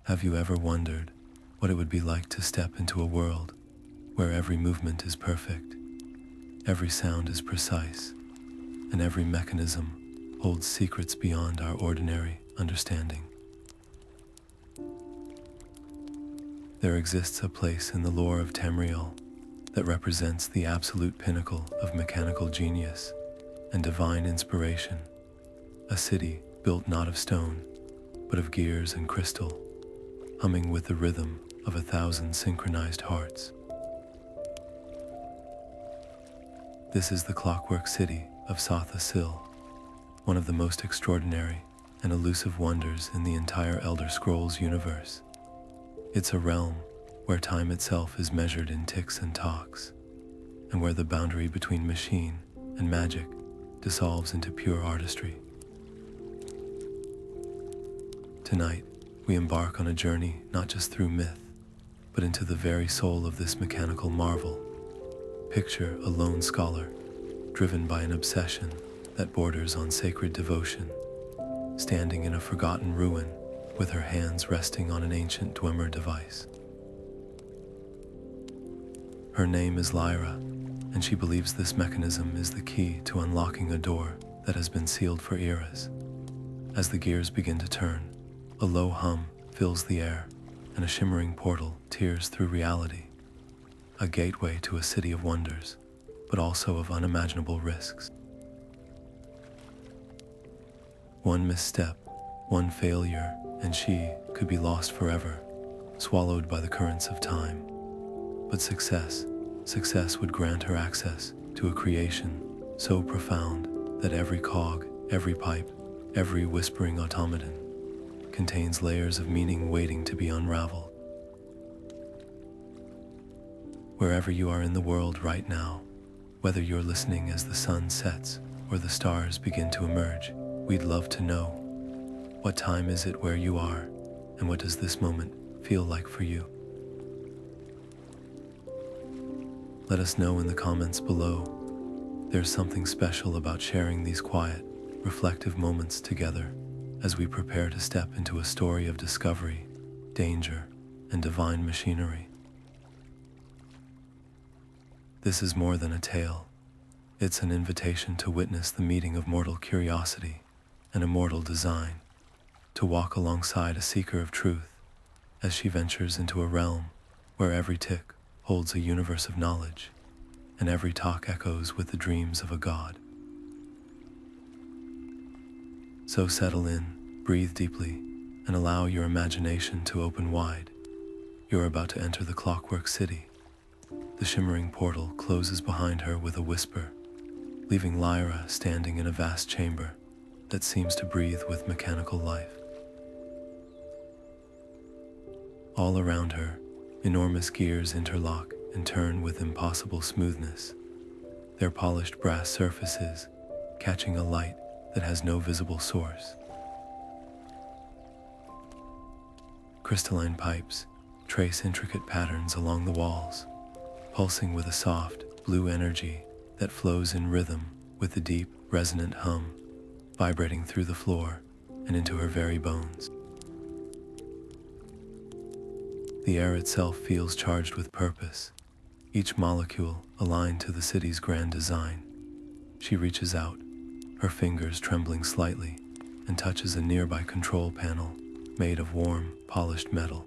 Have you ever wondered what it would be like to step into a world where every movement is perfect, every sound is precise, and every mechanism holds secrets beyond our ordinary understanding? There exists a place in the lore of Tamriel that represents the absolute pinnacle of mechanical genius and divine inspiration, a city built not of stone, but of gears and crystal, humming with the rhythm of 1,000 synchronized hearts. This is the Clockwork city of Sotha Sil, one of the most extraordinary and elusive wonders in the entire Elder Scrolls universe. It's a realm where time itself is measured in ticks and talks, and where the boundary between machine and magic dissolves into pure artistry. Tonight, we embark on a journey not just through myth, but into the very soul of this mechanical marvel. Picture a lone scholar, driven by an obsession that borders on sacred devotion, standing in a forgotten ruin with her hands resting on an ancient Dwemer device. Her name is Lyra, and she believes this mechanism is the key to unlocking a door that has been sealed for eras. As the gears begin to turn, a low hum fills the air, and a shimmering portal tears through reality, a gateway to a city of wonders, but also of unimaginable risks. One misstep, one failure, and she could be lost forever, swallowed by the currents of time. But success would grant her access to a creation so profound that every cog, every pipe, every whispering automaton contains layers of meaning waiting to be unraveled. Wherever you are in the world right now, whether you're listening as the sun sets or the stars begin to emerge, we'd love to know. What time is it where you are, and what does this moment feel like for you? Let us know in the comments below. There's something special about sharing these quiet, reflective moments together as we prepare to step into a story of discovery, danger, and divine machinery. This is more than a tale. It's an invitation to witness the meeting of mortal curiosity and immortal design, to walk alongside a seeker of truth as she ventures into a realm where every tick holds a universe of knowledge, and every talk echoes with the dreams of a god. So settle in, breathe deeply, and allow your imagination to open wide. You're about to enter the Clockwork City. The shimmering portal closes behind her with a whisper, leaving Lyra standing in a vast chamber that seems to breathe with mechanical life. All around her, enormous gears interlock and turn with impossible smoothness, their polished brass surfaces catching a light that has no visible source. Crystalline pipes trace intricate patterns along the walls, pulsing with a soft, blue energy that flows in rhythm with the deep, resonant hum vibrating through the floor and into her very bones. The air itself feels charged with purpose, each molecule aligned to the city's grand design. She reaches out, her fingers trembling slightly, and touches a nearby control panel made of warm, polished metal.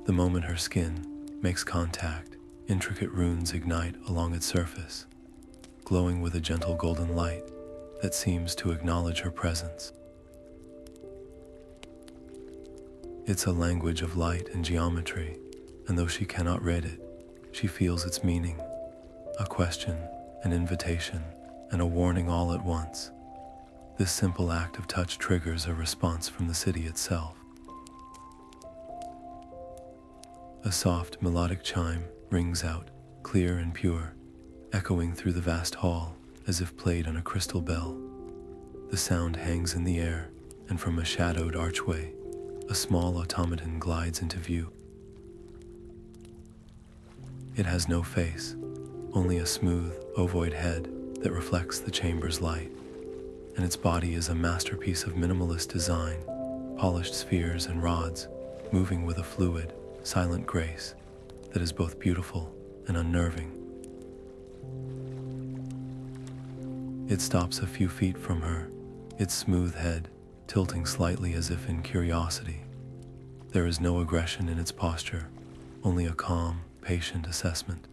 The moment her skin makes contact, intricate runes ignite along its surface, glowing with a gentle golden light that seems to acknowledge her presence. It's a language of light and geometry, and though she cannot read it, she feels its meaning, a question, an invitation, and a warning all at once. This simple act of touch triggers a response from the city itself. A soft, melodic chime rings out, clear and pure, echoing through the vast hall as if played on a crystal bell. The sound hangs in the air, and from a shadowed archway, a small automaton glides into view. It has no face, only a smooth, ovoid head that reflects the chamber's light, and its body is a masterpiece of minimalist design, polished spheres and rods, moving with a fluid, silent grace that is both beautiful and unnerving. It stops a few feet from her, its smooth head tilting slightly as if in curiosity. There is no aggression in its posture, only a calm, patient assessment.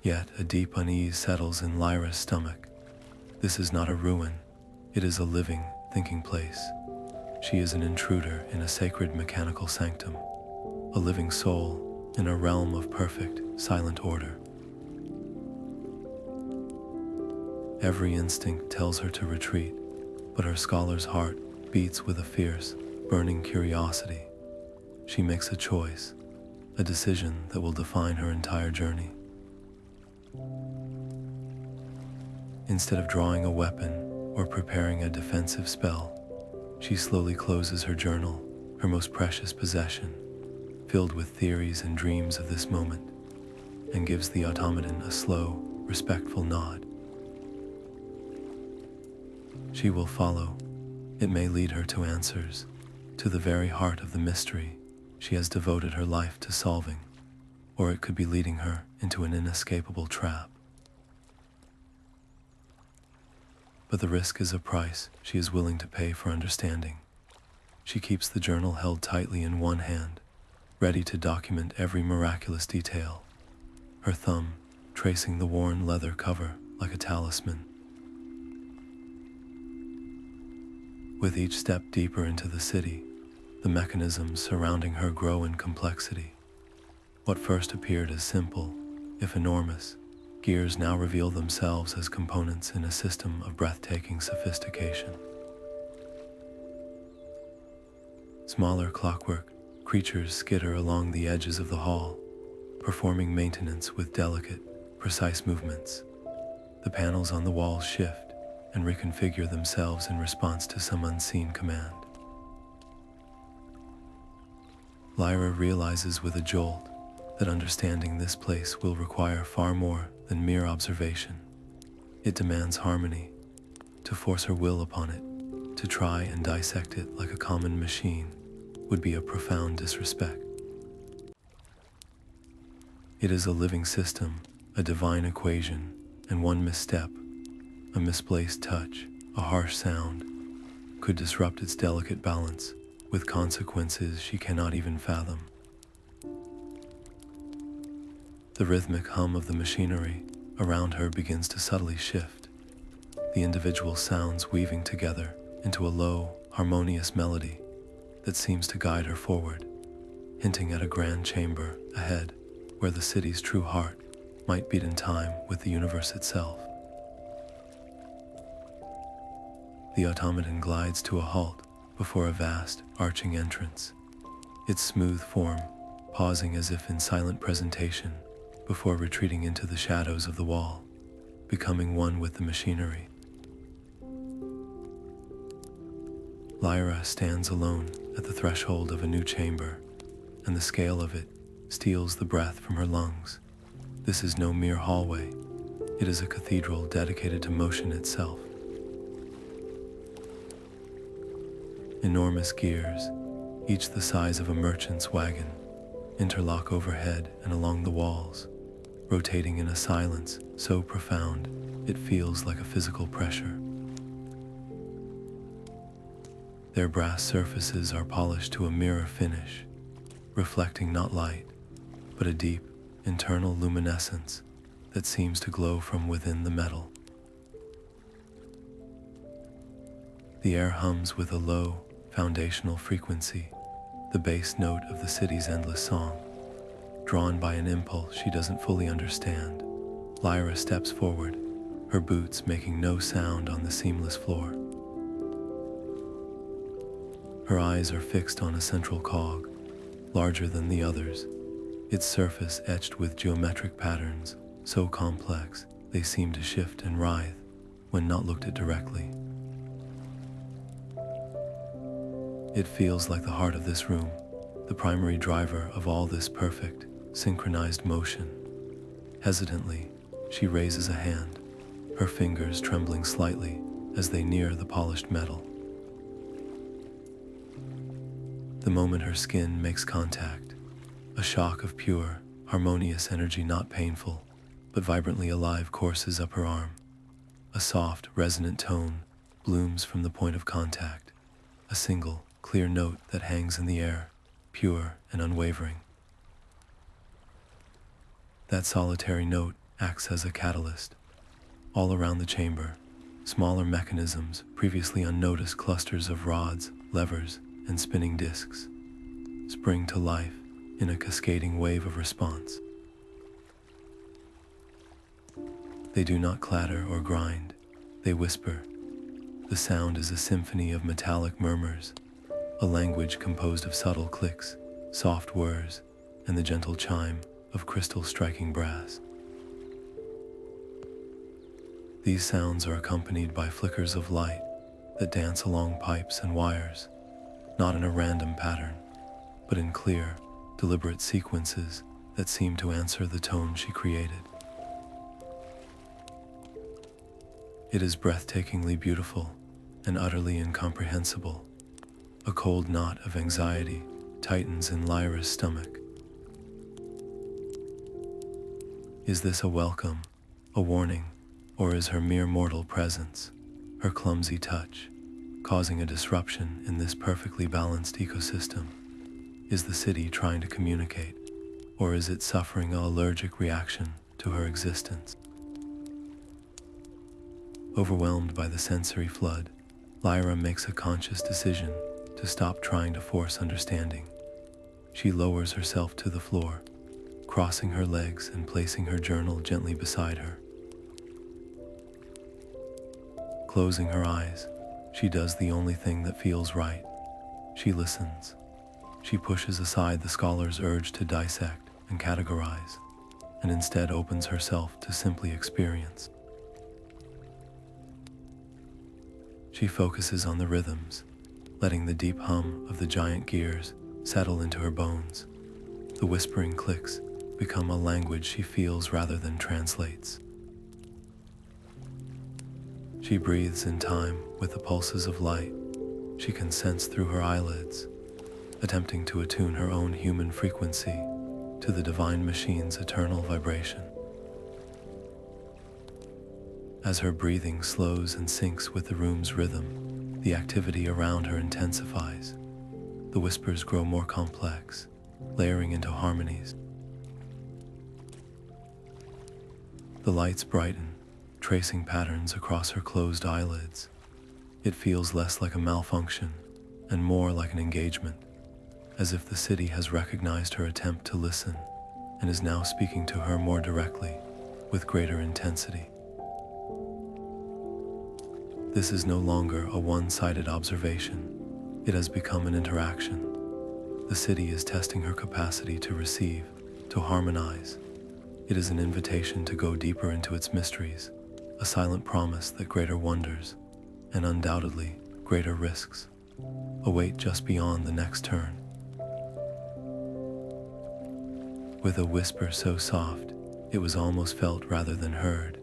Yet a deep unease settles in Lyra's stomach. This is not a ruin, it is a living, thinking place. She is an intruder in a sacred mechanical sanctum, a living soul in a realm of perfect, silent order. Every instinct tells her to retreat, but her scholar's heart beats with a fierce, burning curiosity. She makes a choice, a decision that will define her entire journey. Instead of drawing a weapon or preparing a defensive spell, she slowly closes her journal, her most precious possession, filled with theories and dreams of this moment, and gives the automaton a slow, respectful nod. She will follow. It may lead her to answers, to the very heart of the mystery she has devoted her life to solving, or it could be leading her into an inescapable trap. But the risk is a price she is willing to pay for understanding. She keeps the journal held tightly in one hand, ready to document every miraculous detail, her thumb tracing the worn leather cover like a talisman. With each step deeper into the city, the mechanisms surrounding her grow in complexity. What first appeared as simple, if enormous, gears now reveal themselves as components in a system of breathtaking sophistication. Smaller clockwork creatures skitter along the edges of the hall, performing maintenance with delicate, precise movements. The panels on the walls shift and reconfigure themselves in response to some unseen command. Lyra realizes with a jolt that understanding this place will require far more than mere observation. It demands harmony. To force her will upon it, to try and dissect it like a common machine, would be a profound disrespect. It is a living system, a divine equation, and one misstep, a misplaced touch, a harsh sound, could disrupt its delicate balance with consequences she cannot even fathom. The rhythmic hum of the machinery around her begins to subtly shift, the individual sounds weaving together into a low, harmonious melody that seems to guide her forward, hinting at a grand chamber ahead where the city's true heart might beat in time with the universe itself. The automaton glides to a halt before a vast, arching entrance, its smooth form pausing as if in silent presentation before retreating into the shadows of the wall, becoming one with the machinery. Lyra stands alone at the threshold of a new chamber, and the scale of it steals the breath from her lungs. This is no mere hallway. It is a cathedral dedicated to motion itself. Enormous gears, each the size of a merchant's wagon, interlock overhead and along the walls, rotating in a silence so profound it feels like a physical pressure. Their brass surfaces are polished to a mirror finish, reflecting not light, but a deep, internal luminescence that seems to glow from within the metal. The air hums with a low, foundational frequency, the bass note of the city's endless song. Drawn by an impulse she doesn't fully understand, Lyra steps forward, her boots making no sound on the seamless floor. Her eyes are fixed on a central cog, larger than the others, its surface etched with geometric patterns so complex they seem to shift and writhe when not looked at directly. It feels like the heart of this room, the primary driver of all this perfect, synchronized motion. Hesitantly, she raises a hand, her fingers trembling slightly as they near the polished metal. The moment her skin makes contact, a shock of pure, harmonious energy, not painful, but vibrantly alive, courses up her arm. A soft, resonant tone blooms from the point of contact, a single, clear note that hangs in the air, pure and unwavering. That solitary note acts as a catalyst. All around the chamber, smaller mechanisms, previously unnoticed clusters of rods, levers, and spinning discs, spring to life in a cascading wave of response. They do not clatter or grind, they whisper. The sound is a symphony of metallic murmurs, a language composed of subtle clicks, soft whirs, and the gentle chime of crystal striking brass. These sounds are accompanied by flickers of light that dance along pipes and wires, not in a random pattern, but in clear, deliberate sequences that seem to answer the tone she created. It is breathtakingly beautiful and utterly incomprehensible. A cold knot of anxiety tightens in Lyra's stomach. Is this a welcome, a warning, or is her mere mortal presence, her clumsy touch, causing a disruption in this perfectly balanced ecosystem? Is the city trying to communicate, or is it suffering an allergic reaction to her existence? Overwhelmed by the sensory flood, Lyra makes a conscious decision to stop trying to force understanding. She lowers herself to the floor, crossing her legs and placing her journal gently beside her. Closing her eyes, she does the only thing that feels right. She listens. She pushes aside the scholar's urge to dissect and categorize, and instead opens herself to simply experience. She focuses on the rhythms, letting the deep hum of the giant gears settle into her bones. The whispering clicks become a language she feels rather than translates. She breathes in time with the pulses of light she can sense through her eyelids, attempting to attune her own human frequency to the divine machine's eternal vibration. As her breathing slows and syncs with the room's rhythm, the activity around her intensifies. The whispers grow more complex, layering into harmonies. The lights brighten, tracing patterns across her closed eyelids. It feels less like a malfunction and more like an engagement, as if the city has recognized her attempt to listen and is now speaking to her more directly, with greater intensity. This is no longer a one-sided observation. It has become an interaction. The city is testing her capacity to receive, to harmonize. It is an invitation to go deeper into its mysteries, a silent promise that greater wonders, and undoubtedly greater risks, await just beyond the next turn. With a whisper so soft, it was almost felt rather than heard,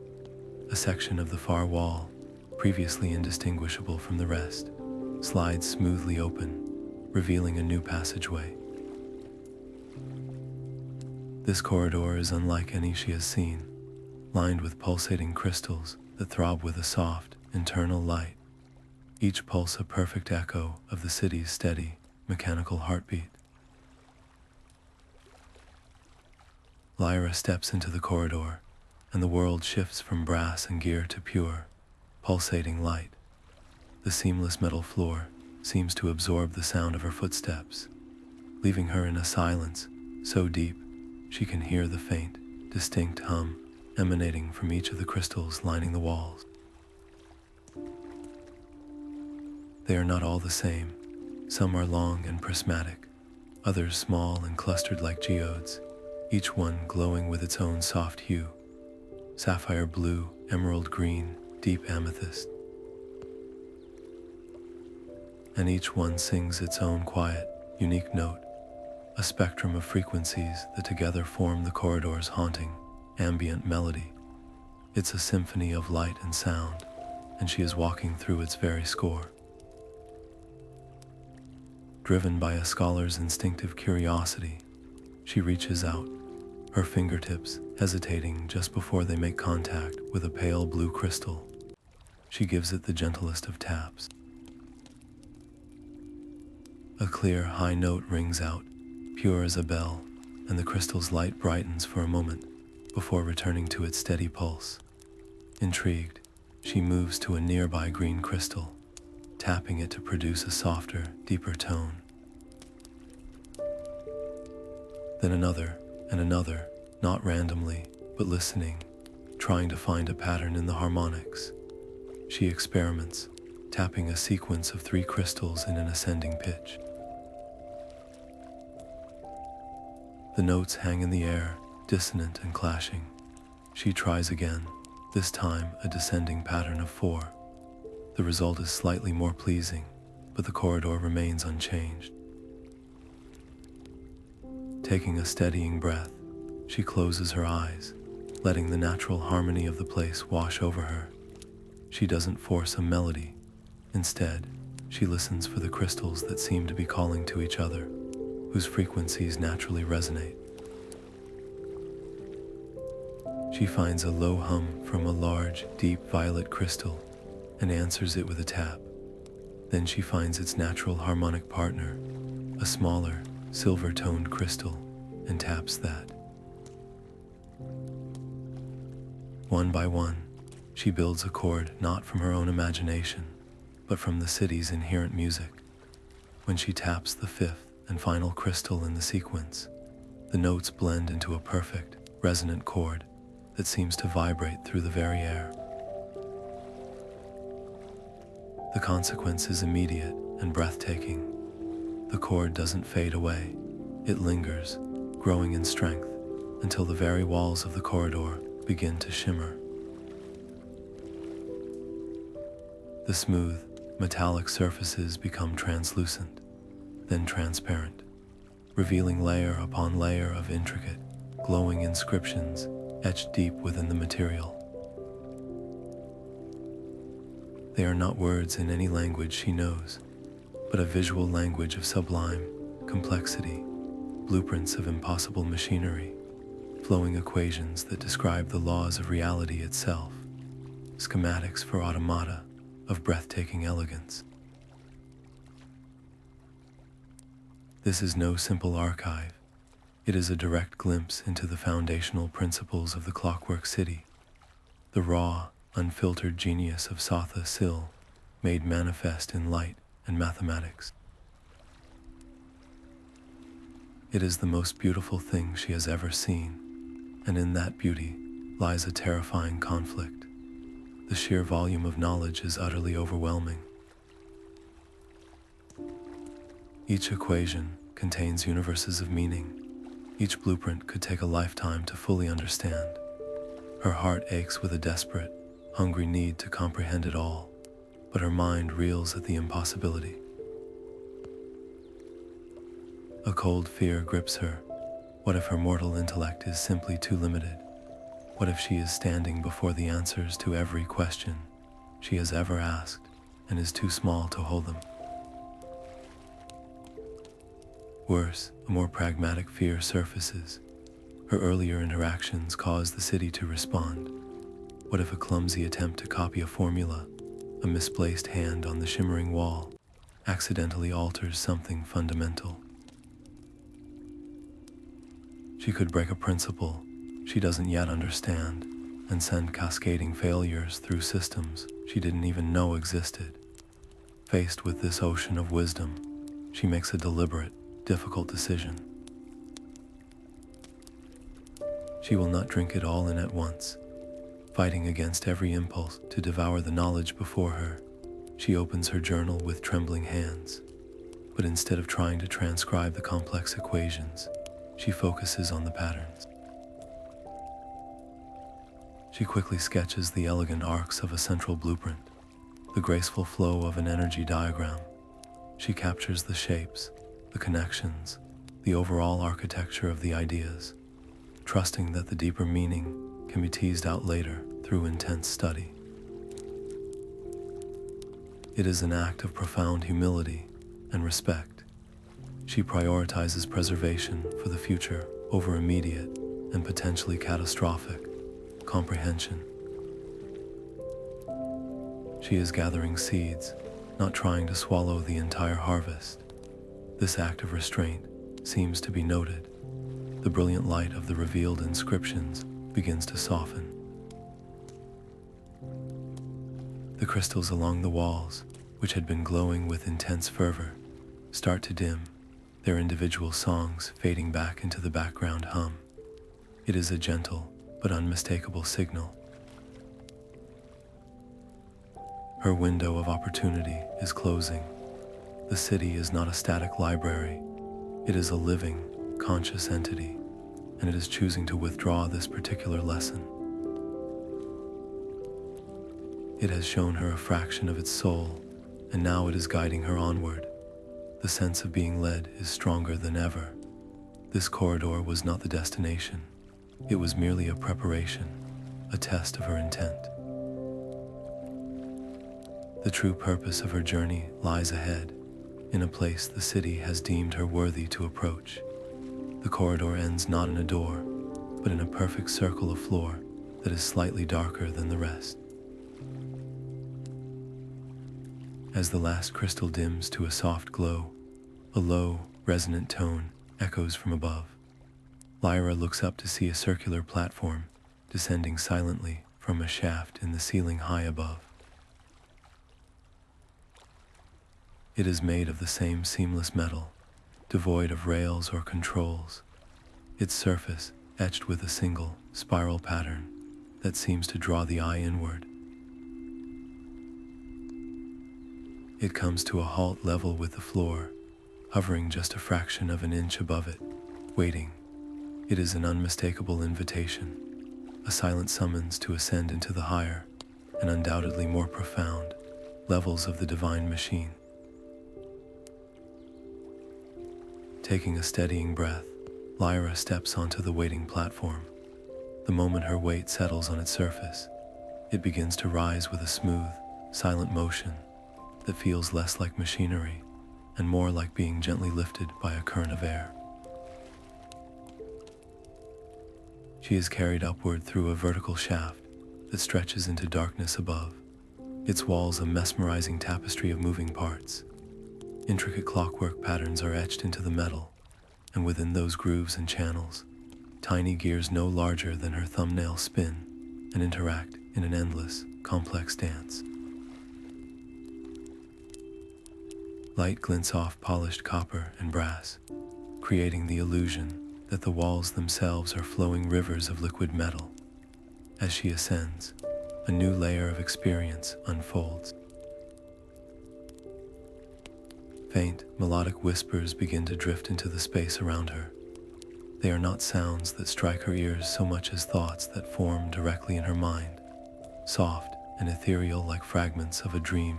a section of the far wall, previously indistinguishable from the rest, slides smoothly open, revealing a new passageway. This corridor is unlike any she has seen, lined with pulsating crystals that throb with a soft, internal light, each pulse a perfect echo of the city's steady, mechanical heartbeat. Lyra steps into the corridor, and the world shifts from brass and gear to pure, pulsating light. The seamless metal floor seems to absorb the sound of her footsteps, leaving her in a silence so deep she can hear the faint, distinct hum emanating from each of the crystals lining the walls. They are not all the same. Some are long and prismatic, others small and clustered like geodes, each one glowing with its own soft hue: sapphire blue, emerald green, deep amethyst. And each one sings its own quiet, unique note, a spectrum of frequencies that together form the corridor's haunting, ambient melody. It's a symphony of light and sound, and she is walking through its very score. Driven by a scholar's instinctive curiosity, she reaches out, her fingertips hesitating just before they make contact with a pale blue crystal. She gives it the gentlest of taps. A clear, high note rings out, pure as a bell, and the crystal's light brightens for a moment before returning to its steady pulse. Intrigued, she moves to a nearby green crystal, tapping it to produce a softer, deeper tone. Then another and another, not randomly, but listening, trying to find a pattern in the harmonics. She experiments, tapping a sequence of 3 crystals in an ascending pitch. The notes hang in the air, dissonant and clashing. She tries again, this time a descending pattern of 4. The result is slightly more pleasing, but the corridor remains unchanged. Taking a steadying breath, she closes her eyes, letting the natural harmony of the place wash over her. She doesn't force a melody. Instead, she listens for the crystals that seem to be calling to each other, whose frequencies naturally resonate. She finds a low hum from a large, deep violet crystal and answers it with a tap. Then she finds its natural harmonic partner, a smaller, silver-toned crystal, and taps that. One by one, she builds a chord not from her own imagination, but from the city's inherent music. When she taps the 5th and final crystal in the sequence, the notes blend into a perfect, resonant chord that seems to vibrate through the very air. The consequence is immediate and breathtaking. The chord doesn't fade away. It lingers, growing in strength, until the very walls of the corridor begin to shimmer. The smooth, metallic surfaces become translucent, then transparent, revealing layer upon layer of intricate, glowing inscriptions etched deep within the material. They are not words in any language she knows, but a visual language of sublime complexity, blueprints of impossible machinery, flowing equations that describe the laws of reality itself, schematics for automata of breathtaking elegance. This is no simple archive. It is a direct glimpse into the foundational principles of the Clockwork City, the raw, unfiltered genius of Sotha Sil, made manifest in light and mathematics. It is the most beautiful thing she has ever seen, and in that beauty lies a terrifying conflict. The sheer volume of knowledge is utterly overwhelming. Each equation contains universes of meaning. Each blueprint could take a lifetime to fully understand. Her heart aches with a desperate, hungry need to comprehend it all, but her mind reels at the impossibility. A cold fear grips her. What if her mortal intellect is simply too limited? What if she is standing before the answers to every question she has ever asked and is too small to hold them? Worse, a more pragmatic fear surfaces. Her earlier interactions cause the city to respond. What if a clumsy attempt to copy a formula, a misplaced hand on the shimmering wall, accidentally alters something fundamental? She could break a principle she doesn't yet understand and send cascading failures through systems she didn't even know existed. Faced with this ocean of wisdom, she makes a deliberate, difficult decision. She will not drink it all in at once. Fighting against every impulse to devour the knowledge before her, she opens her journal with trembling hands. But instead of trying to transcribe the complex equations, she focuses on the patterns. She quickly sketches the elegant arcs of a central blueprint, the graceful flow of an energy diagram. She captures the shapes, the connections, the overall architecture of the ideas, trusting that the deeper meaning can be teased out later through intense study. It is an act of profound humility and respect. She prioritizes preservation for the future over immediate and potentially catastrophic comprehension. She is gathering seeds, not trying to swallow the entire harvest. This act of restraint seems to be noted. The brilliant light of the revealed inscriptions begins to soften. The crystals along the walls, which had been glowing with intense fervor, start to dim, their individual songs fading back into the background hum. It is a gentle but unmistakable signal. Her window of opportunity is closing. The city is not a static library. It is a living, conscious entity, and it is choosing to withdraw this particular lesson. It has shown her a fraction of its soul, and now it is guiding her onward. The sense of being led is stronger than ever. This corridor was not the destination. It was merely a preparation, a test of her intent. The true purpose of her journey lies ahead, in a place the city has deemed her worthy to approach. The corridor ends not in a door, but in a perfect circle of floor that is slightly darker than the rest. As the last crystal dims to a soft glow, a low, resonant tone echoes from above. Lyra looks up to see a circular platform descending silently from a shaft in the ceiling high above. It is made of the same seamless metal, devoid of rails or controls, its surface etched with a single spiral pattern that seems to draw the eye inward. It comes to a halt level with the floor, hovering just a fraction of an inch above it, waiting. It is an unmistakable invitation, a silent summons to ascend into the higher, and undoubtedly more profound, levels of the divine machine. Taking a steadying breath, Lyra steps onto the waiting platform. The moment her weight settles on its surface, it begins to rise with a smooth, silent motion that feels less like machinery and more like being gently lifted by a current of air. She is carried upward through a vertical shaft that stretches into darkness above, its walls a mesmerizing tapestry of moving parts. Intricate clockwork patterns are etched into the metal, and within those grooves and channels, tiny gears no larger than her thumbnail spin and interact in an endless, complex dance. Light glints off polished copper and brass, creating the illusion that the walls themselves are flowing rivers of liquid metal. As she ascends, a new layer of experience unfolds. Faint, melodic whispers begin to drift into the space around her. They are not sounds that strike her ears so much as thoughts that form directly in her mind, soft and ethereal like fragments of a dream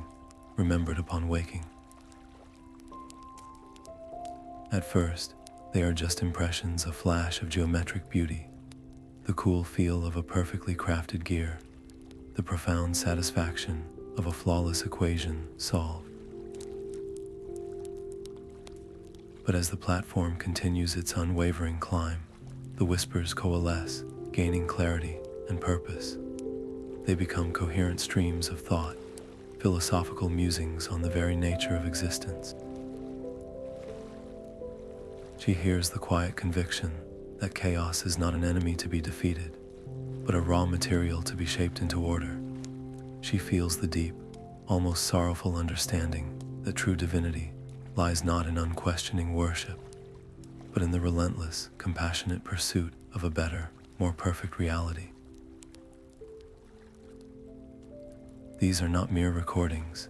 remembered upon waking. At first, they are just impressions, a flash of geometric beauty, the cool feel of a perfectly crafted gear, the profound satisfaction of a flawless equation solved. But as the platform continues its unwavering climb, the whispers coalesce, gaining clarity and purpose. They become coherent streams of thought, philosophical musings on the very nature of existence. She hears the quiet conviction that chaos is not an enemy to be defeated, but a raw material to be shaped into order. She feels the deep, almost sorrowful understanding that true divinity lies not in unquestioning worship, but in the relentless, compassionate pursuit of a better, more perfect reality. These are not mere recordings.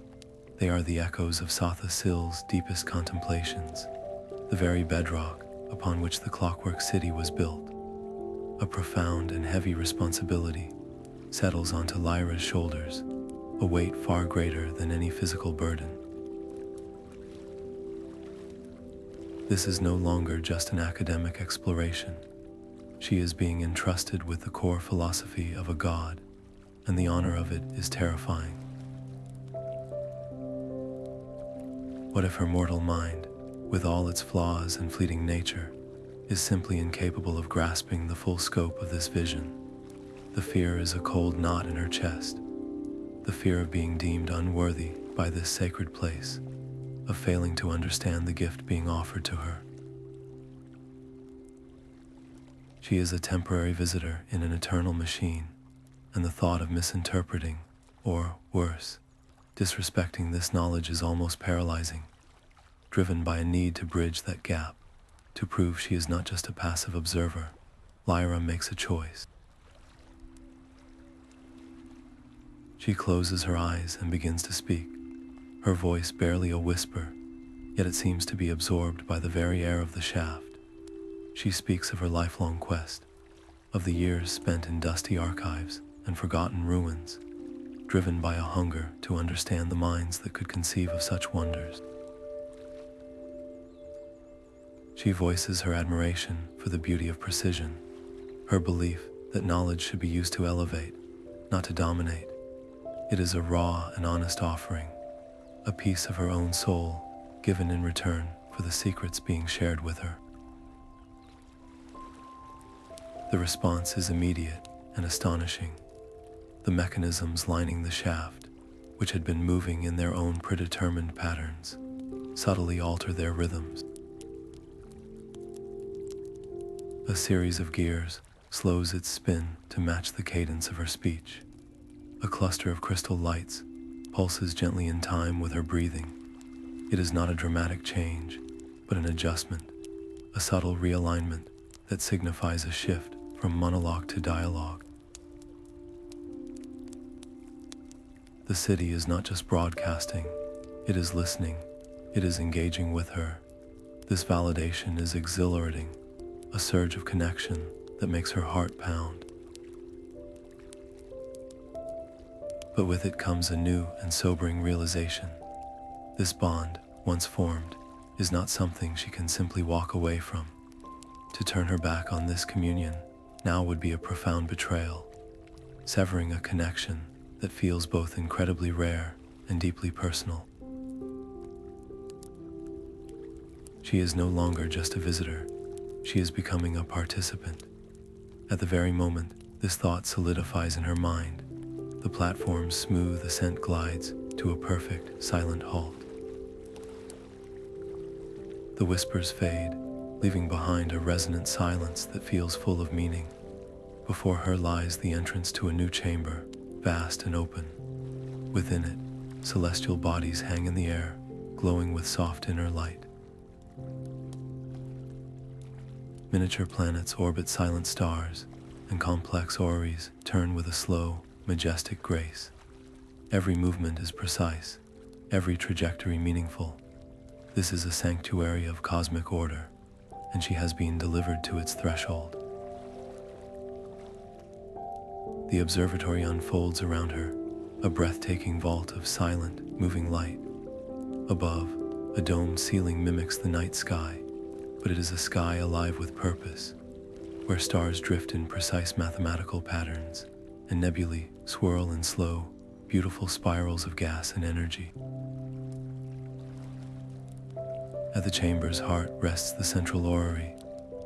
They are the echoes of Sotha Sil's deepest contemplations, the very bedrock upon which the Clockwork city was built. A profound and heavy responsibility settles onto Lyra's shoulders, a weight far greater than any physical burden. This is no longer just an academic exploration. She is being entrusted with the core philosophy of a god, and the honor of it is terrifying. What if her mortal mind, with all its flaws and fleeting nature, is simply incapable of grasping the full scope of this vision? The fear is a cold knot in her chest, the fear of being deemed unworthy by this sacred place, of failing to understand the gift being offered to her. She is a temporary visitor in an eternal machine, and the thought of misinterpreting, or worse, disrespecting this knowledge is almost paralyzing. Driven by a need to bridge that gap, to prove she is not just a passive observer, Lyra makes a choice. She closes her eyes and begins to speak, her voice barely a whisper, yet it seems to be absorbed by the very air of the shaft. She speaks of her lifelong quest, of the years spent in dusty archives and forgotten ruins, driven by a hunger to understand the minds that could conceive of such wonders. She voices her admiration for the beauty of precision, her belief that knowledge should be used to elevate, not to dominate. It is a raw and honest offering, a piece of her own soul given in return for the secrets being shared with her. The response is immediate and astonishing. The mechanisms lining the shaft, which had been moving in their own predetermined patterns, subtly alter their rhythms. A series of gears slows its spin to match the cadence of her speech. A cluster of crystal lights pulses gently in time with her breathing. It is not a dramatic change, but an adjustment, a subtle realignment that signifies a shift from monologue to dialogue. The city is not just broadcasting, it is listening, it is engaging with her. This validation is exhilarating, a surge of connection that makes her heart pound. But with it comes a new and sobering realization. This bond, once formed, is not something she can simply walk away from. To turn her back on this communion now would be a profound betrayal, severing a connection that feels both incredibly rare and deeply personal. She is no longer just a visitor. She is becoming a participant. At the very moment this thought solidifies in her mind, the platform's smooth ascent glides to a perfect, silent halt. The whispers fade, leaving behind a resonant silence that feels full of meaning. Before her lies the entrance to a new chamber, vast and open. Within it, celestial bodies hang in the air, glowing with soft inner light. Miniature planets orbit silent stars, and complex orreries turn with a slow, majestic grace. Every movement is precise, every trajectory meaningful. This is a sanctuary of cosmic order, and she has been delivered to its threshold. The observatory unfolds around her, a breathtaking vault of silent, moving light. Above, a domed ceiling mimics the night sky, but it is a sky alive with purpose, where stars drift in precise mathematical patterns, and nebulae swirl in slow, beautiful spirals of gas and energy. At the chamber's heart rests the central orrery,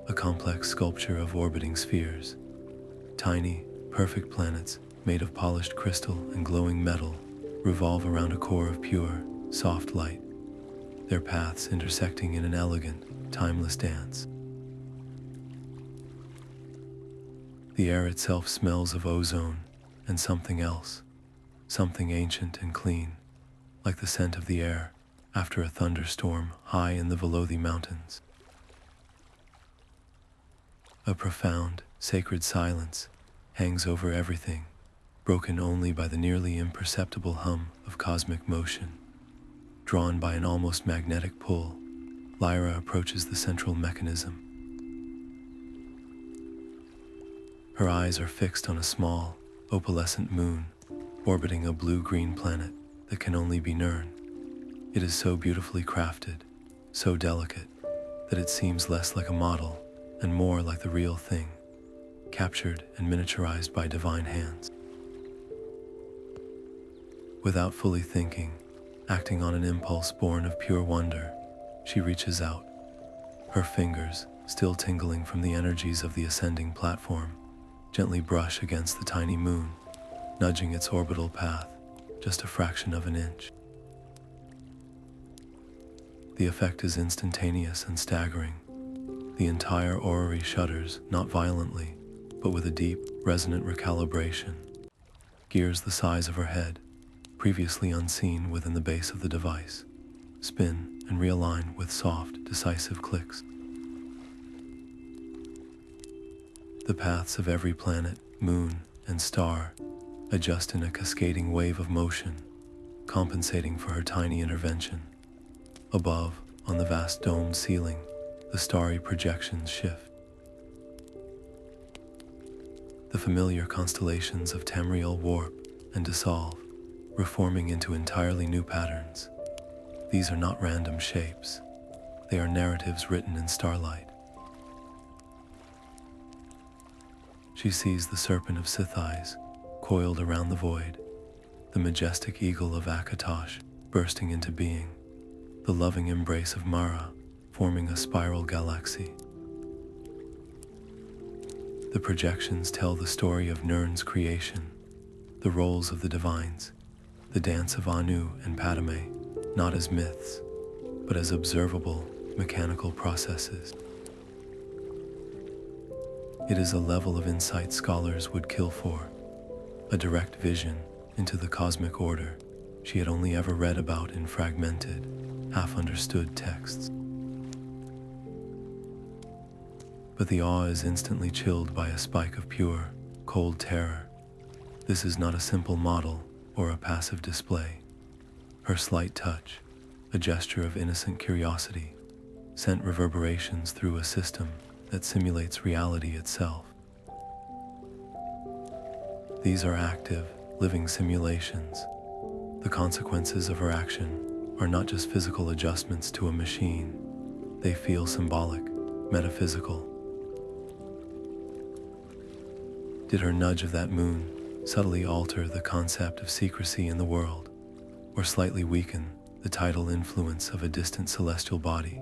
a complex sculpture of orbiting spheres. Tiny, perfect planets made of polished crystal and glowing metal revolve around a core of pure, soft light, their paths intersecting in an elegant, timeless dance. The air itself smells of ozone and something else, something ancient and clean, like the scent of the air after a thunderstorm high in the Velothy Mountains. A profound, sacred silence hangs over everything, broken only by the nearly imperceptible hum of cosmic motion. Drawn by an almost magnetic pull, Lyra approaches the central mechanism. Her eyes are fixed on a small, opalescent moon orbiting a blue-green planet that can only be Nirn. It is so beautifully crafted, so delicate, that it seems less like a model and more like the real thing, captured and miniaturized by divine hands. Without fully thinking, Acting on an impulse born of pure wonder, she reaches out. Her fingers, still tingling from the energies of the ascending platform, gently brush against the tiny moon, nudging its orbital path just a fraction of an inch. The effect is instantaneous and staggering. The entire orrery shudders, not violently, but with a deep, resonant recalibration. Gears the size of her head, previously unseen within the base of the device, spin and realign with soft, decisive clicks. The paths of every planet, moon, and star adjust in a cascading wave of motion, compensating for her tiny intervention. Above, on the vast domed ceiling, the starry projections shift. The familiar constellations of Tamriel warp and dissolve, reforming into entirely new patterns. These are not random shapes. They are narratives written in starlight. She sees the serpent of Sithis coiled around the void, the majestic eagle of Akatosh bursting into being, the loving embrace of Mara forming a spiral galaxy. The projections tell the story of Nirn's creation, the roles of the divines, the dance of Anu and Padme, not as myths, but as observable, mechanical processes. It is a level of insight scholars would kill for, a direct vision into the cosmic order she had only ever read about in fragmented, half-understood texts. But the awe is instantly chilled by a spike of pure, cold terror. This is not a simple model or a passive display. Her slight touch, a gesture of innocent curiosity, sent reverberations through a system that simulates reality itself. These are active, living simulations. The consequences of her action are not just physical adjustments to a machine. They feel symbolic, metaphysical. Did her nudge of that moon subtly alter the concept of secrecy in the world, or slightly weaken the tidal influence of a distant celestial body,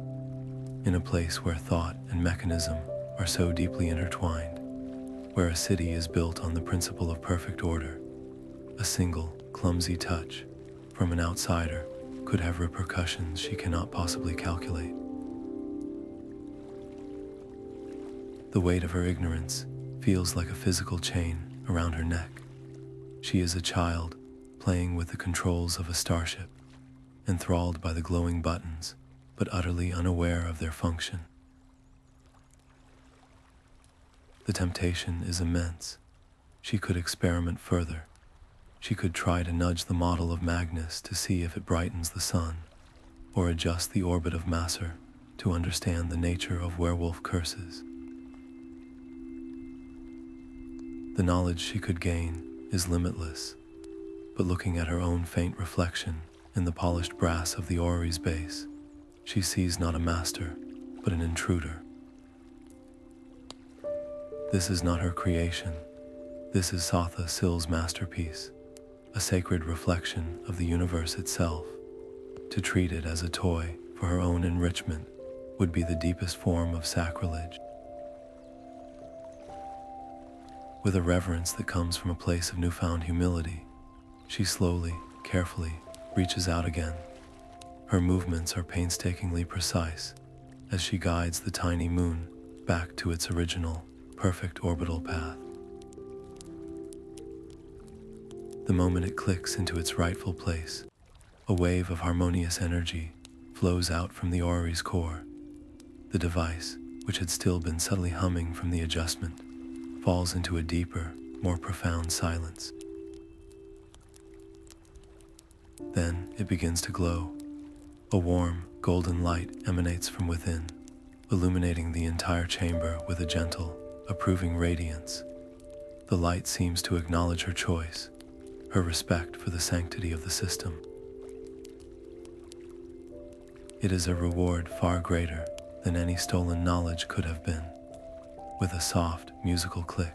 in a place where thought and mechanism are so deeply intertwined, where a city is built on the principle of perfect order? A single, clumsy touch from an outsider could have repercussions she cannot possibly calculate. The weight of her ignorance feels like a physical chain around her neck. She is a child playing with the controls of a starship, enthralled by the glowing buttons, but utterly unaware of their function. The temptation is immense. She could experiment further. She could try to nudge the model of Magnus to see if it brightens the sun, or adjust the orbit of Masser to understand the nature of werewolf curses. The knowledge she could gain is limitless, but looking at her own faint reflection in the polished brass of the orrery's base, she sees not a master, but an intruder. This is not her creation. This is Sotha Sil's masterpiece, a sacred reflection of the universe itself. To treat it as a toy for her own enrichment would be the deepest form of sacrilege. With a reverence that comes from a place of newfound humility, she slowly, carefully reaches out again. Her movements are painstakingly precise as she guides the tiny moon back to its original, perfect orbital path. The moment it clicks into its rightful place, a wave of harmonious energy flows out from the orrery's core. The device, which had still been subtly humming from the adjustment, falls into a deeper, more profound silence. Then it begins to glow. A warm, golden light emanates from within, illuminating the entire chamber with a gentle, approving radiance. The light seems to acknowledge her choice, her respect for the sanctity of the system. It is a reward far greater than any stolen knowledge could have been. With a soft, musical click,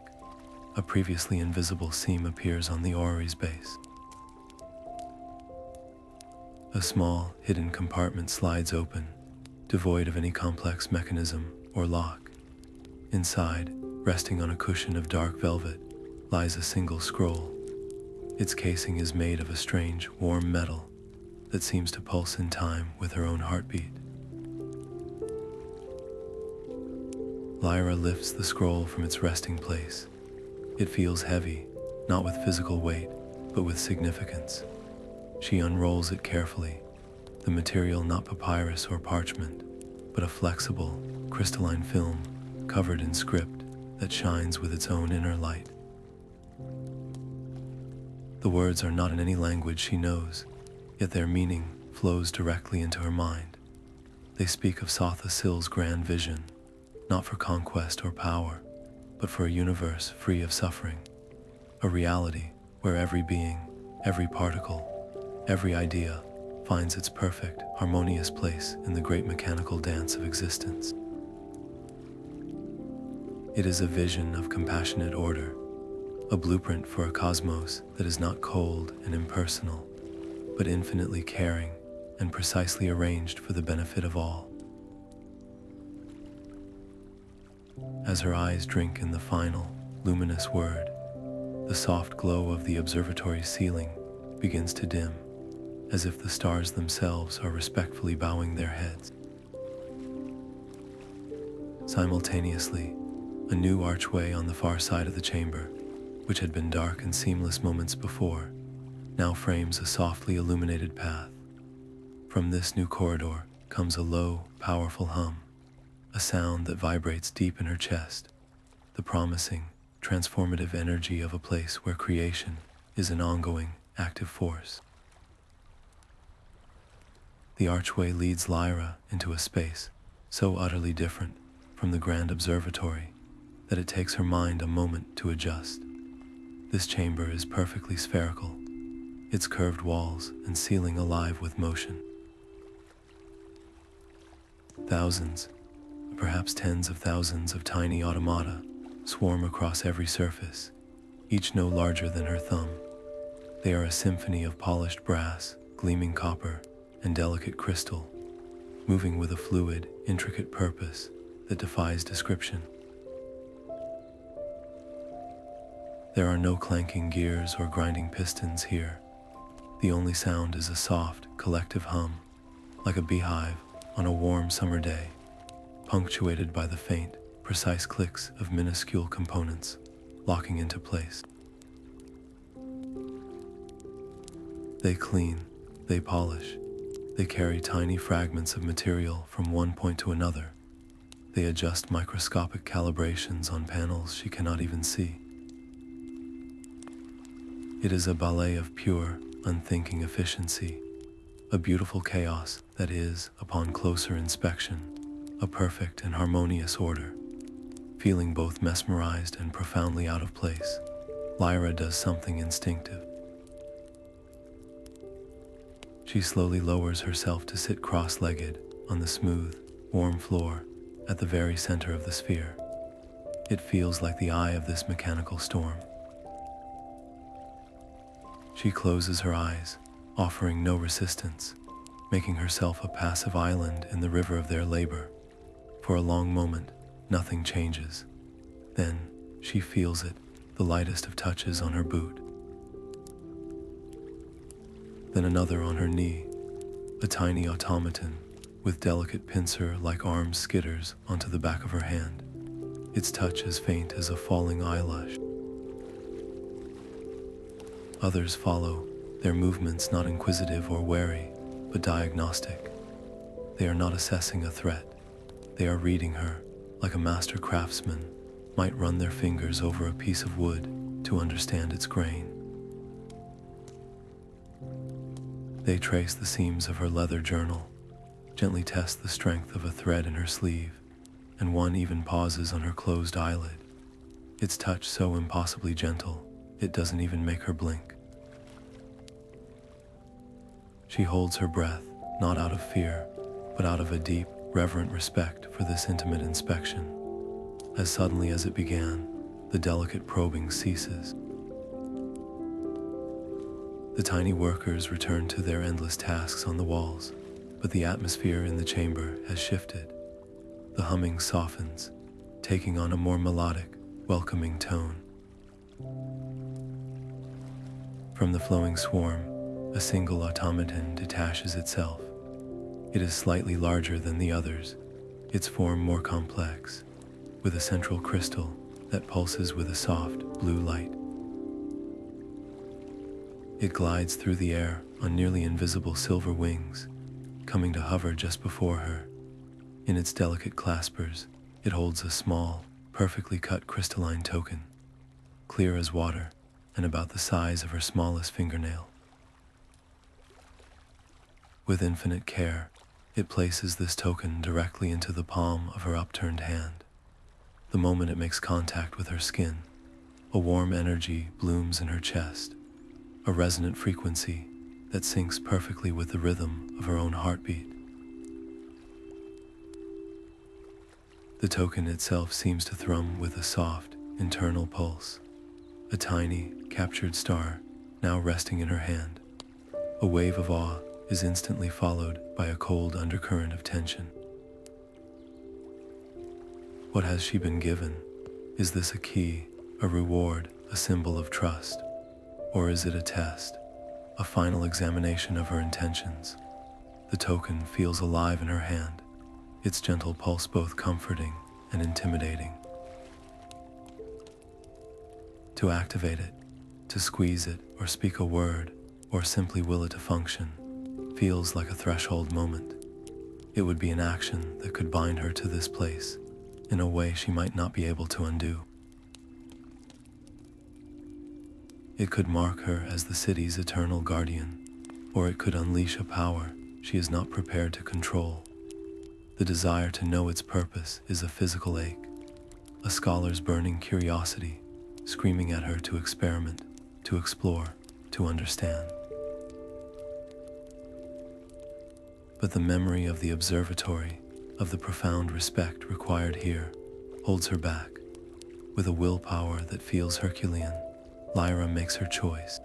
a previously invisible seam appears on the orrery's base. A small, hidden compartment slides open, devoid of any complex mechanism or lock. Inside, resting on a cushion of dark velvet, lies a single scroll. Its casing is made of a strange, warm metal that seems to pulse in time with her own heartbeat. Lyra lifts the scroll from its resting place. It feels heavy, not with physical weight, but with significance. She unrolls it carefully, the material not papyrus or parchment, but a flexible, crystalline film covered in script that shines with its own inner light. The words are not in any language she knows, yet their meaning flows directly into her mind. They speak of Sotha Sil's grand vision, not for conquest or power, but for a universe free of suffering, a reality where every being, every particle, every idea finds its perfect, harmonious place in the great mechanical dance of existence. It is a vision of compassionate order, a blueprint for a cosmos that is not cold and impersonal, but infinitely caring and precisely arranged for the benefit of all. As her eyes drink in the final, luminous word, the soft glow of the observatory ceiling begins to dim, as if the stars themselves are respectfully bowing their heads. Simultaneously, a new archway on the far side of the chamber, which had been dark and seamless moments before, now frames a softly illuminated path. From this new corridor comes a low, powerful hum, a sound that vibrates deep in her chest, the promising, transformative energy of a place where creation is an ongoing, active force. The archway leads Lyra into a space so utterly different from the grand observatory that it takes her mind a moment to adjust. This chamber is perfectly spherical, its curved walls and ceiling alive with motion. Thousands, perhaps tens of thousands of tiny automata swarm across every surface, each no larger than her thumb. They are a symphony of polished brass, gleaming copper, and delicate crystal, moving with a fluid, intricate purpose that defies description. There are no clanking gears or grinding pistons here. The only sound is a soft, collective hum, like a beehive on a warm summer day, punctuated by the faint, precise clicks of minuscule components locking into place. They clean, they polish, they carry tiny fragments of material from one point to another. They adjust microscopic calibrations on panels she cannot even see. It is a ballet of pure, unthinking efficiency, a beautiful chaos that is, upon closer inspection, a perfect and harmonious order. Feeling both mesmerized and profoundly out of place, Lyra does something instinctive. She slowly lowers herself to sit cross-legged on the smooth, warm floor at the very center of the sphere. It feels like the eye of this mechanical storm. She closes her eyes, offering no resistance, making herself a passive island in the river of their labor. For a long moment, nothing changes. Then, she feels it, the lightest of touches on her boot. Then another on her knee, a tiny automaton with delicate pincer-like arms skitters onto the back of her hand, its touch as faint as a falling eyelash. Others follow, their movements not inquisitive or wary, but diagnostic. They are not assessing a threat. They are reading her, like a master craftsman might run their fingers over a piece of wood to understand its grain. They trace the seams of her leather journal, gently test the strength of a thread in her sleeve, and one even pauses on her closed eyelid, its touch so impossibly gentle it doesn't even make her blink. She holds her breath, not out of fear, but out of a deep, reverent respect for this intimate inspection. As suddenly as it began, the delicate probing ceases. The tiny workers return to their endless tasks on the walls, but the atmosphere in the chamber has shifted. The humming softens, taking on a more melodic, welcoming tone. From the flowing swarm, a single automaton detaches itself. It is slightly larger than the others, its form more complex, with a central crystal that pulses with a soft blue light. It glides through the air on nearly invisible silver wings, coming to hover just before her. In its delicate claspers, it holds a small, perfectly cut crystalline token, clear as water and about the size of her smallest fingernail. With infinite care, it places this token directly into the palm of her upturned hand. The moment it makes contact with her skin, a warm energy blooms in her chest, a resonant frequency that syncs perfectly with the rhythm of her own heartbeat. The token itself seems to thrum with a soft, internal pulse, a tiny, captured star now resting in her hand. A wave of awe is instantly followed by a cold undercurrent of tension. What has she been given? Is this a key, a reward, a symbol of trust? Or is it a test, a final examination of her intentions? The token feels alive in her hand, its gentle pulse both comforting and intimidating. To activate it, to squeeze it or speak a word, or simply will it to function, feels like a threshold moment. It would be an action that could bind her to this place in a way she might not be able to undo. It could mark her as the city's eternal guardian, or it could unleash a power she is not prepared to control. The desire to know its purpose is a physical ache, a scholar's burning curiosity, screaming at her to experiment, to explore, to understand. But the memory of the observatory, of the profound respect required here, holds her back. With a willpower that feels Herculean, Lyra makes her choice.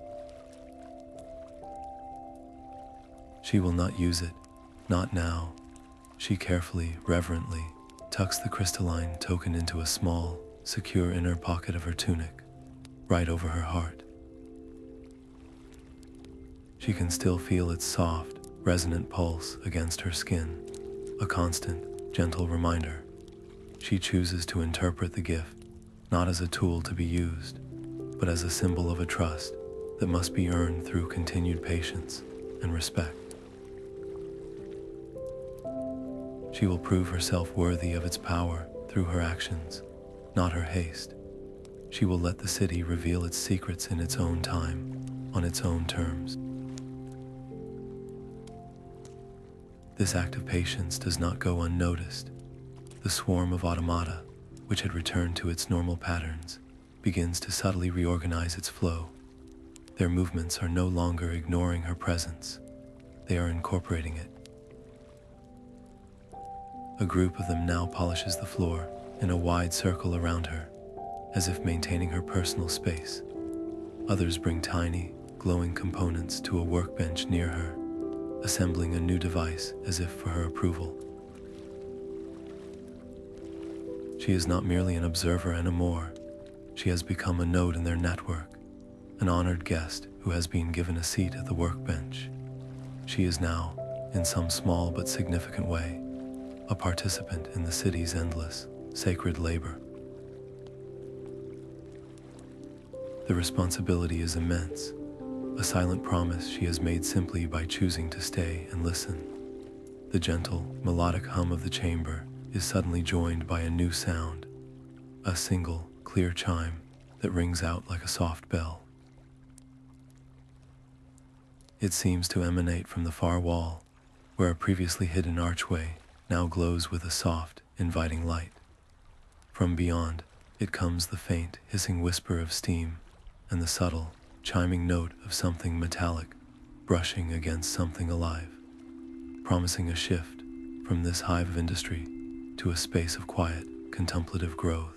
She will not use it, not now. She carefully, reverently, tucks the crystalline token into a small, secure inner pocket of her tunic, right over her heart. She can still feel its soft, resonant pulse against her skin, a constant, gentle reminder. She chooses to interpret the gift, not as a tool to be used, but as a symbol of a trust that must be earned through continued patience and respect. She will prove herself worthy of its power through her actions, not her haste. She will let the city reveal its secrets in its own time, on its own terms. This act of patience does not go unnoticed. The swarm of automata, which had returned to its normal patterns, begins to subtly reorganize its flow. Their movements are no longer ignoring her presence. They are incorporating it. A group of them now polishes the floor in a wide circle around her, as if maintaining her personal space. Others bring tiny, glowing components to a workbench near her, assembling a new device as if for her approval. She is not merely an observer anymore. She has become a node in their network, an honored guest who has been given a seat at the workbench. She is now, in some small but significant way, a participant in the city's endless, sacred labor. The responsibility is immense, a silent promise she has made simply by choosing to stay and listen. The gentle, melodic hum of the chamber is suddenly joined by a new sound, a single, clear chime that rings out like a soft bell. It seems to emanate from the far wall, where a previously hidden archway now glows with a soft, inviting light. From beyond, it comes the faint, hissing whisper of steam and the subtle, chiming note of something metallic brushing against something alive, promising a shift from this hive of industry to a space of quiet, contemplative growth.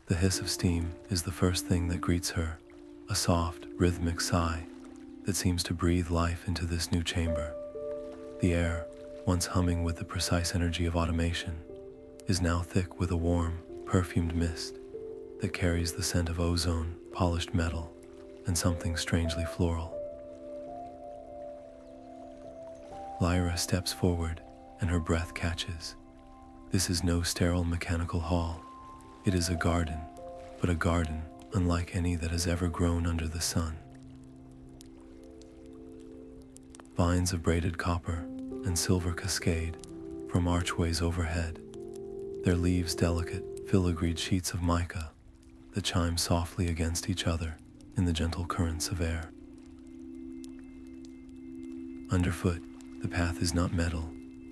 The hiss of steam is the first thing that greets her, a soft, rhythmic sigh that seems to breathe life into this new chamber. The air, once humming with the precise energy of automation, is now thick with a warm, perfumed mist that carries the scent of ozone, polished metal, and something strangely floral. Lyra steps forward, and her breath catches. This is no sterile mechanical hall. It is a garden, but a garden unlike any that has ever grown under the sun. Vines of braided copper and silver cascade from archways overhead, their leaves delicate, filigreed sheets of mica that chime softly against each other in the gentle currents of air. Underfoot, the path is not metal,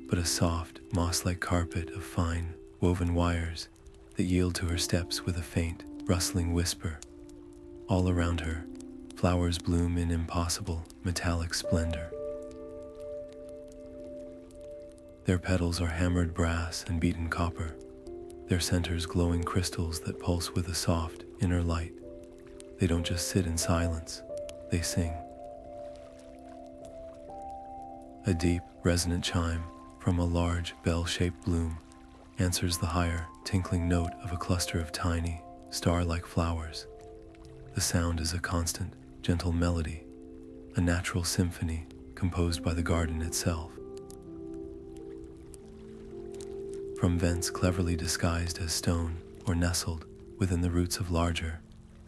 but a soft, moss-like carpet of fine, woven wires that yield to her steps with a faint, rustling whisper. All around her, flowers bloom in impossible, metallic splendor. Their petals are hammered brass and beaten copper, their centers glowing crystals that pulse with a soft, inner light. They don't just sit in silence, they sing. A deep, resonant chime from a large, bell-shaped bloom answers the higher, tinkling note of a cluster of tiny, star-like flowers. The sound is a constant, gentle melody, a natural symphony composed by the garden itself. From vents cleverly disguised as stone or nestled within the roots of larger,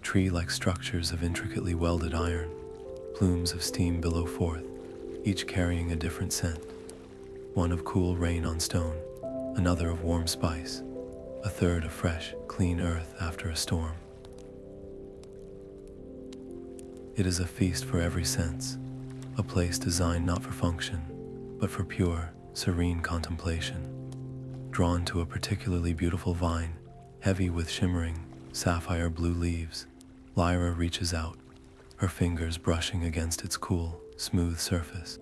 tree-like structures of intricately welded iron, plumes of steam billow forth, each carrying a different scent. One of cool rain on stone, another of warm spice, a third of fresh, clean earth after a storm. It is a feast for every sense, a place designed not for function, but for pure, serene contemplation. Drawn to a particularly beautiful vine, heavy with shimmering, sapphire blue leaves, Lyra reaches out, her fingers brushing against its cool, smooth surface.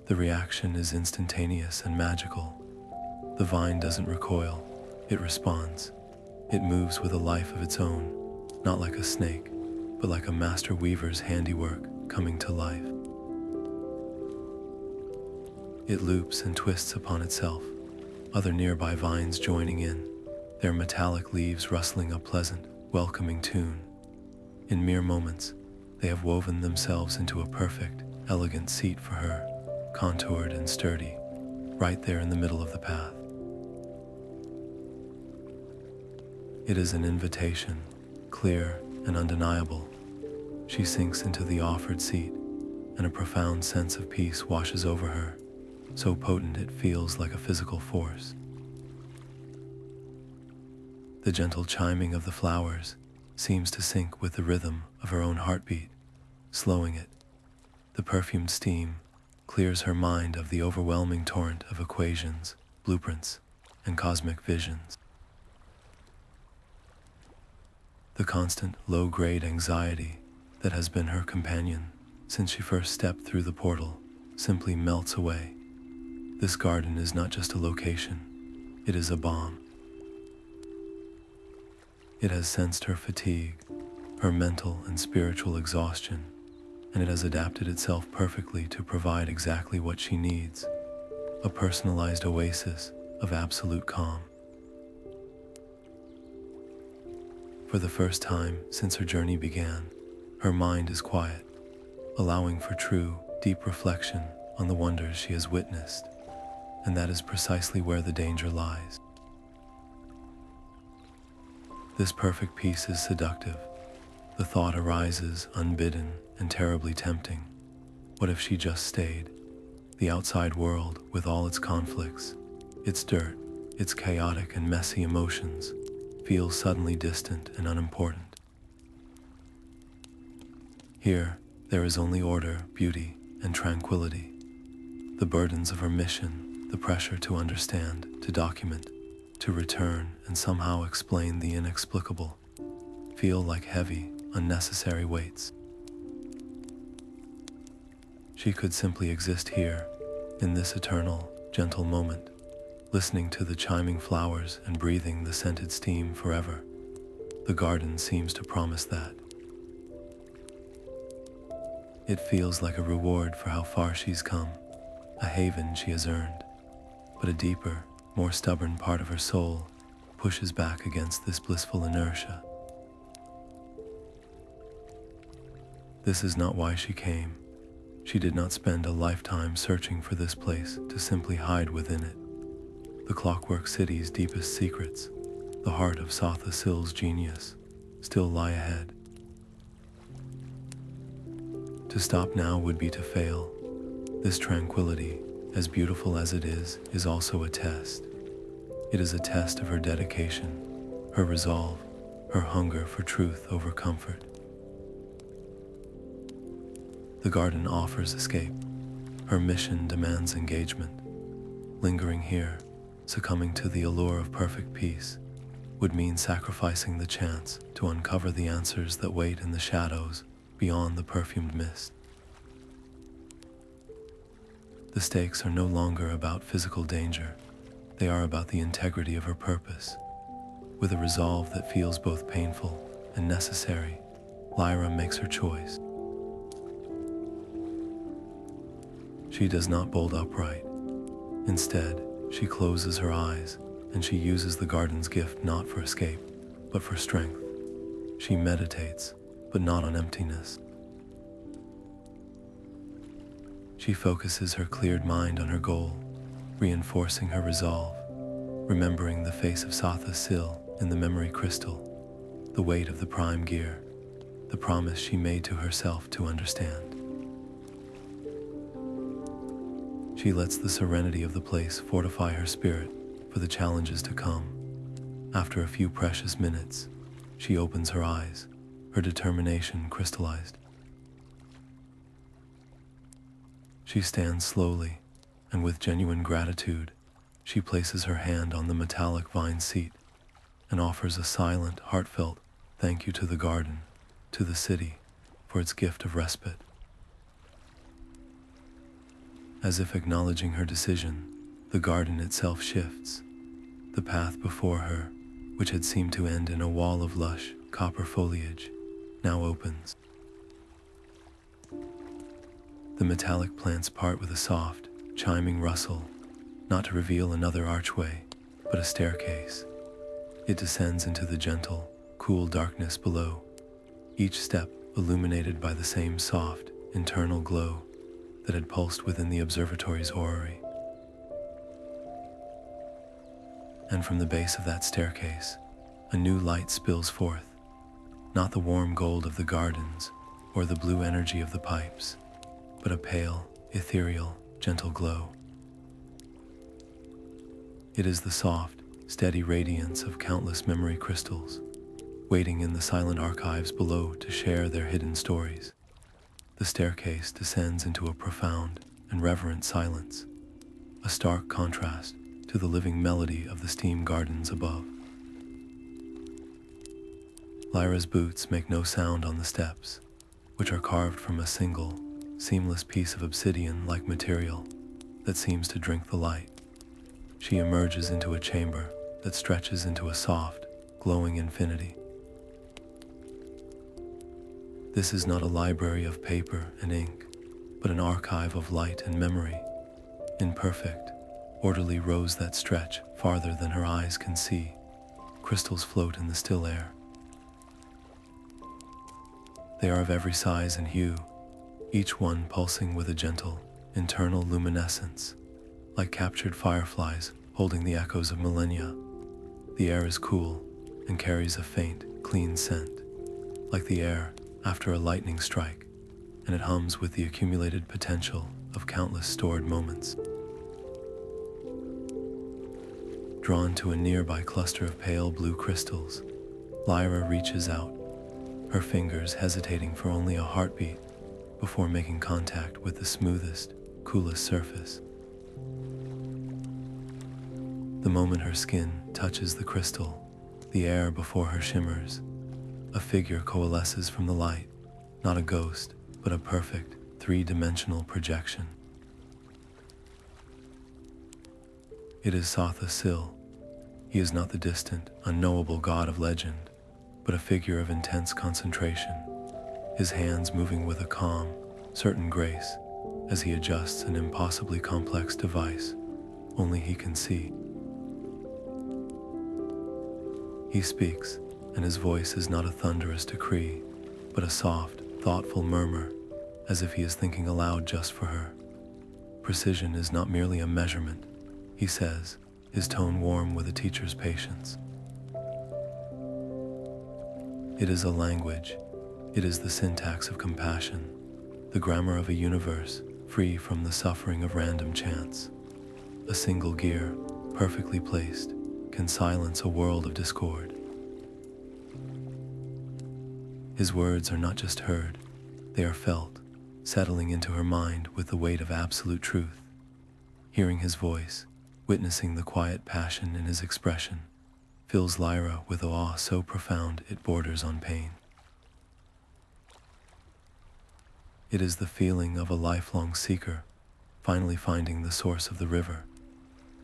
The reaction is instantaneous and magical. The vine doesn't recoil, it responds. It moves with a life of its own, not like a snake, but like a master weaver's handiwork coming to life. It loops and twists upon itself, other nearby vines joining in, their metallic leaves rustling a pleasant, welcoming tune. In mere moments, they have woven themselves into a perfect, elegant seat for her, contoured and sturdy, right there in the middle of the path. It is an invitation, clear and undeniable. She sinks into the offered seat, and a profound sense of peace washes over her, so potent it feels like a physical force. The gentle chiming of the flowers seems to sync with the rhythm of her own heartbeat, slowing it. The perfumed steam clears her mind of the overwhelming torrent of equations, blueprints, and cosmic visions. The constant, low-grade anxiety that has been her companion since she first stepped through the portal simply melts away. This garden is not just a location, it is a balm. It has sensed her fatigue, her mental and spiritual exhaustion, and it has adapted itself perfectly to provide exactly what she needs, a personalized oasis of absolute calm. For the first time since her journey began, her mind is quiet, allowing for true, deep reflection on the wonders she has witnessed, and that is precisely where the danger lies. This perfect peace is seductive. The thought arises unbidden and terribly tempting. What if she just stayed? The outside world, with all its conflicts, its dirt, its chaotic and messy emotions, feels suddenly distant and unimportant. Here, there is only order, beauty, and tranquility. The burdens of her mission, the pressure to understand, to document, to return and somehow explain the inexplicable, feel like heavy, unnecessary weights. She could simply exist here, in this eternal, gentle moment, listening to the chiming flowers and breathing the scented steam forever. The garden seems to promise that. It feels like a reward for how far she's come, a haven she has earned. But a deeper, more stubborn part of her soul pushes back against this blissful inertia. This is not why she came. She did not spend a lifetime searching for this place to simply hide within it. The Clockwork City's deepest secrets, the heart of Sotha Sil's genius, still lie ahead. To stop now would be to fail. This tranquility, as beautiful as it is also a test. It is a test of her dedication, her resolve, her hunger for truth over comfort. The garden offers escape. Her mission demands engagement. Lingering here, succumbing to the allure of perfect peace, would mean sacrificing the chance to uncover the answers that wait in the shadows beyond the perfumed mist. The stakes are no longer about physical danger. They are about the integrity of her purpose. With a resolve that feels both painful and necessary, Lyra makes her choice. She does not bolt upright. Instead, she closes her eyes, and she uses the garden's gift not for escape, but for strength. She meditates, but not on emptiness. She focuses her cleared mind on her goal, reinforcing her resolve, remembering the face of Sotha Sil in the memory crystal, the weight of the prime gear, the promise she made to herself to understand. She lets the serenity of the place fortify her spirit for the challenges to come. After a few precious minutes, she opens her eyes, her determination crystallized. She stands slowly, and with genuine gratitude, she places her hand on the metallic vine seat and offers a silent, heartfelt thank you to the garden, to the city, for its gift of respite. As if acknowledging her decision, the garden itself shifts. The path before her, which had seemed to end in a wall of lush, copper foliage, now opens. The metallic plants part with a soft, chiming rustle, not to reveal another archway, but a staircase. It descends into the gentle, cool darkness below, each step illuminated by the same soft, internal glow that had pulsed within the observatory's orrery. And from the base of that staircase, a new light spills forth, not the warm gold of the gardens or the blue energy of the pipes, but a pale, ethereal, gentle glow. It is the soft, steady radiance of countless memory crystals, waiting in the silent archives below to share their hidden stories. The staircase descends into a profound and reverent silence, a stark contrast to the living melody of the steam gardens above. Lyra's boots make no sound on the steps, which are carved from a single, seamless piece of obsidian-like material that seems to drink the light. She emerges into a chamber that stretches into a soft, glowing infinity. This is not a library of paper and ink, but an archive of light and memory, in perfect, orderly rows that stretch farther than her eyes can see. Crystals float in the still air. They are of every size and hue, each one pulsing with a gentle, internal luminescence, like captured fireflies holding the echoes of millennia. The air is cool and carries a faint, clean scent, like the air after a lightning strike, and it hums with the accumulated potential of countless stored moments. Drawn to a nearby cluster of pale blue crystals, Lyra reaches out, her fingers hesitating for only a heartbeat before making contact with the smoothest, coolest surface. The moment her skin touches the crystal, the air before her shimmers. A figure coalesces from the light, not a ghost, but a perfect, three-dimensional projection. It is Sotha Sil. He is not the distant, unknowable god of legend, but a figure of intense concentration, his hands moving with a calm, certain grace as he adjusts an impossibly complex device only he can see. He speaks, and his voice is not a thunderous decree, but a soft, thoughtful murmur, as if he is thinking aloud just for her. Precision is not merely a measurement, he says, his tone warm with a teacher's patience. It is a language. It is the syntax of compassion, the grammar of a universe free from the suffering of random chance. A single gear, perfectly placed, can silence a world of discord. His words are not just heard, they are felt, settling into her mind with the weight of absolute truth. Hearing his voice, witnessing the quiet passion in his expression, fills Lyra with awe so profound it borders on pain. It is the feeling of a lifelong seeker, finally finding the source of the river.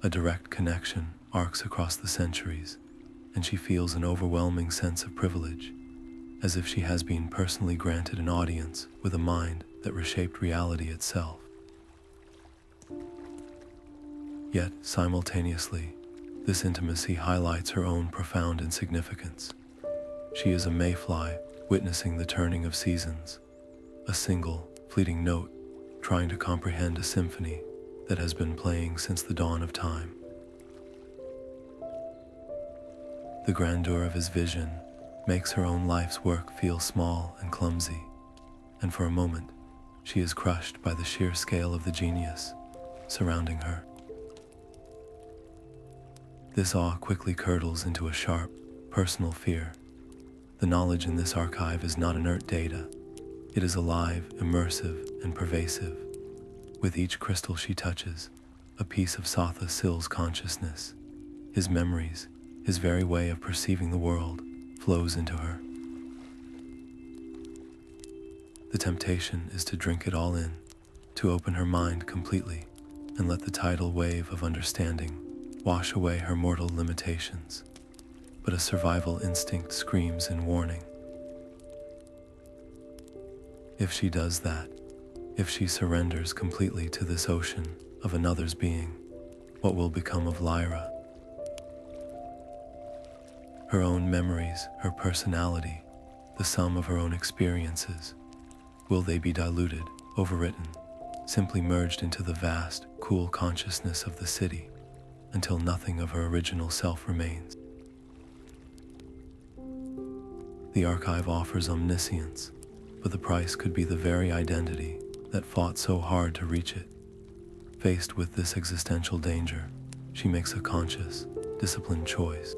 A direct connection arcs across the centuries, and she feels an overwhelming sense of privilege, as if she has been personally granted an audience with a mind that reshaped reality itself. Yet, simultaneously, this intimacy highlights her own profound insignificance. She is a mayfly witnessing the turning of seasons, a single, fleeting note trying to comprehend a symphony that has been playing since the dawn of time. The grandeur of his vision makes her own life's work feel small and clumsy, and for a moment, she is crushed by the sheer scale of the genius surrounding her. This awe quickly curdles into a sharp, personal fear. The knowledge in this archive is not inert data. It is alive, immersive, and pervasive. With each crystal she touches, a piece of Sotha Sil's consciousness, his memories, his very way of perceiving the world, flows into her. The temptation is to drink it all in, to open her mind completely, and let the tidal wave of understanding wash away her mortal limitations. But a survival instinct screams in warning. If she does that, if she surrenders completely to this ocean of another's being, what will become of Lyra? Her own memories, her personality, the sum of her own experiences, will they be diluted, overwritten, simply merged into the vast, cool consciousness of the city, until nothing of her original self remains? The archive offers omniscience, but the price could be the very identity that fought so hard to reach it. Faced with this existential danger, she makes a conscious, disciplined choice.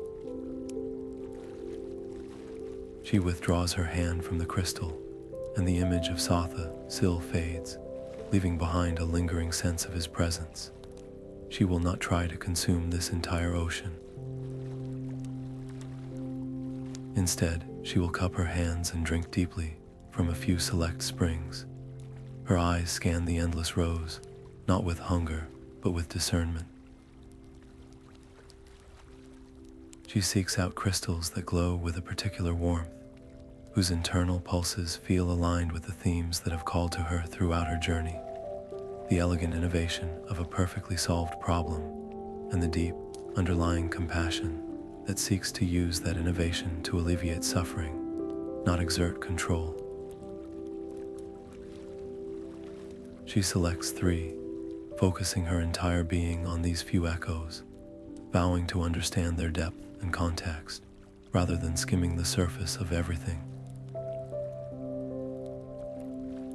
She withdraws her hand from the crystal, and the image of Sotha Sil fades, leaving behind a lingering sense of his presence. She will not try to consume this entire ocean. Instead, she will cup her hands and drink deeply from a few select springs. Her eyes scan the endless rows, not with hunger, but with discernment. She seeks out crystals that glow with a particular warmth, whose internal pulses feel aligned with the themes that have called to her throughout her journey. The elegant innovation of a perfectly solved problem, and the deep, underlying compassion that seeks to use that innovation to alleviate suffering, not exert control. She selects 3, focusing her entire being on these few echoes, vowing to understand their depth and context, rather than skimming the surface of everything.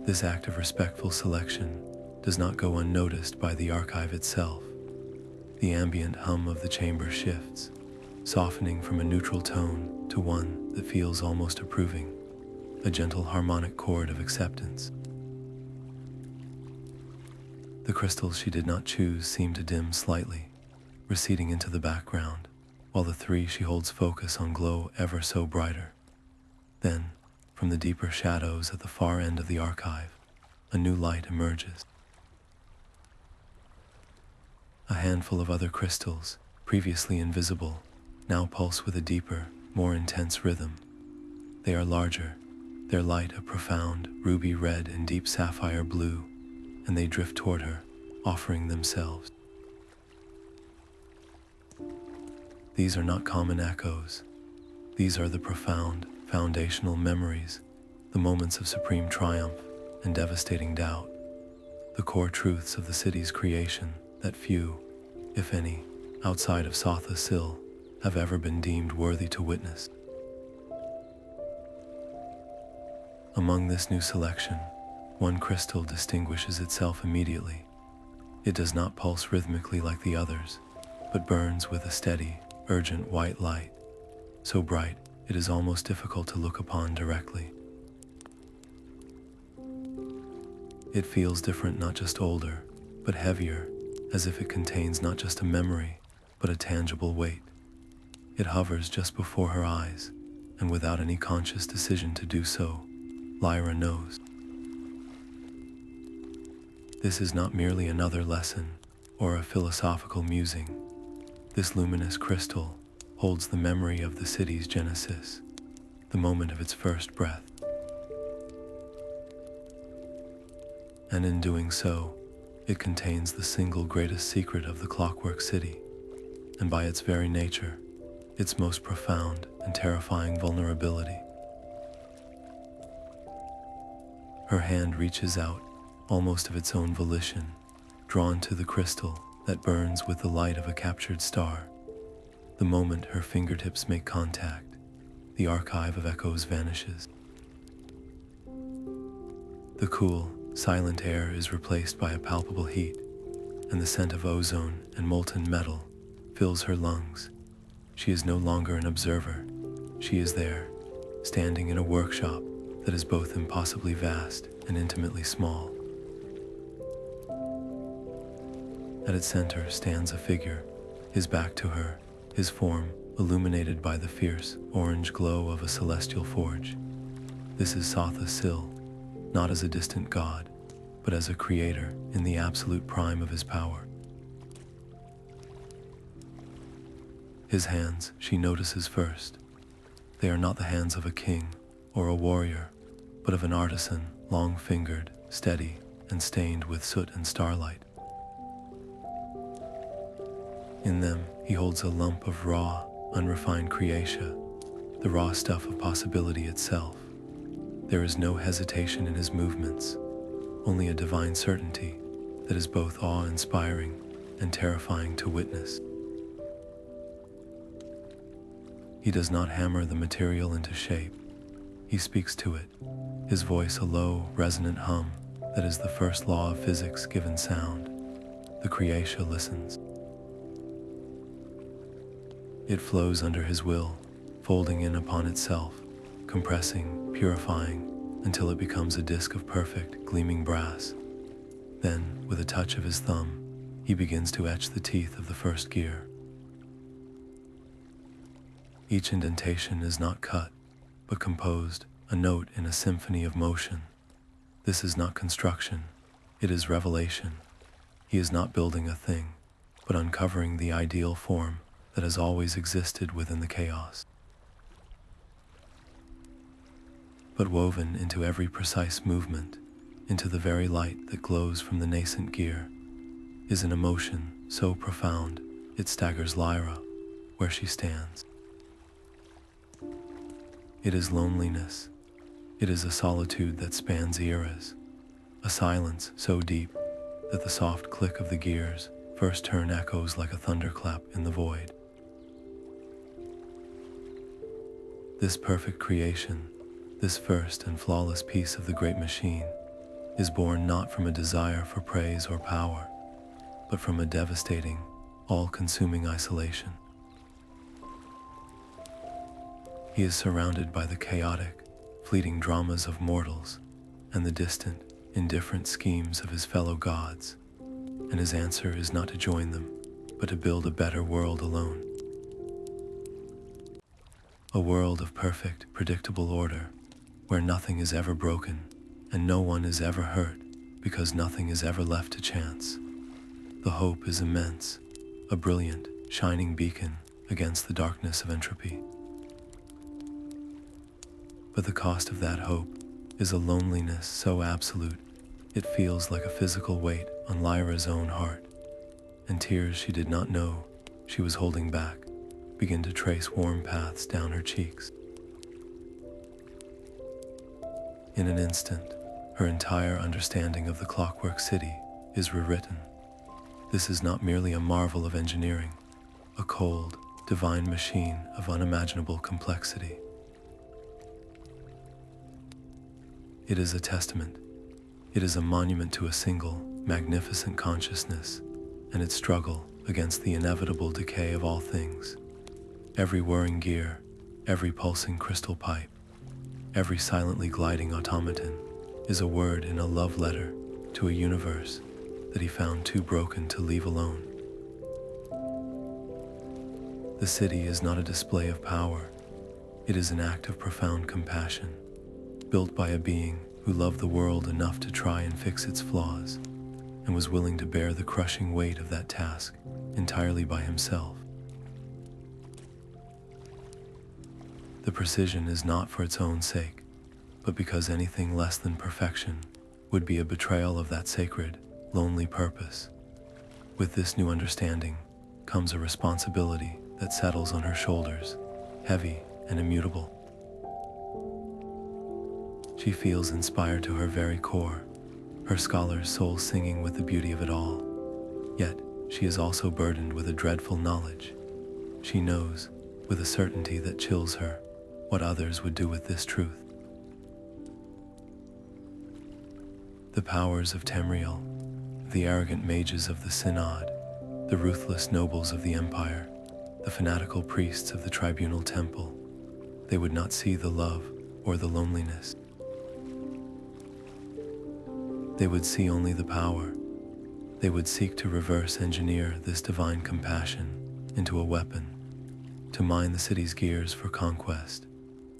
This act of respectful selection does not go unnoticed by the archive itself. The ambient hum of the chamber shifts, softening from a neutral tone to one that feels almost approving, a gentle harmonic chord of acceptance. The crystals she did not choose seem to dim slightly, receding into the background, while the 3 she holds focus on glow ever so brighter. Then, from the deeper shadows at the far end of the archive, a new light emerges. A handful of other crystals, previously invisible, now pulse with a deeper, more intense rhythm, They are larger, their light a profound ruby red and deep sapphire blue, and they drift toward her, offering themselves. These are not common echoes. These are the profound, foundational memories, the moments of supreme triumph and devastating doubt, the core truths of the city's creation that few, if any, outside of Sotha Sil have ever been deemed worthy to witness. Among this new selection, one crystal distinguishes itself immediately. It does not pulse rhythmically like the others, but burns with a steady, urgent white light, so bright it is almost difficult to look upon directly. It feels different, not just older, but heavier, as if it contains not just a memory, but a tangible weight. It hovers just before her eyes, and without any conscious decision to do so, Lyra knows. This is not merely another lesson or a philosophical musing. This luminous crystal holds the memory of the city's genesis, the moment of its first breath. And in doing so, it contains the single greatest secret of the Clockwork City, and by its very nature, its most profound and terrifying vulnerability. Her hand reaches out, almost of its own volition, drawn to the crystal that burns with the light of a captured star. The moment her fingertips make contact, the archive of echoes vanishes. The cool, silent air is replaced by a palpable heat, and the scent of ozone and molten metal fills her lungs. She is no longer an observer. She is there, standing in a workshop that is both impossibly vast and intimately small. At its center stands a figure, his back to her, his form illuminated by the fierce orange glow of a celestial forge. This is Sotha Sil, not as a distant god, but as a creator in the absolute prime of his power. His hands, she notices first. They are not the hands of a king or a warrior, but of an artisan, long-fingered, steady, and stained with soot and starlight. In them, he holds a lump of raw, unrefined creatia, the raw stuff of possibility itself. There is no hesitation in his movements, only a divine certainty that is both awe-inspiring and terrifying to witness. He does not hammer the material into shape. He speaks to it, his voice a low, resonant hum that is the first law of physics given sound. The creatia listens. It flows under his will, folding in upon itself, compressing, purifying, until it becomes a disk of perfect, gleaming brass. Then, with a touch of his thumb, he begins to etch the teeth of the first gear. Each indentation is not cut, but composed, a note in a symphony of motion. This is not construction, it is revelation. He is not building a thing, but uncovering the ideal form that has always existed within the chaos. But woven into every precise movement, into the very light that glows from the nascent gear, is an emotion so profound it staggers Lyra where she stands. It is loneliness. It is a solitude that spans eras, a silence so deep that the soft click of the gears first turn echoes like a thunderclap in the void. This perfect creation, this first and flawless piece of the great machine, is born not from a desire for praise or power, but from a devastating, all-consuming isolation. He is surrounded by the chaotic, fleeting dramas of mortals and the distant, indifferent schemes of his fellow gods, and his answer is not to join them, but to build a better world alone. A world of perfect, predictable order, where nothing is ever broken and no one is ever hurt because nothing is ever left to chance. The hope is immense, a brilliant, shining beacon against the darkness of entropy. But the cost of that hope is a loneliness so absolute it feels like a physical weight on Lyra's own heart, and tears she did not know she was holding back begin to trace warm paths down her cheeks. In an instant, her entire understanding of the Clockwork City is rewritten. This is not merely a marvel of engineering, a cold, divine machine of unimaginable complexity. It is a testament. It is a monument to a single, magnificent consciousness and its struggle against the inevitable decay of all things. Every whirring gear, every pulsing crystal pipe, every silently gliding automaton is a word in a love letter to a universe that he found too broken to leave alone. The city is not a display of power. It is an act of profound compassion, built by a being who loved the world enough to try and fix its flaws, and was willing to bear the crushing weight of that task entirely by himself. The precision is not for its own sake, but because anything less than perfection would be a betrayal of that sacred, lonely purpose. With this new understanding comes a responsibility that settles on her shoulders, heavy and immutable. She feels inspired to her very core, her scholar's soul singing with the beauty of it all. Yet, she is also burdened with a dreadful knowledge. She knows, with a certainty that chills her, what others would do with this truth. The powers of Tamriel, the arrogant mages of the Synod, the ruthless nobles of the Empire, the fanatical priests of the Tribunal Temple, they would not see the love or the loneliness. They would see only the power. They would seek to reverse engineer this divine compassion into a weapon, to mine the city's gears for conquest,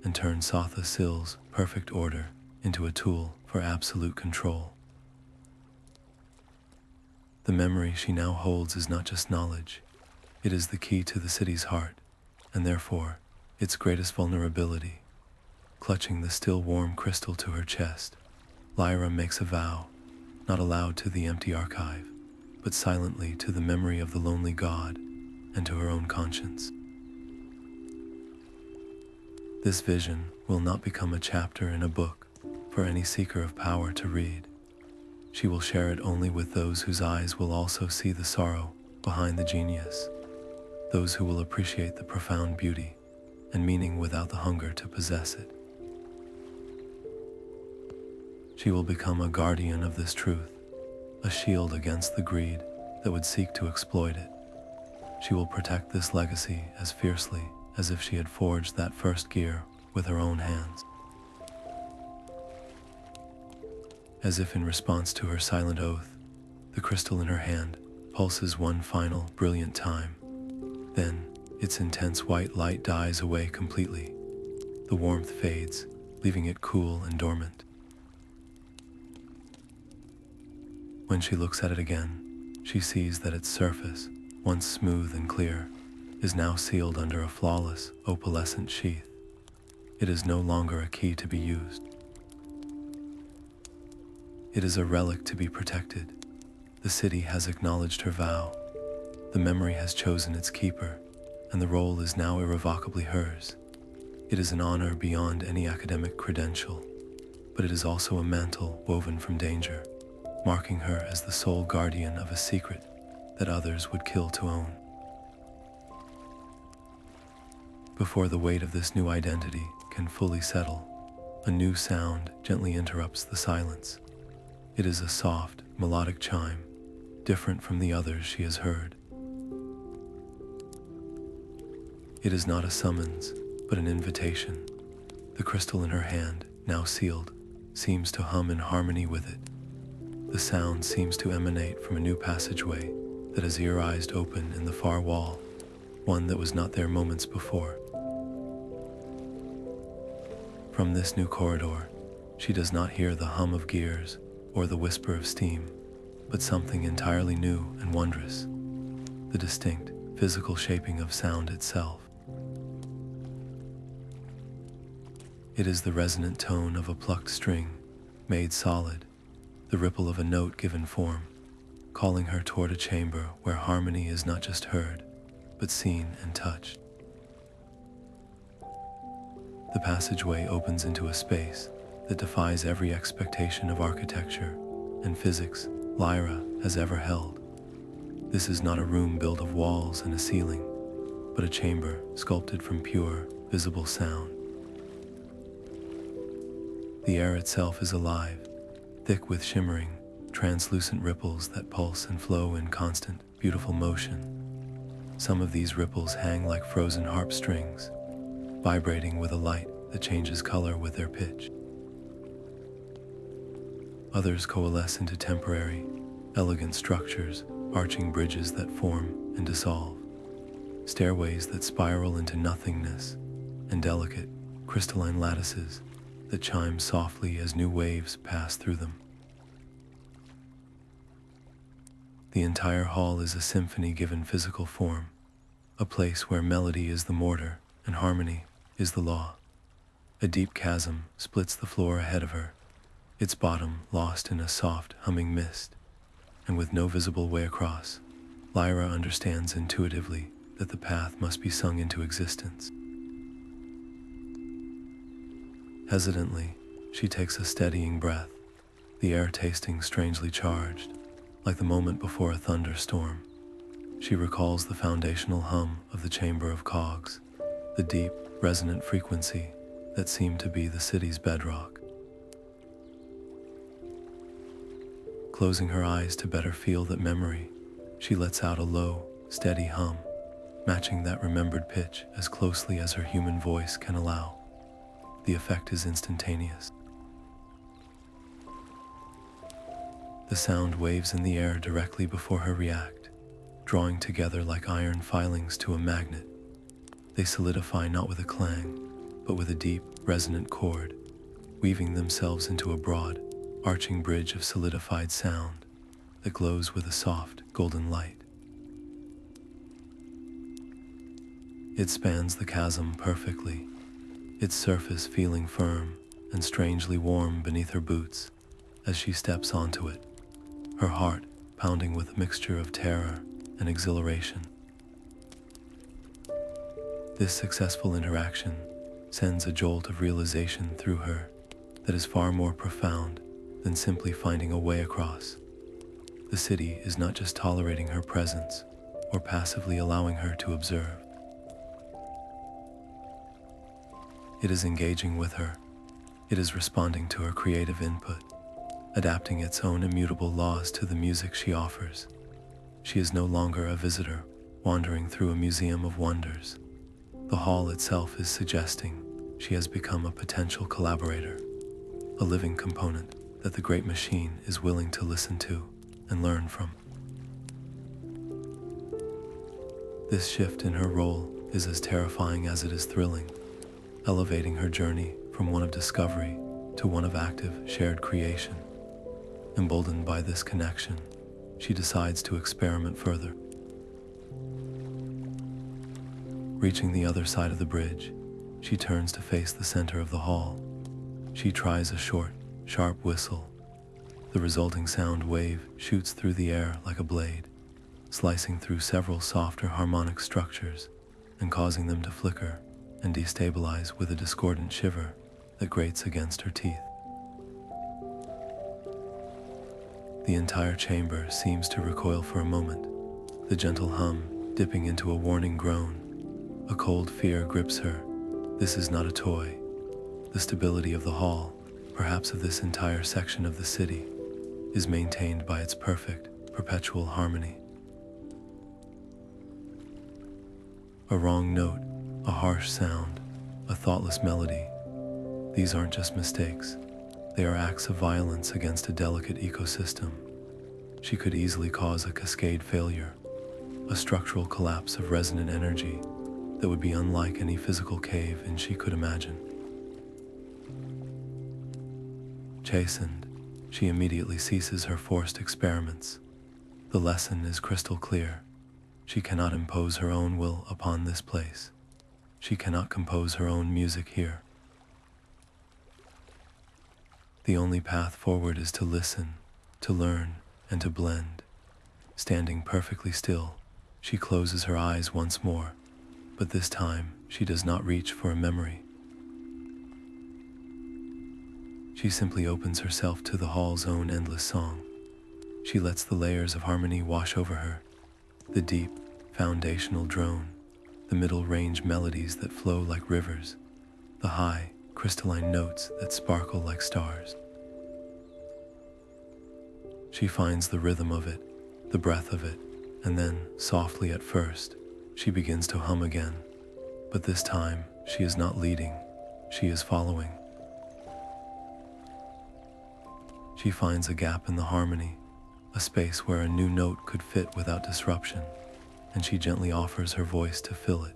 and turn Sotha Sil's perfect order into a tool for absolute control. The memory she now holds is not just knowledge. It is the key to the city's heart, and therefore its greatest vulnerability. Clutching the still warm crystal to her chest, Lyra makes a vow, not aloud to the empty archive, but silently to the memory of the lonely god and to her own conscience. This vision will not become a chapter in a book for any seeker of power to read. She will share it only with those whose eyes will also see the sorrow behind the genius, those who will appreciate the profound beauty and meaning without the hunger to possess it. She will become a guardian of this truth, a shield against the greed that would seek to exploit it. She will protect this legacy as fiercely as if she had forged that first gear with her own hands. As if in response to her silent oath, the crystal in her hand pulses one final, brilliant time. Then, its intense white light dies away completely. The warmth fades, leaving it cool and dormant. When she looks at it again, she sees that its surface, once smooth and clear, is now sealed under a flawless, opalescent sheath. It is no longer a key to be used. It is a relic to be protected. The city has acknowledged her vow. The memory has chosen its keeper, and the role is now irrevocably hers. It is an honor beyond any academic credential, but it is also a mantle woven from danger, marking her as the sole guardian of a secret that others would kill to own. Before the weight of this new identity can fully settle, a new sound gently interrupts the silence. It is a soft, melodic chime, different from the others she has heard. It is not a summons, but an invitation. The crystal in her hand, now sealed, seems to hum in harmony with it. The sound seems to emanate from a new passageway that has ear-eyes open in the far wall, one that was not there moments before. From this new corridor, she does not hear the hum of gears or the whisper of steam, but something entirely new and wondrous, the distinct, physical shaping of sound itself. It is the resonant tone of a plucked string, made solid, the ripple of a note given form, calling her toward a chamber where harmony is not just heard, but seen and touched. The passageway opens into a space that defies every expectation of architecture and physics Lyra has ever held. This is not a room built of walls and a ceiling, but a chamber sculpted from pure, visible sound. The air itself is alive, thick with shimmering, translucent ripples that pulse and flow in constant, beautiful motion. Some of these ripples hang like frozen harp strings, vibrating with a light that changes color with their pitch. Others coalesce into temporary, elegant structures, arching bridges that form and dissolve, stairways that spiral into nothingness, and delicate, crystalline lattices that chime softly as new waves pass through them. The entire hall is a symphony given physical form, a place where melody is the mortar and harmony is the law. A deep chasm splits the floor ahead of her, its bottom lost in a soft, humming mist, and with no visible way across, Lyra understands intuitively that the path must be sung into existence. Hesitantly, she takes a steadying breath, the air tasting strangely charged, like the moment before a thunderstorm. She recalls the foundational hum of the Chamber of Cogs, the deep, resonant frequency that seemed to be the city's bedrock. Closing her eyes to better feel that memory, she lets out a low, steady hum, matching that remembered pitch as closely as her human voice can allow. The effect is instantaneous. The sound waves in the air directly before her react, drawing together like iron filings to a magnet. They solidify not with a clang, but with a deep, resonant chord, weaving themselves into a broad, arching bridge of solidified sound that glows with a soft, golden light. It spans the chasm perfectly, its surface feeling firm and strangely warm beneath her boots as she steps onto it, her heart pounding with a mixture of terror and exhilaration. This successful interaction sends a jolt of realization through her that is far more profound than simply finding a way across. The city is not just tolerating her presence or passively allowing her to observe. It is engaging with her. It is responding to her creative input, adapting its own immutable laws to the music she offers. She is no longer a visitor wandering through a museum of wonders. The hall itself is suggesting she has become a potential collaborator, a living component that the great machine is willing to listen to and learn from. This shift in her role is as terrifying as it is thrilling, elevating her journey from one of discovery to one of active, shared creation. Emboldened by this connection, she decides to experiment further. Reaching the other side of the bridge, she turns to face the center of the hall. She tries a short, sharp whistle. The resulting sound wave shoots through the air like a blade, slicing through several softer harmonic structures and causing them to flicker and destabilize with a discordant shiver that grates against her teeth. The entire chamber seems to recoil for a moment, the gentle hum dipping into a warning groan. A cold fear grips her. This is not a toy. The stability of the hall, perhaps of this entire section of the city, is maintained by its perfect, perpetual harmony. A wrong note, a harsh sound, a thoughtless melody. These aren't just mistakes. They are acts of violence against a delicate ecosystem. She could easily cause a cascade failure, a structural collapse of resonant energy that would be unlike any physical cave-in she could imagine. Chastened, she immediately ceases her forced experiments. The lesson is crystal clear. She cannot impose her own will upon this place. She cannot compose her own music here. The only path forward is to listen, to learn, and to blend. Standing perfectly still, she closes her eyes once more, but this time she does not reach for a memory. She simply opens herself to the hall's own endless song. She lets the layers of harmony wash over her, the deep, foundational drone, the middle-range melodies that flow like rivers, the high, crystalline notes that sparkle like stars. She finds the rhythm of it, the breath of it, and then, softly at first, she begins to hum again. But this time, she is not leading, she is following. She finds a gap in the harmony, a space where a new note could fit without disruption, and she gently offers her voice to fill it.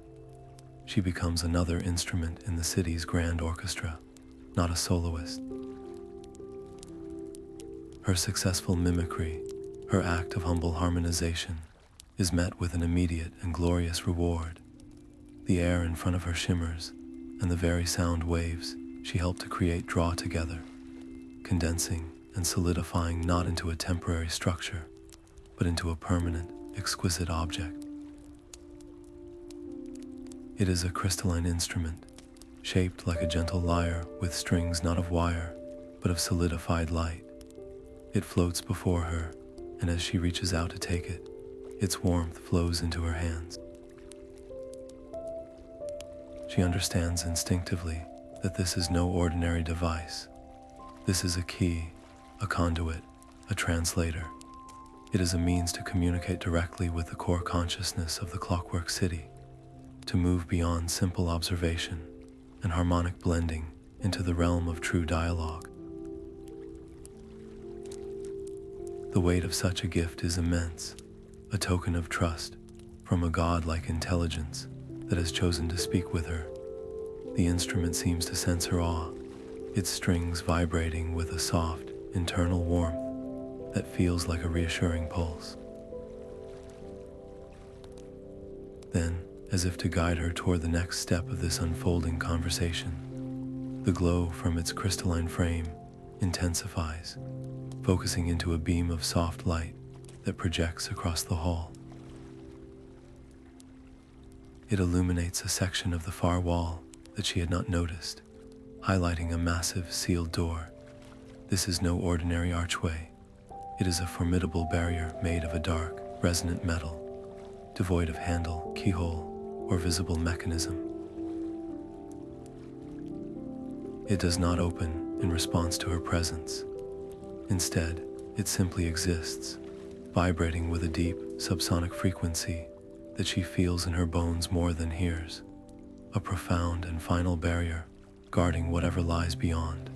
She becomes another instrument in the city's grand orchestra, not a soloist. Her successful mimicry, her act of humble harmonization, is met with an immediate and glorious reward. The air in front of her shimmers, and the very sound waves she helped to create draw together, condensing and solidifying not into a temporary structure, but into a permanent, exquisite object. It is a crystalline instrument, shaped like a gentle lyre with strings not of wire, but of solidified light. It floats before her, and as she reaches out to take it, its warmth flows into her hands. She understands instinctively that this is no ordinary device. This is a key, a conduit, a translator. It is a means to communicate directly with the core consciousness of the Clockwork City, to move beyond simple observation and harmonic blending into the realm of true dialogue. The weight of such a gift is immense, a token of trust from a godlike intelligence that has chosen to speak with her. The instrument seems to sense her awe, its strings vibrating with a soft, internal warmth that feels like a reassuring pulse. Then, as if to guide her toward the next step of this unfolding conversation, the glow from its crystalline frame intensifies, focusing into a beam of soft light that projects across the hall. It illuminates a section of the far wall that she had not noticed, highlighting a massive sealed door. This is no ordinary archway. It is a formidable barrier made of a dark, resonant metal, devoid of handle, keyhole, or visible mechanism. It does not open in response to her presence. Instead, it simply exists, vibrating with a deep, subsonic frequency that she feels in her bones more than hears, a profound and final barrier guarding whatever lies beyond.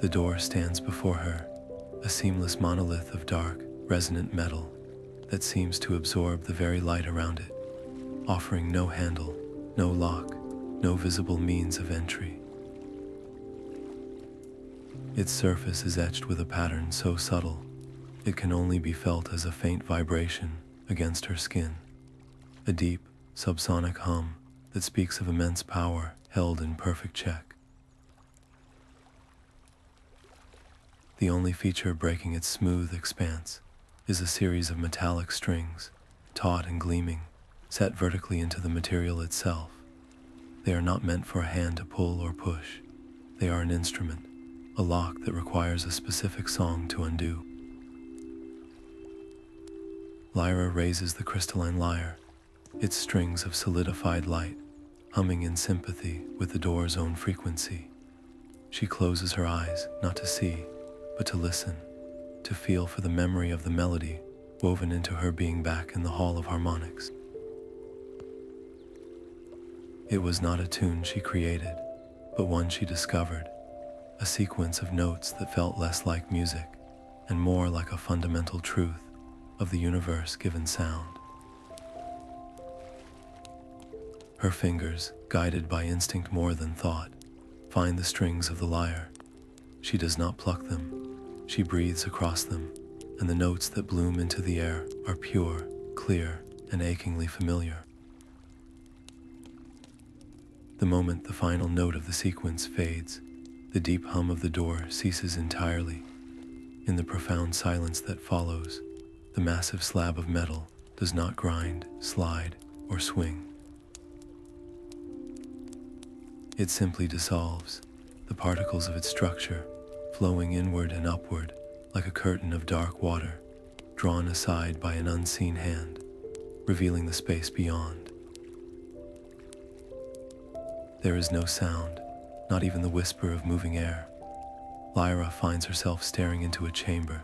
The door stands before her, a seamless monolith of dark, resonant metal that seems to absorb the very light around it, offering no handle, no lock, no visible means of entry. Its surface is etched with a pattern so subtle, it can only be felt as a faint vibration against her skin, a deep, subsonic hum that speaks of immense power held in perfect check. The only feature breaking its smooth expanse is a series of metallic strings, taut and gleaming, set vertically into the material itself. They are not meant for a hand to pull or push. They are an instrument, a lock that requires a specific song to undo. Lyra raises the crystalline lyre, its strings of solidified light, humming in sympathy with the door's own frequency. She closes her eyes, not to see, but to listen, to feel for the memory of the melody woven into her being back in the Hall of Harmonics. It was not a tune she created, but one she discovered, a sequence of notes that felt less like music and more like a fundamental truth of the universe-given sound. Her fingers, guided by instinct more than thought, find the strings of the lyre. She does not pluck them. She breathes across them, and the notes that bloom into the air are pure, clear, and achingly familiar. The moment the final note of the sequence fades, The deep hum of the door ceases entirely. In the profound silence that follows, the massive slab of metal does not grind, slide, or swing. It simply dissolves, the particles of its structure flowing inward and upward like a curtain of dark water, drawn aside by an unseen hand, revealing the space beyond. There is no sound, not even the whisper of moving air. Lyra finds herself staring into a chamber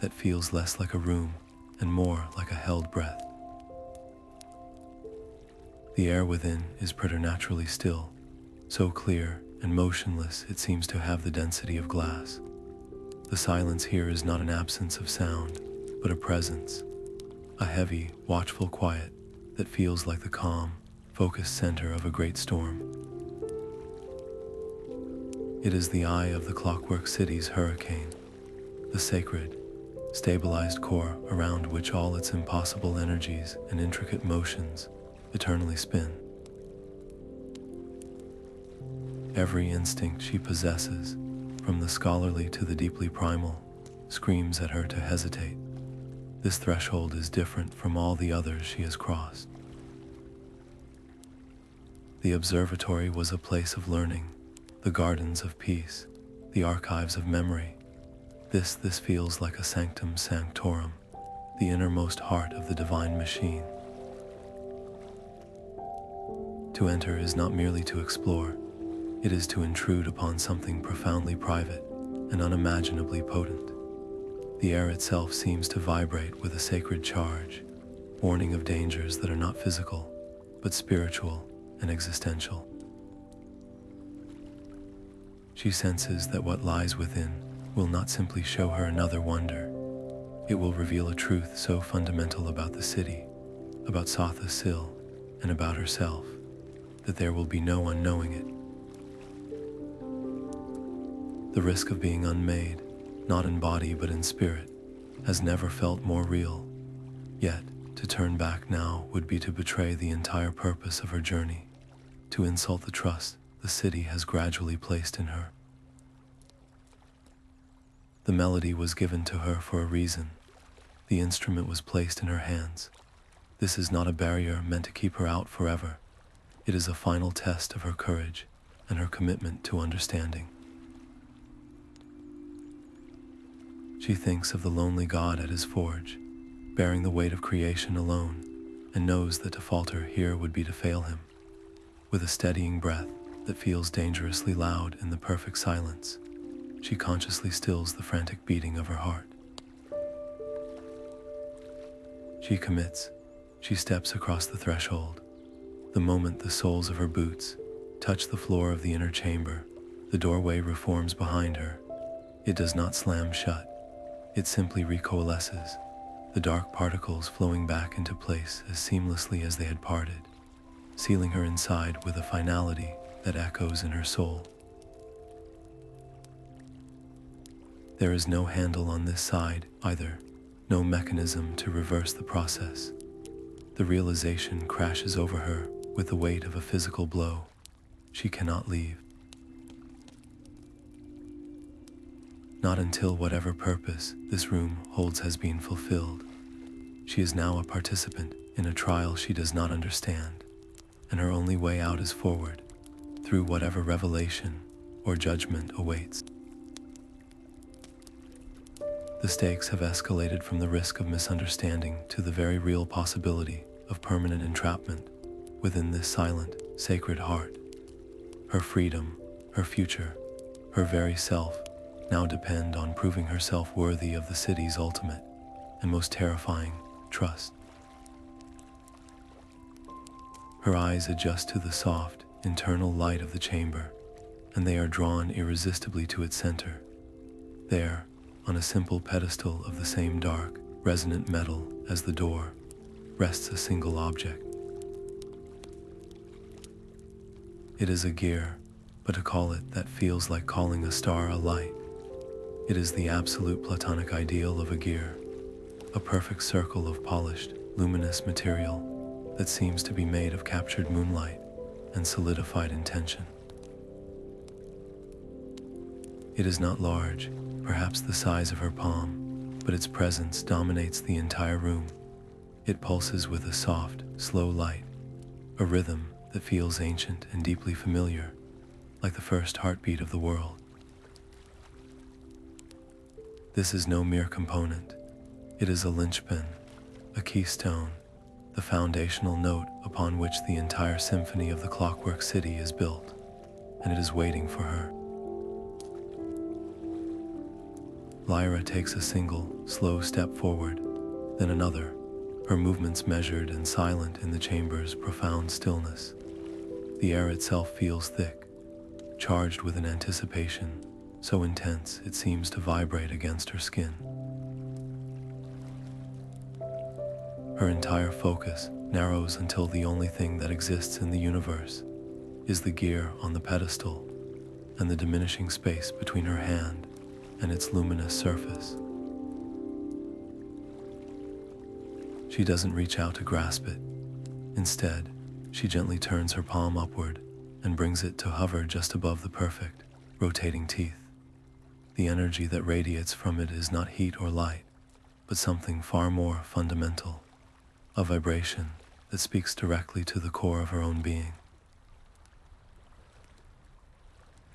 that feels less like a room and more like a held breath. The air within is preternaturally still, so clear and motionless it seems to have the density of glass. The silence here is not an absence of sound, but a presence, a heavy, watchful quiet that feels like the calm, focused center of a great storm. It is the eye of the Clockwork City's hurricane, the sacred, stabilized core around which all its impossible energies and intricate motions eternally spin. Every instinct she possesses, from the scholarly to the deeply primal, screams at her to hesitate. This threshold is different from all the others she has crossed. The observatory was a place of learning, the gardens of peace, the archives of memory. This feels like a sanctum sanctorum, the innermost heart of the divine machine. To enter is not merely to explore, it is to intrude upon something profoundly private and unimaginably potent. The air itself seems to vibrate with a sacred charge, warning of dangers that are not physical, but spiritual and existential. She senses that what lies within will not simply show her another wonder. It will reveal a truth so fundamental about the city, about Sotha Sil, and about herself, that there will be no unknowing it. The risk of being unmade, not in body but in spirit, has never felt more real. Yet, to turn back now would be to betray the entire purpose of her journey, to insult the trust the city has gradually placed in her. The melody was given to her for a reason. The instrument was placed in her hands. This is not a barrier meant to keep her out forever. It is a final test of her courage and her commitment to understanding. She thinks of the lonely god at his forge, bearing the weight of creation alone, and knows that to falter here would be to fail him. With a steadying breath that feels dangerously loud in the perfect silence, she consciously stills the frantic beating of her heart. She commits. She steps across the threshold. The moment the soles of her boots touch the floor of the inner chamber, the doorway reforms behind her. It does not slam shut. It simply recoalesces, the dark particles flowing back into place as seamlessly as they had parted, sealing her inside with a finality that echoes in her soul. There is no handle on this side either, no mechanism to reverse the process. The realization crashes over her with the weight of a physical blow. She cannot leave. Not until whatever purpose this room holds has been fulfilled. She is now a participant in a trial she does not understand, and her only way out is forward, through whatever revelation or judgment awaits. The stakes have escalated from the risk of misunderstanding to the very real possibility of permanent entrapment within this silent, sacred heart. Her freedom, her future, her very self now depend on proving herself worthy of the city's ultimate and most terrifying trust. Her eyes adjust to the soft, internal light of the chamber, and they are drawn irresistibly to its center. There, on a simple pedestal of the same dark, resonant metal as the door, rests a single object. It is a gear, but to call it that feels like calling a star a light. It is the absolute platonic ideal of a gear, a perfect circle of polished, luminous material that seems to be made of captured moonlight and solidified intention. It is not large, perhaps the size of her palm, but its presence dominates the entire room. It pulses with a soft, slow light, a rhythm that feels ancient and deeply familiar, like the first heartbeat of the world. This is no mere component. It is a linchpin, a keystone, the foundational note upon which the entire symphony of the Clockwork City is built, and it is waiting for her. Lyra takes a single, slow step forward, then another, her movements measured and silent in the chamber's profound stillness. The air itself feels thick, charged with an anticipation so intense it seems to vibrate against her skin. Her entire focus narrows until the only thing that exists in the universe is the gear on the pedestal and the diminishing space between her hand and its luminous surface. She doesn't reach out to grasp it. Instead, she gently turns her palm upward and brings it to hover just above the perfect, rotating teeth. The energy that radiates from it is not heat or light, but something far more fundamental, a vibration that speaks directly to the core of her own being.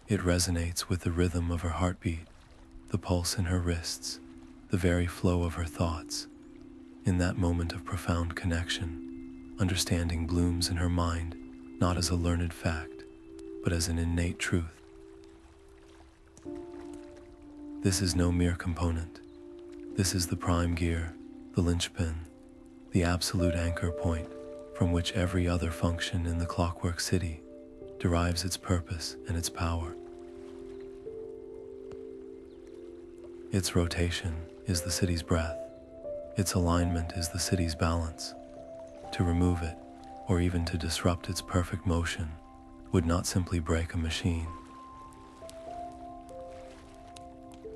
It resonates with the rhythm of her heartbeat, the pulse in her wrists, the very flow of her thoughts. In that moment of profound connection, understanding blooms in her mind, not as a learned fact, but as an innate truth. This is no mere component. This is the prime gear, the linchpin, the absolute anchor point from which every other function in the Clockwork City derives its purpose and its power. Its rotation is the city's breath. Its alignment is the city's balance. To remove it, or even to disrupt its perfect motion, would not simply break a machine.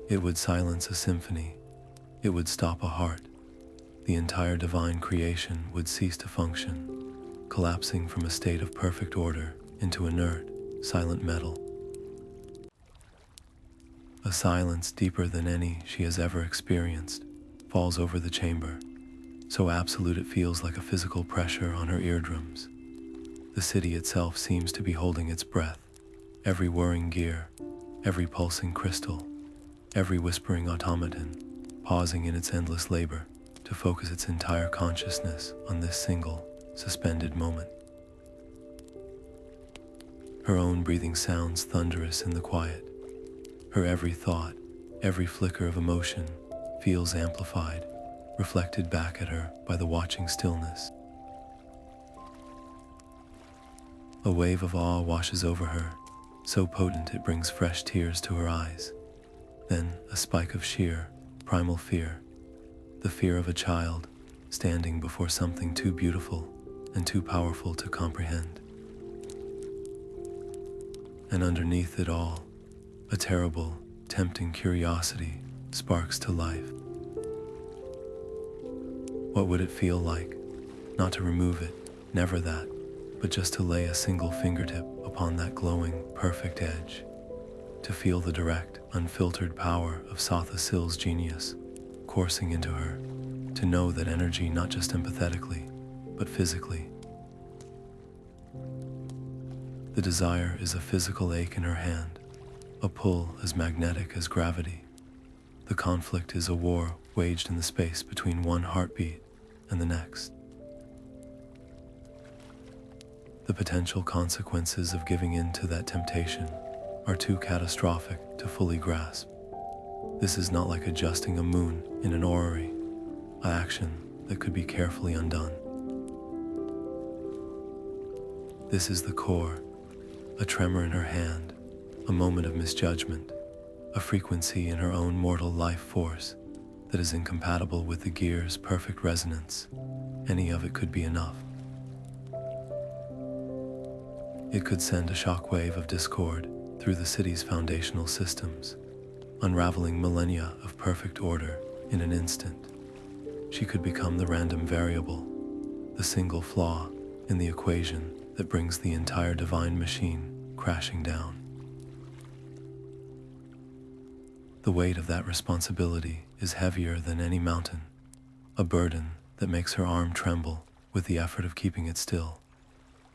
It would silence a symphony. It would stop a heart. The entire divine creation would cease to function, collapsing from a state of perfect order into inert, silent metal. A silence deeper than any she has ever experienced falls over the chamber, so absolute it feels like a physical pressure on her eardrums. The city itself seems to be holding its breath, every whirring gear, every pulsing crystal, every whispering automaton, pausing in its endless labor to focus its entire consciousness on this single, suspended moment. Her own breathing sounds thunderous in the quiet. Her every thought, every flicker of emotion feels amplified, reflected back at her by the watching stillness. A wave of awe washes over her, so potent it brings fresh tears to her eyes. Then a spike of sheer, primal fear, the fear of a child standing before something too beautiful and too powerful to comprehend. And underneath it all, a terrible, tempting curiosity sparks to life. What would it feel like, not to remove it, never that, but just to lay a single fingertip upon that glowing, perfect edge, to feel the direct, unfiltered power of Sotha Sil's genius coursing into her, to know that energy not just empathetically, but physically. The desire is a physical ache in her hand, a pull as magnetic as gravity. The conflict is a war waged in the space between one heartbeat and the next. The potential consequences of giving in to that temptation are too catastrophic to fully grasp. This is not like adjusting a moon in an orrery, an action that could be carefully undone. This is the core, a tremor in her hand, a moment of misjudgment, a frequency in her own mortal life force that is incompatible with the gear's perfect resonance. Any of it could be enough. It could send a shockwave of discord through the city's foundational systems, unraveling millennia of perfect order in an instant. She could become the random variable, the single flaw in the equation that brings the entire divine machine crashing down. The weight of that responsibility is heavier than any mountain, a burden that makes her arm tremble with the effort of keeping it still.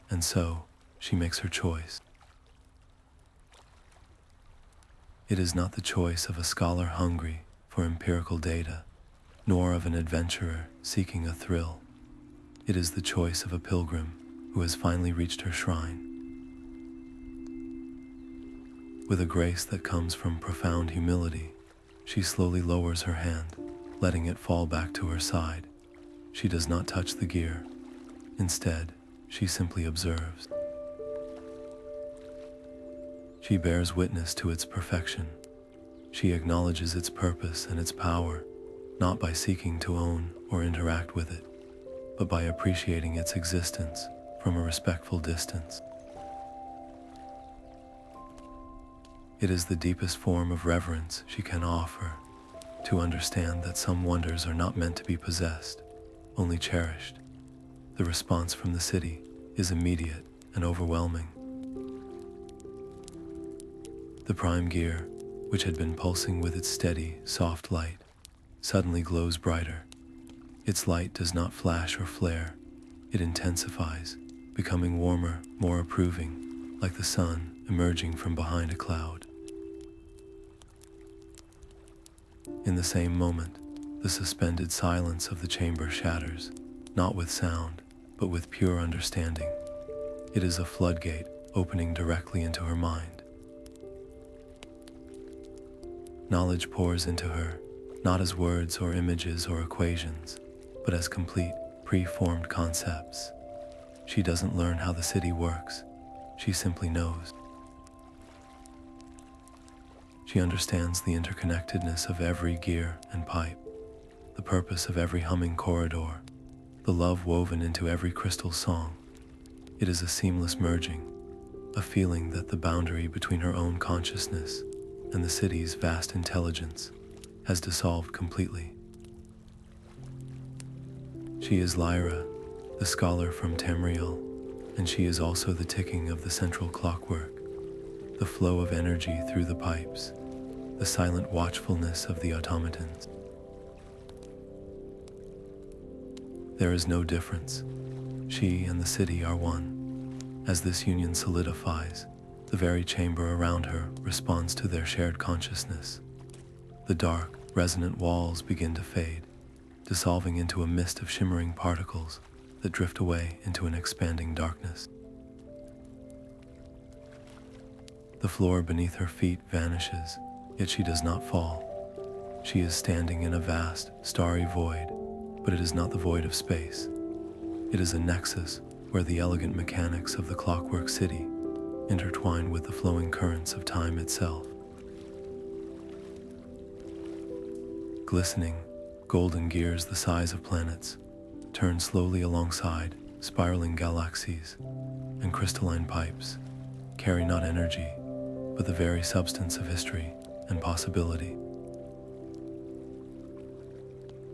And so, she makes her choice. It is not the choice of a scholar hungry for empirical data, nor of an adventurer seeking a thrill. It is the choice of a pilgrim who has finally reached her shrine. With a grace that comes from profound humility, she slowly lowers her hand, letting it fall back to her side. She does not touch the gear. Instead, she simply observes. She bears witness to its perfection. She acknowledges its purpose and its power, not by seeking to own or interact with it, but by appreciating its existence from a respectful distance. It is the deepest form of reverence she can offer, to understand that some wonders are not meant to be possessed, only cherished. The response from the city is immediate and overwhelming. The prime gear, which had been pulsing with its steady, soft light, suddenly glows brighter. Its light does not flash or flare. It intensifies, becoming warmer, more approving, like the sun emerging from behind a cloud. In the same moment, the suspended silence of the chamber shatters, not with sound, but with pure understanding. It is a floodgate opening directly into her mind. Knowledge pours into her, not as words or images or equations, but as complete, pre-formed concepts. She doesn't learn how the city works. She simply knows. She understands the interconnectedness of every gear and pipe, the purpose of every humming corridor, the love woven into every crystal song. It is a seamless merging, a feeling that the boundary between her own consciousness and the city's vast intelligence has dissolved completely. She is Lyra, the scholar from Tamriel, and she is also the ticking of the central clockwork, the flow of energy through the pipes, the silent watchfulness of the automatons. There is no difference. She and the city are one. As this union solidifies, the very chamber around her responds to their shared consciousness. The dark, resonant walls begin to fade, dissolving into a mist of shimmering particles that drift away into an expanding darkness. The floor beneath her feet vanishes, yet she does not fall. She is standing in a vast, starry void, but it is not the void of space. It is a nexus where the elegant mechanics of the clockwork city intertwine with the flowing currents of time itself. Glistening, golden gears the size of planets turn slowly alongside spiraling galaxies, and crystalline pipes carry not energy, but the very substance of history and possibility.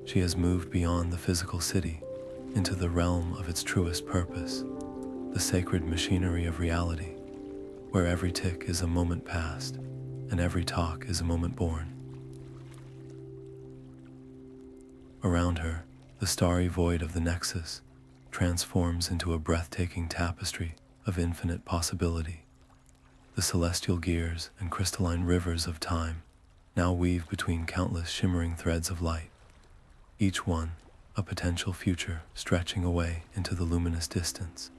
She has moved beyond the physical city into the realm of its truest purpose, the sacred machinery of reality, where every tick is a moment past and every talk is a moment born. Around her, the starry void of the nexus transforms into a breathtaking tapestry of infinite possibility. The celestial gears and crystalline rivers of time now weave between countless shimmering threads of light, each one a potential future stretching away into the luminous distance.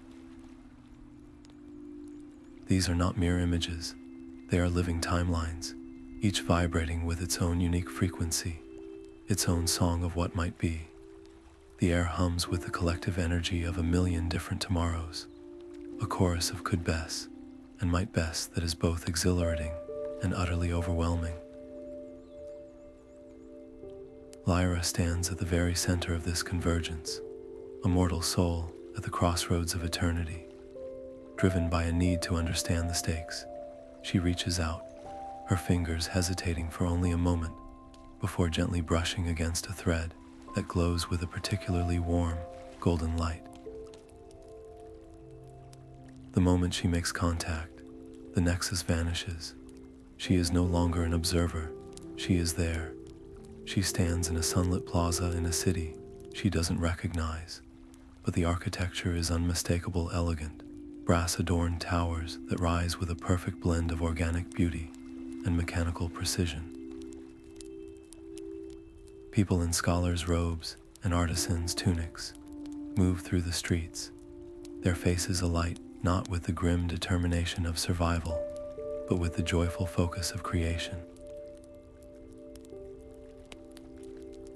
These are not mere images, they are living timelines, each vibrating with its own unique frequency, its own song of what might be. The air hums with the collective energy of a million different tomorrows, a chorus of could best and might best that is both exhilarating and utterly overwhelming. Lyra stands at the very center of this convergence, a mortal soul at the crossroads of eternity. Driven by a need to understand the stakes, she reaches out, her fingers hesitating for only a moment before gently brushing against a thread that glows with a particularly warm, golden light. The moment she makes contact, the nexus vanishes. She is no longer an observer, she is there. She stands in a sunlit plaza in a city she doesn't recognize, but the architecture is unmistakable, elegant, brass-adorned towers that rise with a perfect blend of organic beauty and mechanical precision. People in scholars' robes and artisans' tunics move through the streets, their faces alight not with the grim determination of survival, but with the joyful focus of creation.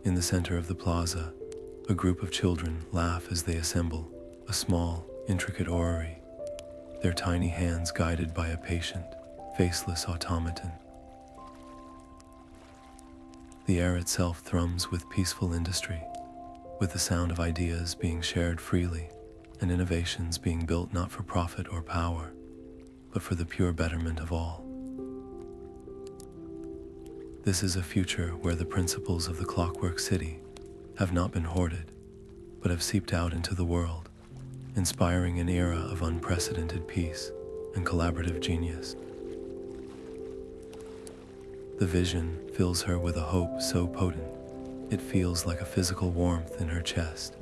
In the center of the plaza, a group of children laugh as they assemble a small, intricate orrery, their tiny hands guided by a patient, faceless automaton. The air itself thrums with peaceful industry, with the sound of ideas being shared freely and innovations being built not for profit or power, but for the pure betterment of all. This is a future where the principles of the Clockwork City have not been hoarded, but have seeped out into the world, inspiring an era of unprecedented peace and collaborative genius. The vision fills her with a hope so potent, it feels like a physical warmth in her chest,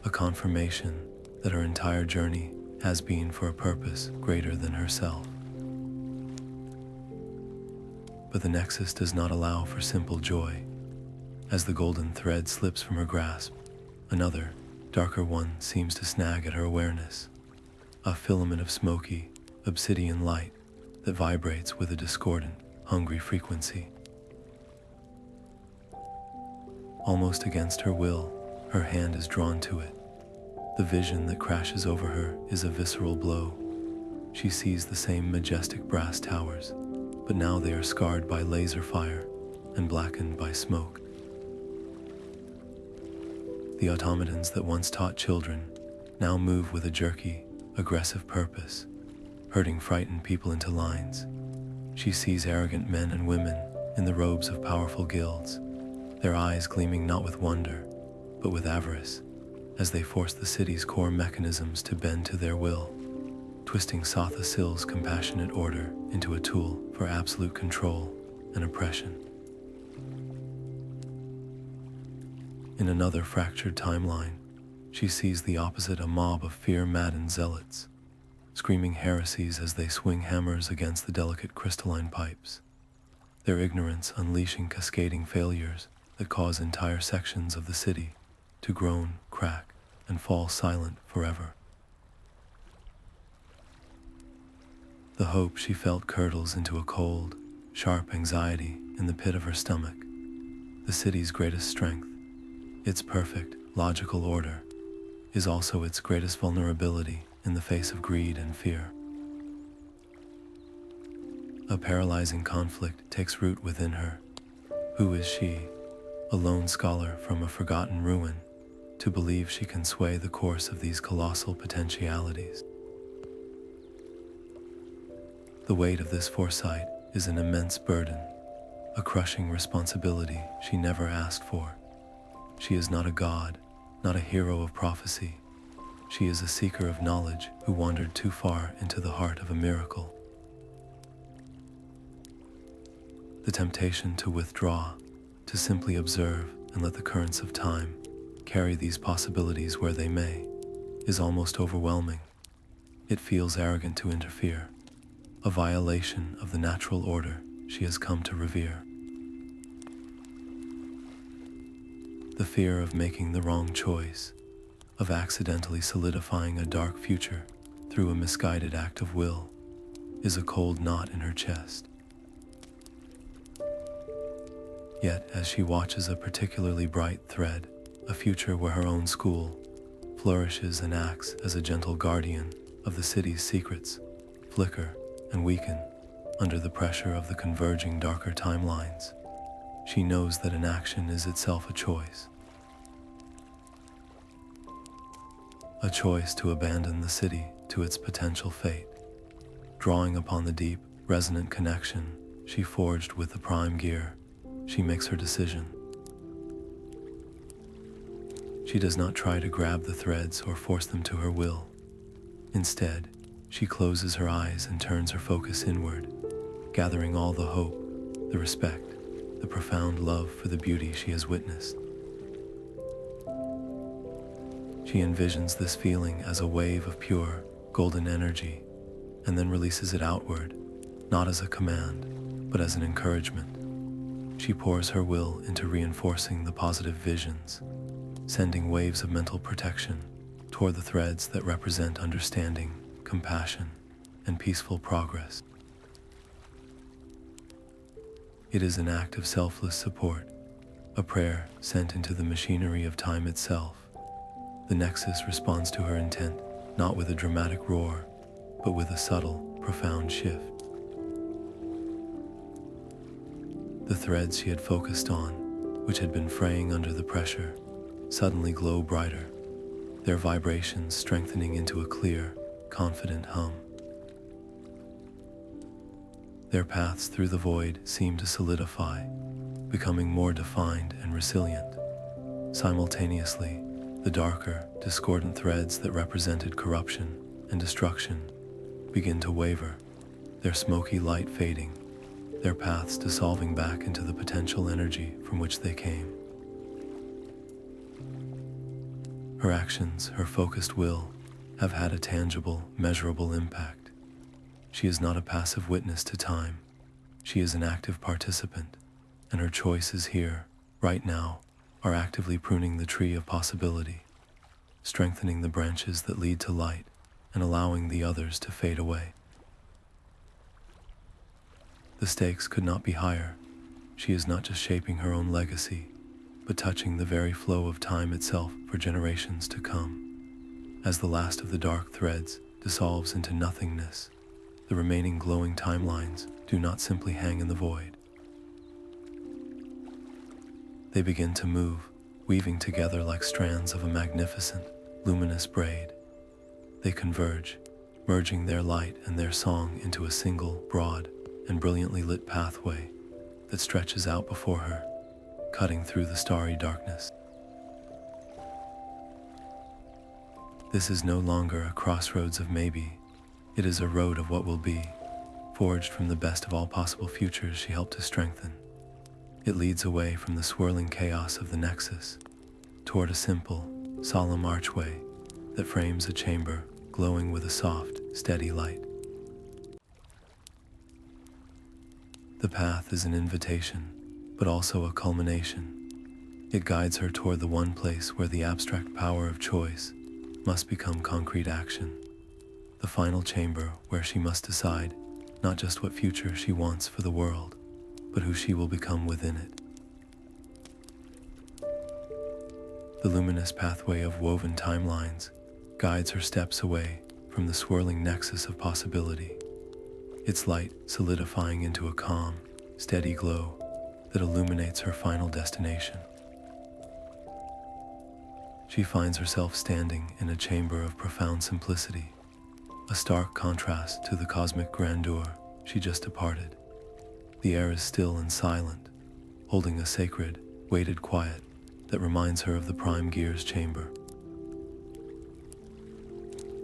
a confirmation that her entire journey has been for a purpose greater than herself. But the nexus does not allow for simple joy. As the golden thread slips from her grasp, another, darker one seems to snag at her awareness, a filament of smoky, obsidian light that vibrates with a discordant, hungry frequency. Almost against her will, her hand is drawn to it. The vision that crashes over her is a visceral blow. She sees the same majestic brass towers, but now they are scarred by laser fire and blackened by smoke. The automatons that once taught children now move with a jerky, aggressive purpose, herding frightened people into lines. She sees arrogant men and women in the robes of powerful guilds, their eyes gleaming not with wonder, but with avarice, as they force the city's core mechanisms to bend to their will, twisting Sotha Sil's compassionate order into a tool for absolute control and oppression. In another fractured timeline, she sees the opposite, a mob of fear-maddened zealots, screaming heresies as they swing hammers against the delicate crystalline pipes, their ignorance unleashing cascading failures that cause entire sections of the city to groan, crack, and fall silent forever. The hope she felt curdles into a cold, sharp anxiety in the pit of her stomach. The city's greatest strength, its perfect, logical order, is also its greatest vulnerability in the face of greed and fear. A paralyzing conflict takes root within her. Who is she, a lone scholar from a forgotten ruin, to believe she can sway the course of these colossal potentialities? The weight of this foresight is an immense burden, a crushing responsibility she never asked for. She is not a god, not a hero of prophecy. She is a seeker of knowledge who wandered too far into the heart of a miracle. The temptation to withdraw, to simply observe and let the currents of time carry these possibilities where they may, is almost overwhelming. It feels arrogant to interfere, a violation of the natural order she has come to revere. The fear of making the wrong choice, of accidentally solidifying a dark future through a misguided act of will, is a cold knot in her chest. Yet, as she watches a particularly bright thread, a future where her own school flourishes and acts as a gentle guardian of the city's secrets, flicker and weaken under the pressure of the converging darker timelines, she knows that inaction is itself a choice. A choice to abandon the city to its potential fate, drawing upon the deep, resonant connection she forged with the prime gear. She makes her decision. She does not try to grab the threads or force them to her will. Instead, she closes her eyes and turns her focus inward, gathering all the hope, the respect, the profound love for the beauty she has witnessed. She envisions this feeling as a wave of pure, golden energy, and then releases it outward, not as a command, but as an encouragement. She pours her will into reinforcing the positive visions, sending waves of mental protection toward the threads that represent understanding, compassion, and peaceful progress. It is an act of selfless support, a prayer sent into the machinery of time itself. The Nexus responds to her intent, not with a dramatic roar, but with a subtle, profound shift. The threads she had focused on, which had been fraying under the pressure, suddenly glow brighter, their vibrations strengthening into a clear, confident hum. Their paths through the void seem to solidify, becoming more defined and resilient. Simultaneously, the darker, discordant threads that represented corruption and destruction begin to waver, their smoky light fading, their paths dissolving back into the potential energy from which they came. Her actions, her focused will, have had a tangible, measurable impact. She is not a passive witness to time. She is an active participant, and her choices here, right now, are actively pruning the tree of possibility, strengthening the branches that lead to light and allowing the others to fade away. The stakes could not be higher. She is not just shaping her own legacy, but touching the very flow of time itself for generations to come. As the last of the dark threads dissolves into nothingness, the remaining glowing timelines do not simply hang in the void. They begin to move, weaving together like strands of a magnificent, luminous braid. They converge, merging their light and their song into a single, broad, and brilliantly lit pathway that stretches out before her, cutting through the starry darkness. This is no longer a crossroads of maybe, it is a road of what will be, forged from the best of all possible futures she helped to strengthen. It leads away from the swirling chaos of the Nexus, toward a simple, solemn archway that frames a chamber glowing with a soft, steady light. The path is an invitation, but also a culmination. It guides her toward the one place where the abstract power of choice must become concrete action. The final chamber where she must decide not just what future she wants for the world, but who she will become within it. The luminous pathway of woven timelines guides her steps away from the swirling nexus of possibility, its light solidifying into a calm, steady glow that illuminates her final destination. She finds herself standing in a chamber of profound simplicity, a stark contrast to the cosmic grandeur she just departed. The air is still and silent, holding a sacred, weighted quiet that reminds her of the Prime Gear's chamber.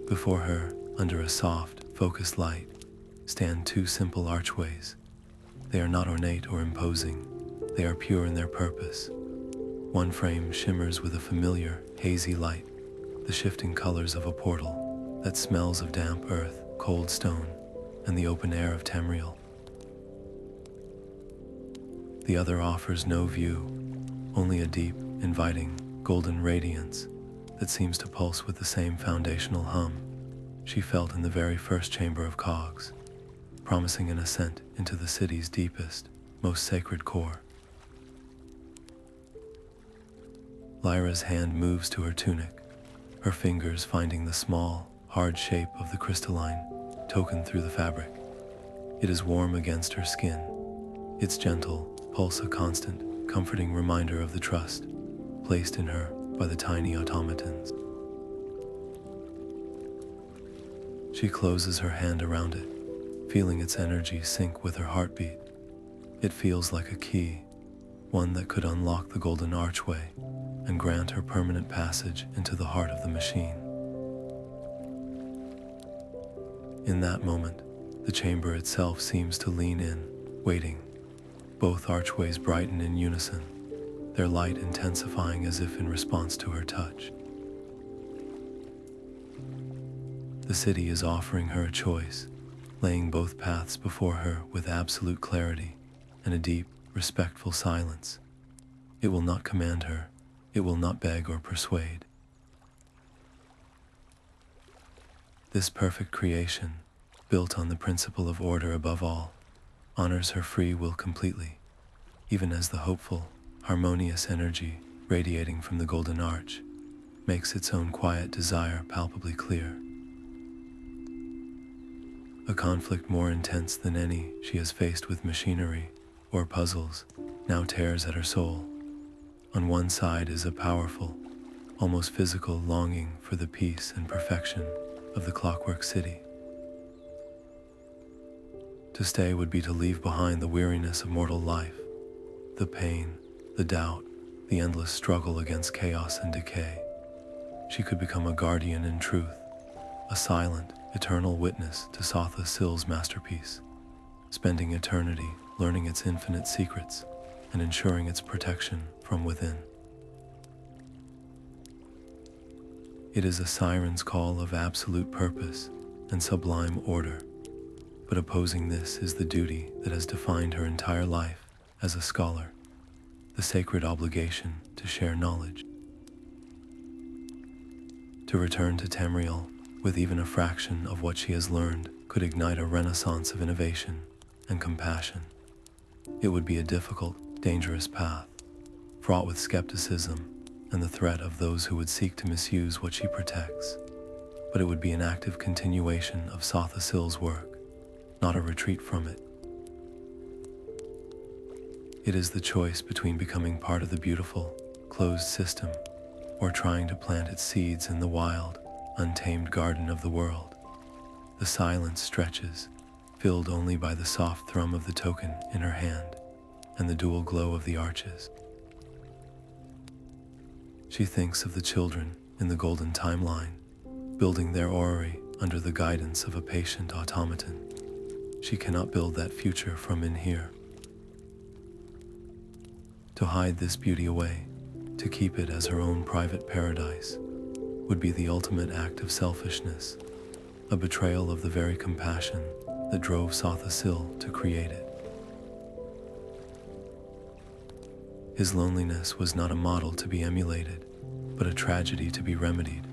Before her, under a soft, focused light, stand two simple archways. They are not ornate or imposing, they are pure in their purpose. One frame shimmers with a familiar, hazy light, the shifting colors of a portal that smells of damp earth, cold stone, and the open air of Tamriel. The other offers no view, only a deep, inviting, golden radiance that seems to pulse with the same foundational hum she felt in the very first chamber of cogs, promising an ascent into the city's deepest, most sacred core. Lyra's hand moves to her tunic, her fingers finding the small, hard shape of the crystalline token through the fabric. It is warm against her skin, its gentle pulse a constant, comforting reminder of the trust placed in her by the tiny automatons. She closes her hand around it, feeling its energy sync with her heartbeat. It feels like a key, one that could unlock the golden archway and grant her permanent passage into the heart of the machine. In that moment, the chamber itself seems to lean in, waiting, Both archways brighten in unison, their light intensifying as if in response to her touch. The city is offering her a choice, laying both paths before her with absolute clarity and a deep, respectful silence. It will not command her, it will not beg or persuade. This perfect creation, built on the principle of order above all, honors her free will completely, even as the hopeful, harmonious energy radiating from the golden arch makes its own quiet desire palpably clear. A conflict more intense than any she has faced with machinery or puzzles now tears at her soul. On one side is a powerful, almost physical longing for the peace and perfection of the Clockwork City. To stay would be to leave behind the weariness of mortal life, the pain, the doubt, the endless struggle against chaos and decay. She could become a guardian in truth, a silent, eternal witness to Sotha Sil's masterpiece, spending eternity learning its infinite secrets and ensuring its protection from within. It is a siren's call of absolute purpose and sublime order, but opposing this is the duty that has defined her entire life as a scholar, the sacred obligation to share knowledge. To return to Tamriel with even a fraction of what she has learned could ignite a renaissance of innovation and compassion. It would be a difficult, dangerous path, fraught with skepticism and the threat of those who would seek to misuse what she protects. But it would be an active continuation of Sotha Sil's work, not a retreat from it. It is the choice between becoming part of the beautiful, closed system or trying to plant its seeds in the wild, untamed garden of the world. The silence stretches, filled only by the soft thrum of the token in her hand and the dual glow of the arches. She thinks of the children in the golden timeline, building their orrery under the guidance of a patient automaton. She cannot build that future from in here. To hide this beauty away, to keep it as her own private paradise, would be the ultimate act of selfishness, a betrayal of the very compassion that drove Sotha Sil to create it. His loneliness was not a model to be emulated, but a tragedy to be remedied.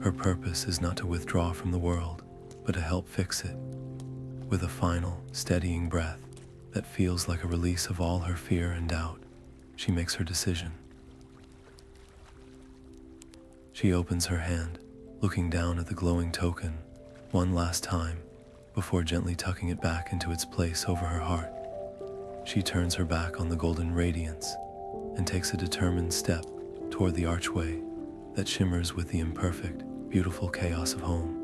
Her purpose is not to withdraw from the world, but to help fix it. With a final, steadying breath that feels like a release of all her fear and doubt, she makes her decision. She opens her hand, looking down at the glowing token one last time before gently tucking it back into its place over her heart. She turns her back on the golden radiance and takes a determined step toward the archway that shimmers with the imperfect, beautiful chaos of home.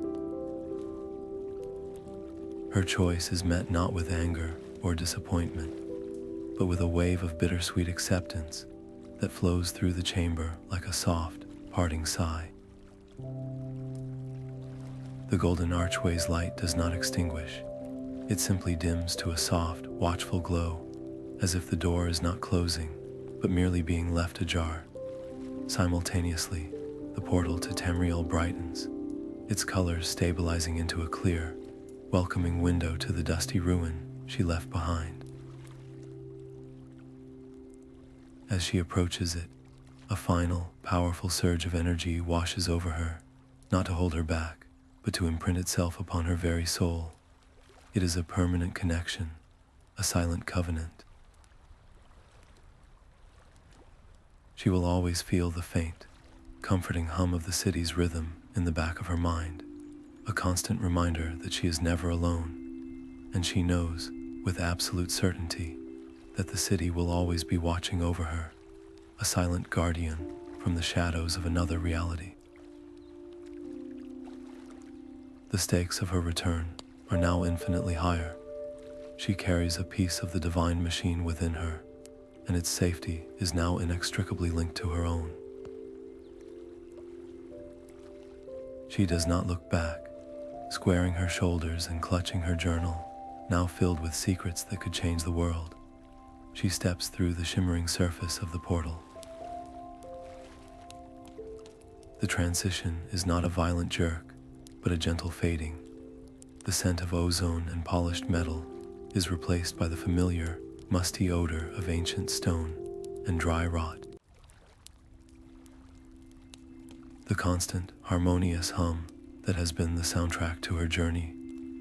Her choice is met not with anger or disappointment, but with a wave of bittersweet acceptance that flows through the chamber like a soft, parting sigh. The golden archway's light does not extinguish. It simply dims to a soft, watchful glow, as if the door is not closing, but merely being left ajar. Simultaneously, the portal to Tamriel brightens, its colors stabilizing into a clear, welcoming window to the dusty ruin she left behind. As she approaches it, a final, powerful surge of energy washes over her, not to hold her back, but to imprint itself upon her very soul. It is a permanent connection, a silent covenant. She will always feel the faint, comforting hum of the city's rhythm in the back of her mind, a constant reminder that she is never alone, and she knows, with absolute certainty, that the city will always be watching over her, a silent guardian from the shadows of another reality. The stakes of her return are now infinitely higher. She carries a piece of the divine machine within her, and its safety is now inextricably linked to her own. She does not look back, squaring her shoulders and clutching her journal, now filled with secrets that could change the world. she steps through the shimmering surface of the portal. The transition is not a violent jerk, but a gentle fading. The scent of ozone and polished metal is replaced by the familiar, musty odor of ancient stone and dry rot. The constant, harmonious hum that has been the soundtrack to her journey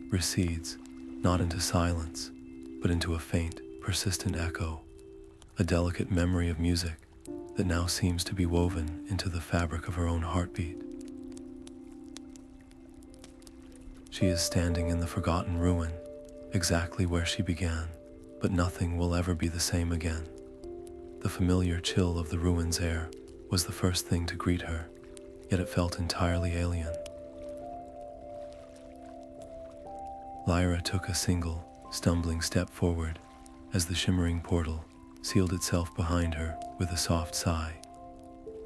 recedes, not into silence, but into a faint, persistent echo, a delicate memory of music that now seems to be woven into the fabric of her own heartbeat. She is standing in the forgotten ruin, exactly where she began, but nothing will ever be the same again. The familiar chill of the ruin's air was the first thing to greet her, yet it felt entirely alien. Lyra took a single, stumbling step forward as the shimmering portal sealed itself behind her with a soft sigh,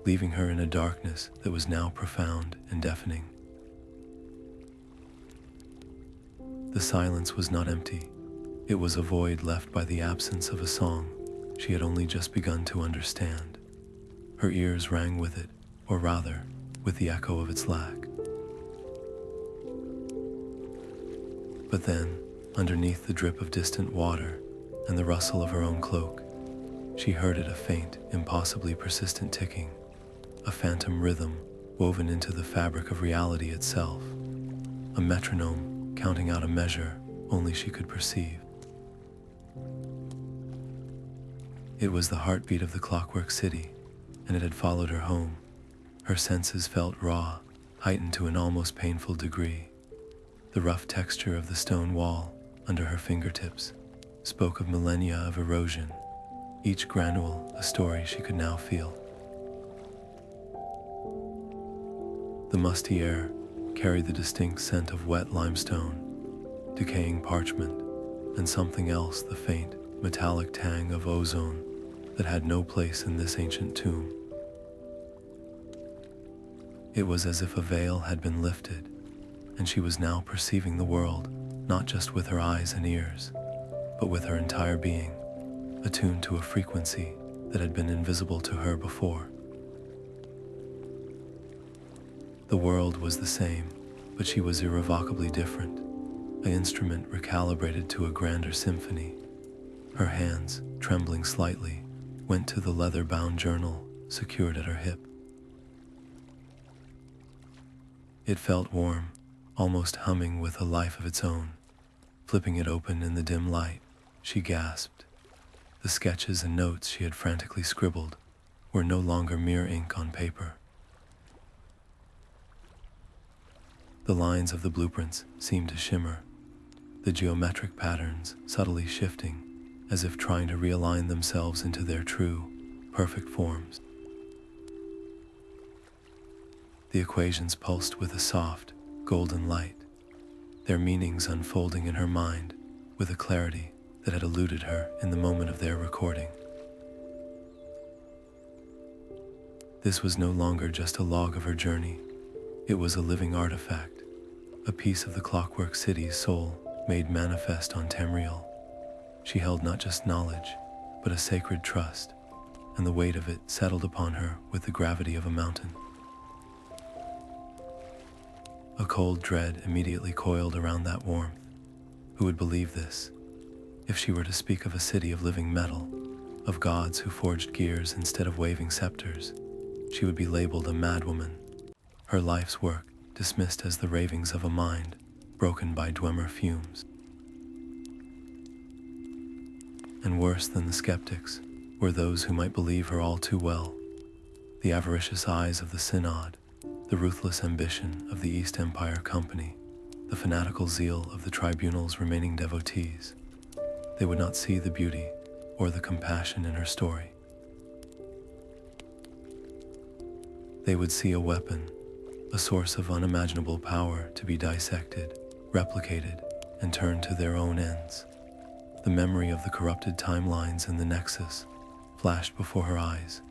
leaving her in a darkness that was now profound and deafening. The silence was not empty. It was a void left by the absence of a song she had only just begun to understand. Her ears rang with it, or rather, with the echo of its lack. But then, underneath the drip of distant water and the rustle of her own cloak, she heard it, a faint, impossibly persistent ticking, a phantom rhythm woven into the fabric of reality itself, a metronome counting out a measure only she could perceive. It was the heartbeat of the Clockwork City, and it had followed her home. Her senses felt raw, heightened to an almost painful degree. The rough texture of the stone wall under her fingertips spoke of millennia of erosion, each granule a story she could now feel. The musty air carried the distinct scent of wet limestone, decaying parchment, and something else, the faint, metallic tang of ozone that had no place in this ancient tomb. It was as if a veil had been lifted, and she was now perceiving the world, not just with her eyes and ears, but with her entire being, attuned to a frequency that had been invisible to her before. The world was the same, but she was irrevocably different, an instrument recalibrated to a grander symphony. Her hands, trembling slightly, went to the leather-bound journal secured at her hip. It felt warm, almost humming with a life of its own. Flipping it open in the dim light, she gasped. The sketches and notes she had frantically scribbled were no longer mere ink on paper. The lines of the blueprints seemed to shimmer, the geometric patterns subtly shifting, as if trying to realign themselves into their true, perfect forms. The equations pulsed with a soft, golden light, their meanings unfolding in her mind with a clarity that had eluded her in the moment of their recording. This was no longer just a log of her journey. It was a living artifact, a piece of the Clockwork City's soul made manifest on Tamriel. She held not just knowledge, but a sacred trust, and the weight of it settled upon her with the gravity of a mountain. A cold dread immediately coiled around that warmth. Who would believe this? If she were to speak of a city of living metal, of gods who forged gears instead of waving scepters, she would be labeled a madwoman, her life's work dismissed as the ravings of a mind broken by Dwemer fumes. And worse than the skeptics were those who might believe her all too well, the avaricious eyes of the Synod, the ruthless ambition of the East Empire Company, the fanatical zeal of the Tribunal's remaining devotees. They would not see the beauty or the compassion in her story. They would see a weapon, a source of unimaginable power to be dissected, replicated, and turned to their own ends. The memory of the corrupted timelines in the Nexus flashed before her eyes,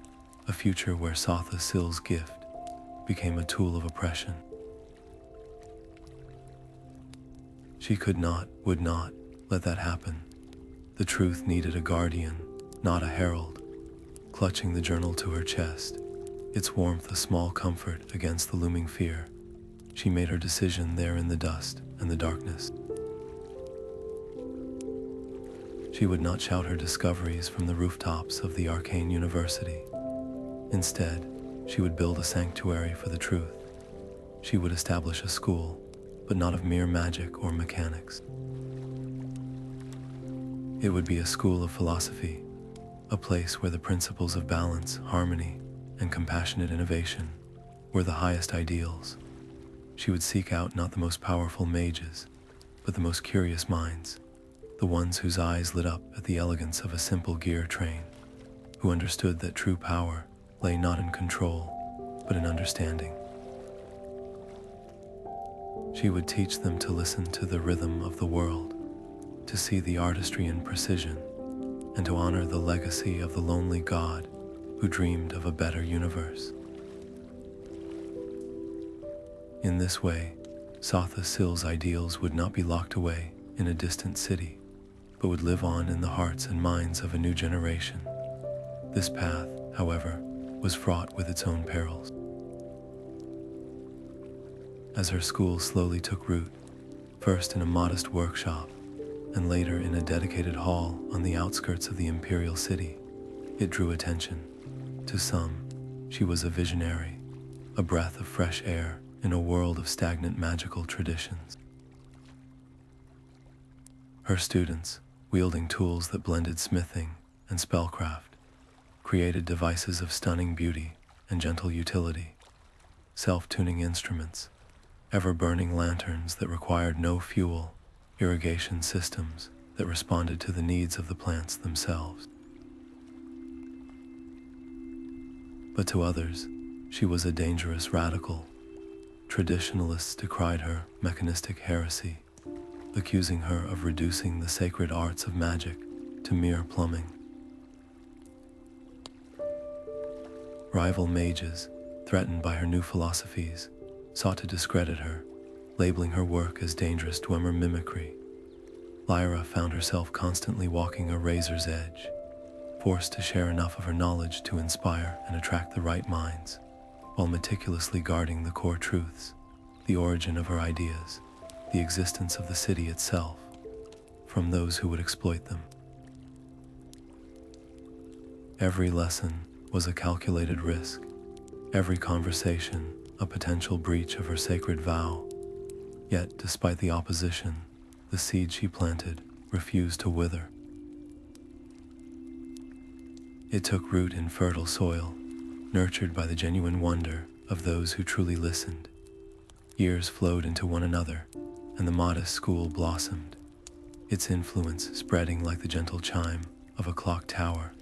a future where Sotha Sil's gift became a tool of oppression. She could not, would not, let that happen. The truth needed a guardian, not a herald. Clutching the journal to her chest, its warmth a small comfort against the looming fear, she made her decision there in the dust and the darkness. She would not shout her discoveries from the rooftops of the arcane university. Instead, she would build a sanctuary for the truth. She would establish a school, but not of mere magic or mechanics. It would be a school of philosophy, a place where the principles of balance, harmony, and compassionate innovation were the highest ideals. She would seek out not the most powerful mages, but the most curious minds, the ones whose eyes lit up at the elegance of a simple gear train, who understood that true power lay not in control, but in understanding. She would teach them to listen to the rhythm of the world, to see the artistry in precision, and to honor the legacy of the lonely god who dreamed of a better universe. In this way, Sotha Sil's ideals would not be locked away in a distant city, but would live on in the hearts and minds of a new generation. This path, however, was fraught with its own perils. As her school slowly took root, first in a modest workshop, and later in a dedicated hall on the outskirts of the imperial city, it drew attention. To some, she was a visionary, a breath of fresh air in a world of stagnant magical traditions. Her students, wielding tools that blended smithing and spellcraft, created devices of stunning beauty and gentle utility, self-tuning instruments, ever-burning lanterns that required no fuel, irrigation systems that responded to the needs of the plants themselves. But to others, she was a dangerous radical. Traditionalists decried her mechanistic heresy, accusing her of reducing the sacred arts of magic to mere plumbing. Rival mages, threatened by her new philosophies, sought to discredit her, labeling her work as dangerous Dwemer mimicry. Lyra found herself constantly walking a razor's edge, forced to share enough of her knowledge to inspire and attract the right minds, while meticulously guarding the core truths, the origin of her ideas, the existence of the city itself, from those who would exploit them. Every lesson was a calculated risk, every conversation a potential breach of her sacred vow. Yet, despite the opposition, the seed she planted refused to wither. It took root in fertile soil, nurtured by the genuine wonder of those who truly listened. Years flowed into one another, and the modest school blossomed, its influence spreading like the gentle chime of a clock tower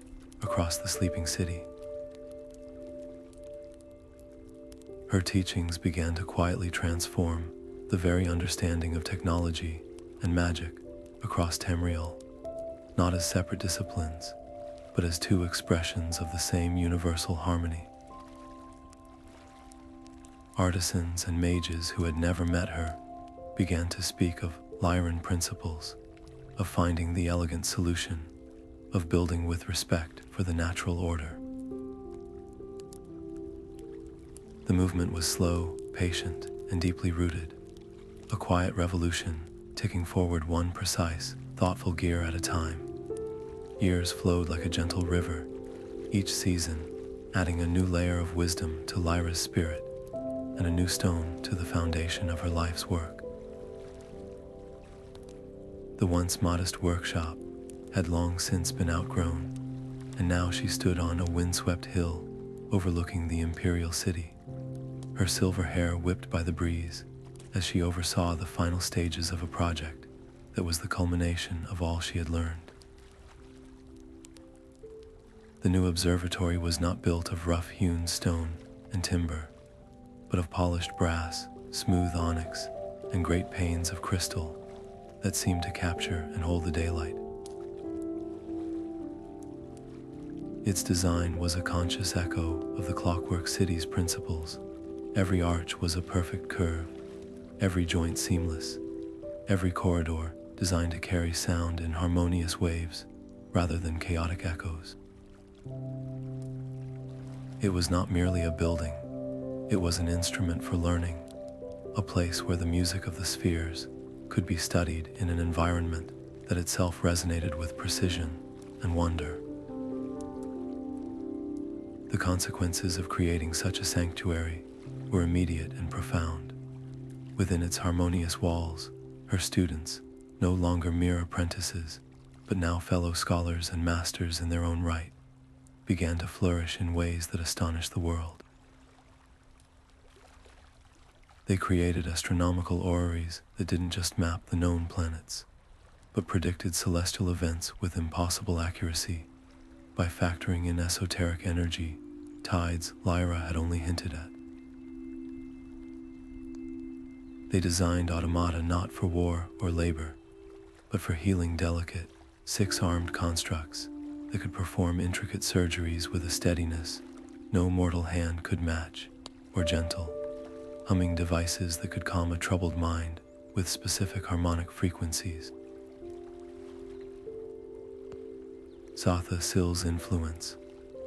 across the sleeping city. Her teachings began to quietly transform the very understanding of technology and magic across Tamriel, not as separate disciplines, but as two expressions of the same universal harmony. Artisans and mages who had never met her began to speak of Lyran principles, of finding the elegant solution, of building with respect for the natural order. The movement was slow, patient, and deeply rooted, a quiet revolution ticking forward one precise, thoughtful gear at a time. Years flowed like a gentle river, each season adding a new layer of wisdom to Lyra's spirit and a new stone to the foundation of her life's work. The once modest workshop had long since been outgrown, and now she stood on a windswept hill overlooking the imperial city, her silver hair whipped by the breeze as she oversaw the final stages of a project that was the culmination of all she had learned. The new observatory was not built of rough-hewn stone and timber, but of polished brass, smooth onyx, and great panes of crystal that seemed to capture and hold the daylight. Its design was a conscious echo of the Clockwork city's principles. Every arch was a perfect curve, every joint seamless, every corridor designed to carry sound in harmonious waves, rather than chaotic echoes. It was not merely a building, it was an instrument for learning, a place where the music of the spheres could be studied in an environment that itself resonated with precision and wonder. The consequences of creating such a sanctuary were immediate and profound. Within its harmonious walls, her students, no longer mere apprentices, but now fellow scholars and masters in their own right, began to flourish in ways that astonished the world. They created astronomical orreries that didn't just map the known planets, but predicted celestial events with impossible accuracy by factoring in esoteric energy tides Lyra had only hinted at. They designed Automata not for war or labor, but for healing delicate, six-armed constructs that could perform intricate surgeries with a steadiness no mortal hand could match, or gentle, humming devices that could calm a troubled mind with specific harmonic frequencies. Sotha Sill's influence,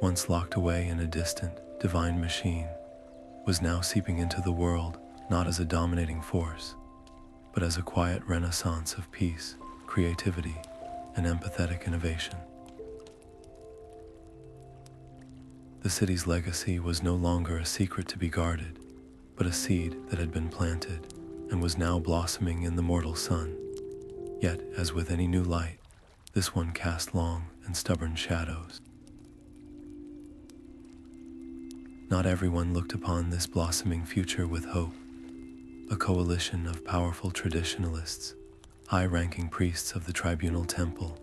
once locked away in a distant, divine machine, was now seeping into the world not as a dominating force, but as a quiet renaissance of peace, creativity, and empathetic innovation. The city's legacy was no longer a secret to be guarded, but a seed that had been planted and was now blossoming in the mortal sun. Yet, as with any new light, this one cast long and stubborn shadows. Not everyone looked upon this blossoming future with hope. A coalition of powerful traditionalists, high-ranking priests of the tribunal temple,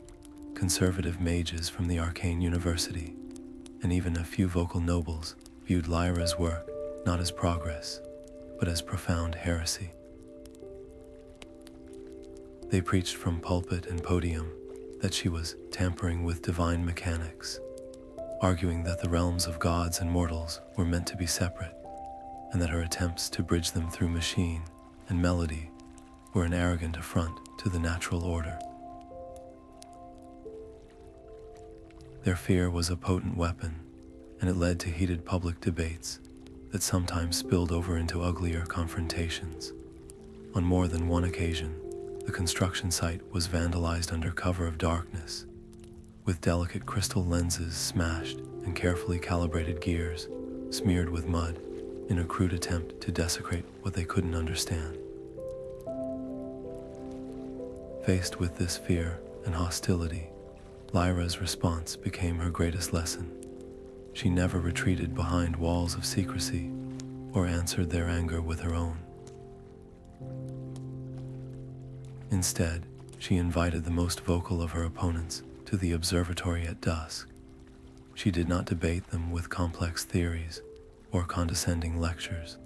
conservative mages from the arcane university, and even a few vocal nobles viewed Lyra's work not as progress, but as profound heresy. They preached from pulpit and podium that she was tampering with divine mechanics, arguing that the realms of gods and mortals were meant to be separate, and that her attempts to bridge them through machine and melody were an arrogant affront to the natural order. Their fear was a potent weapon, and it led to heated public debates that sometimes spilled over into uglier confrontations. On more than one occasion, the construction site was vandalized under cover of darkness, with delicate crystal lenses smashed and carefully calibrated gears smeared with mud in a crude attempt to desecrate what they couldn't understand. Faced with this fear and hostility, Lyra's response became her greatest lesson. She never retreated behind walls of secrecy or answered their anger with her own. Instead, she invited the most vocal of her opponents to the observatory at dusk. She did not debate them with complex theories or condescending lectures.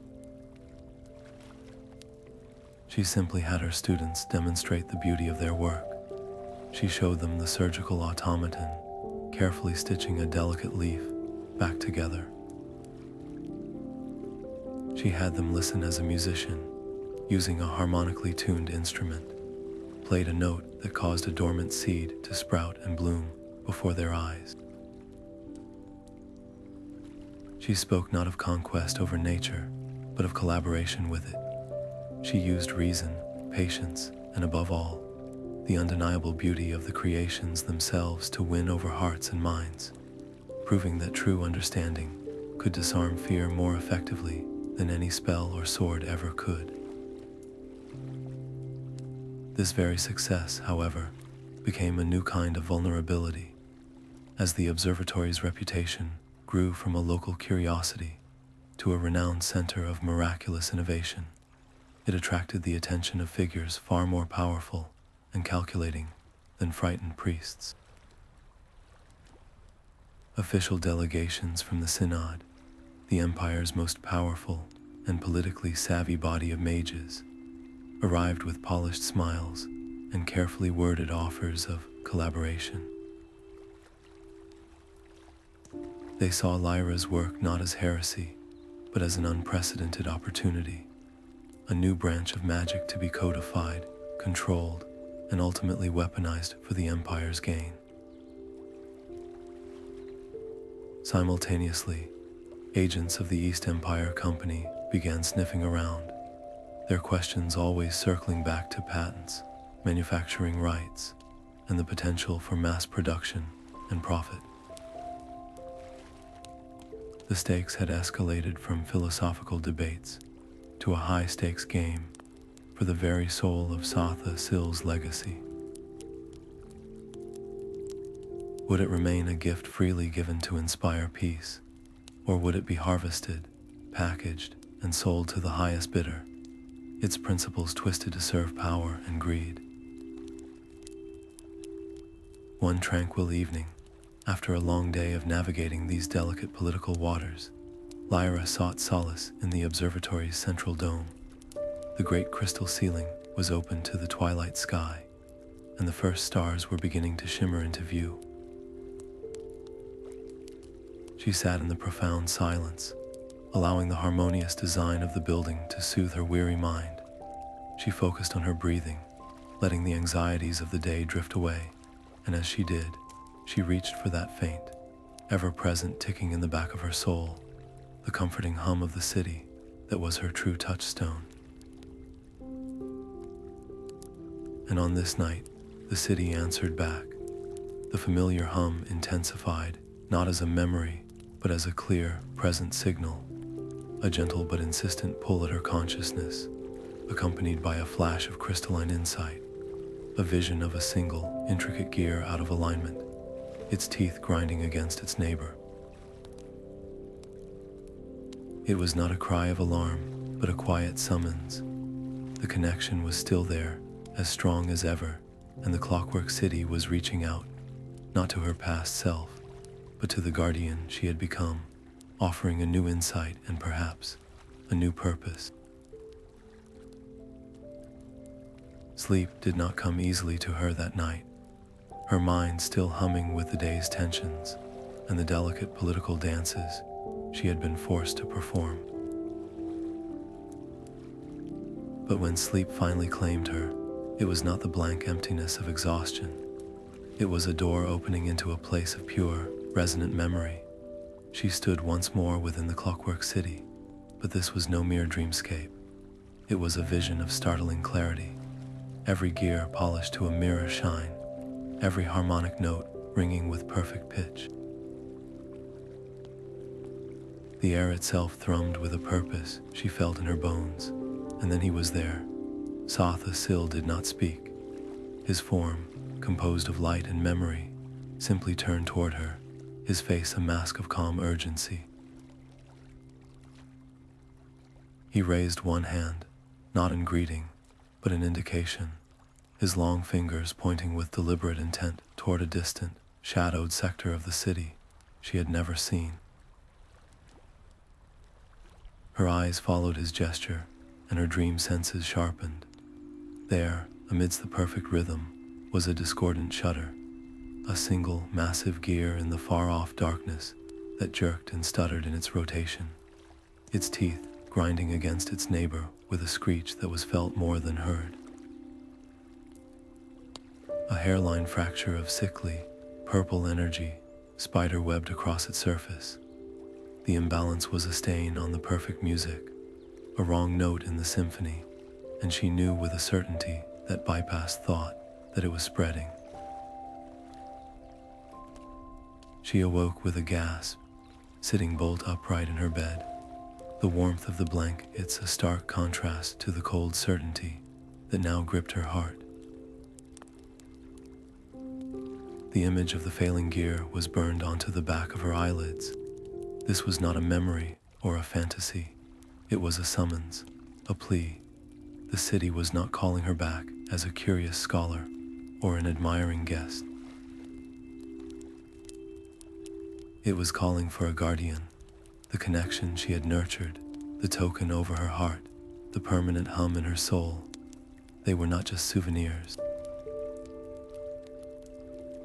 She simply had her students demonstrate the beauty of their work. She showed them the surgical automaton, carefully stitching a delicate leaf back together. She had them listen as a musician, using a harmonically tuned instrument, played a note that caused a dormant seed to sprout and bloom before their eyes. She spoke not of conquest over nature, but of collaboration with it. She used reason, patience, and above all, the undeniable beauty of the creations themselves to win over hearts and minds, proving that true understanding could disarm fear more effectively than any spell or sword ever could. This very success, however, became a new kind of vulnerability, as the observatory's reputation grew from a local curiosity to a renowned center of miraculous innovation. It attracted the attention of figures far more powerful and calculating than frightened priests. Official delegations from the Synod, the Empire's most powerful and politically savvy body of mages, arrived with polished smiles and carefully worded offers of collaboration. They saw Lyra's work not as heresy, but as an unprecedented opportunity, a new branch of magic to be codified, controlled, and ultimately weaponized for the Empire's gain. Simultaneously, agents of the East Empire Company began sniffing around, their questions always circling back to patents, manufacturing rights, and the potential for mass production and profit. The stakes had escalated from philosophical debates to a high-stakes game for the very soul of Sotha Sil's legacy. Would it remain a gift freely given to inspire peace, or would it be harvested, packaged, and sold to the highest bidder, its principles twisted to serve power and greed? One tranquil evening, after a long day of navigating these delicate political waters, Lyra sought solace in the observatory's central dome. The great crystal ceiling was open to the twilight sky, and the first stars were beginning to shimmer into view. She sat in the profound silence, allowing the harmonious design of the building to soothe her weary mind. She focused on her breathing, letting the anxieties of the day drift away, and as she did, she reached for that faint, ever-present ticking in the back of her soul, the comforting hum of the city that was her true touchstone. And on this night, the city answered back. The familiar hum intensified, not as a memory, but as a clear, present signal, a gentle but insistent pull at her consciousness, accompanied by a flash of crystalline insight, a vision of a single, intricate gear out of alignment, its teeth grinding against its neighbor. It was not a cry of alarm, but a quiet summons. The connection was still there, as strong as ever, and the Clockwork City was reaching out, not to her past self, but to the guardian she had become, offering a new insight and perhaps a new purpose. Sleep did not come easily to her that night, her mind still humming with the day's tensions and the delicate political dances she had been forced to perform. But when sleep finally claimed her, it was not the blank emptiness of exhaustion. It was a door opening into a place of pure, resonant memory. She stood once more within the Clockwork City, but this was no mere dreamscape. It was a vision of startling clarity, every gear polished to a mirror shine, every harmonic note ringing with perfect pitch. The air itself thrummed with a purpose she felt in her bones, and then he was there. Sotha Sil did not speak. His form, composed of light and memory, simply turned toward her, his face a mask of calm urgency. He raised one hand, not in greeting, but in indication, his long fingers pointing with deliberate intent toward a distant, shadowed sector of the city she had never seen. Her eyes followed his gesture, and her dream senses sharpened. There, amidst the perfect rhythm, was a discordant shudder, a single massive gear in the far-off darkness that jerked and stuttered in its rotation, its teeth grinding against its neighbor with a screech that was felt more than heard. A hairline fracture of sickly, purple energy spider-webbed across its surface. The imbalance was a stain on the perfect music, a wrong note in the symphony, and she knew with a certainty that bypassed thought that it was spreading. She awoke with a gasp, sitting bolt upright in her bed, the warmth of the blankets a stark contrast to the cold certainty that now gripped her heart. The image of the failing gear was burned onto the back of her eyelids. This was not a memory or a fantasy. It was a summons, a plea. The city was not calling her back as a curious scholar or an admiring guest. It was calling for a guardian, the connection she had nurtured, the token over her heart, the permanent hum in her soul. They were not just souvenirs.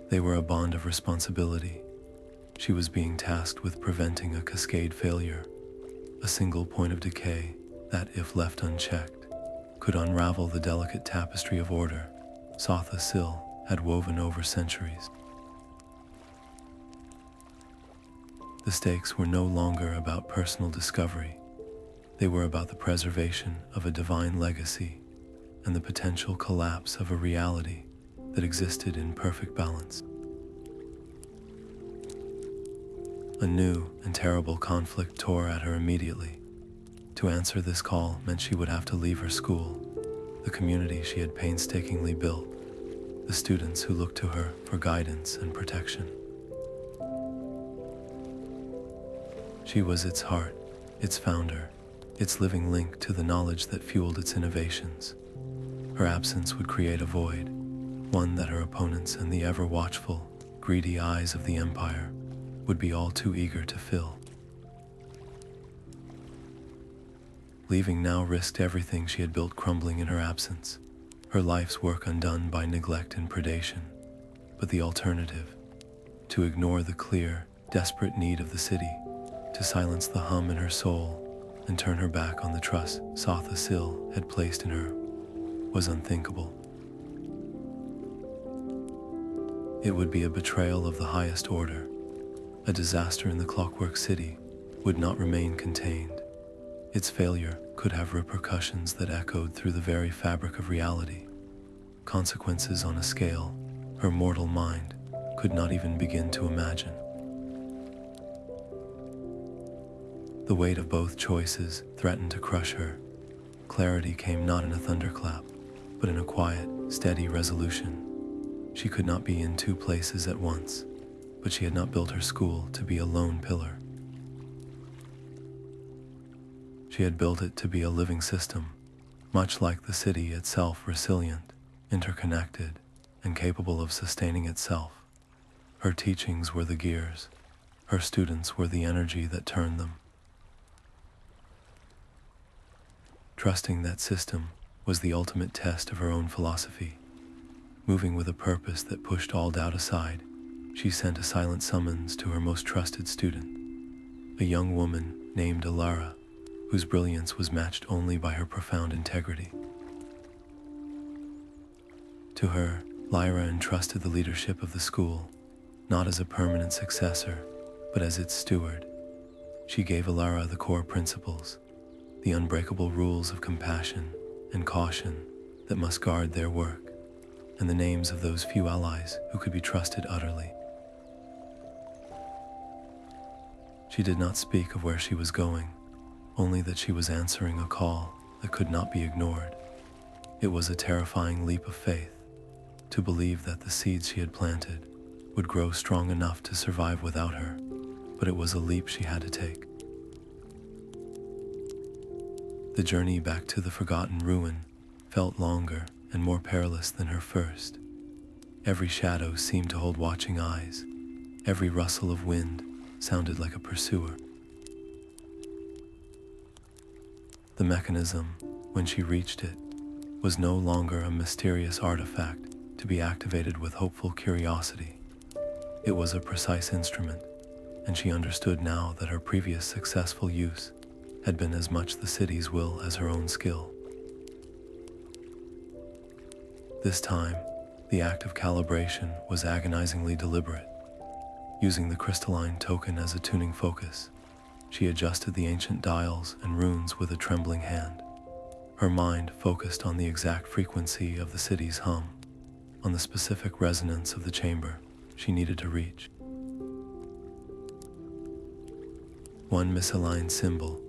They were a bond of responsibility. She was being tasked with preventing a cascade failure, a single point of decay that, if left unchecked, could unravel the delicate tapestry of order Sotha Sil had woven over centuries. The stakes were no longer about personal discovery. They were about the preservation of a divine legacy and the potential collapse of a reality that existed in perfect balance. A new and terrible conflict tore at her immediately. To answer this call meant she would have to leave her school, the community she had painstakingly built, the students who looked to her for guidance and protection. She was its heart, its founder, its living link to the knowledge that fueled its innovations. Her absence would create a void, one that her opponents and the ever-watchful, greedy eyes of the Empire would be all too eager to fill. Leaving now risked everything she had built crumbling in her absence, her life's work undone by neglect and predation. But the alternative, to ignore the clear, desperate need of the city, to silence the hum in her soul, and turn her back on the trust Sotha Sil had placed in her, was unthinkable. It would be a betrayal of the highest order. A disaster in the Clockwork City would not remain contained. Its failure could have repercussions that echoed through the very fabric of reality, consequences on a scale her mortal mind could not even begin to imagine. The weight of both choices threatened to crush her. Clarity came not in a thunderclap, but in a quiet, steady resolution. She could not be in two places at once, but she had not built her school to be a lone pillar. She had built it to be a living system, much like the city itself, resilient, interconnected, and capable of sustaining itself. Her teachings were the gears. Her students were the energy that turned them. Trusting that system was the ultimate test of her own philosophy. Moving with a purpose that pushed all doubt aside, she sent a silent summons to her most trusted student, a young woman named Lyra, whose brilliance was matched only by her profound integrity. To her, Lyra entrusted the leadership of the school, not as a permanent successor, but as its steward. She gave Lyra the core principles, the unbreakable rules of compassion and caution that must guard their work, and the names of those few allies who could be trusted utterly. She did not speak of where she was going, only that she was answering a call that could not be ignored. It was a terrifying leap of faith, to believe that the seeds she had planted would grow strong enough to survive without her, but it was a leap she had to take. The journey back to the forgotten ruin felt longer and more perilous than her first. Every shadow seemed to hold watching eyes. Every rustle of wind sounded like a pursuer. The mechanism, when she reached it, was no longer a mysterious artifact to be activated with hopeful curiosity. It was a precise instrument, and she understood now that her previous successful use had been as much the city's will as her own skill. This time, the act of calibration was agonizingly deliberate. Using the crystalline token as a tuning focus, she adjusted the ancient dials and runes with a trembling hand. Her mind focused on the exact frequency of the city's hum, on the specific resonance of the chamber she needed to reach. One misaligned symbol,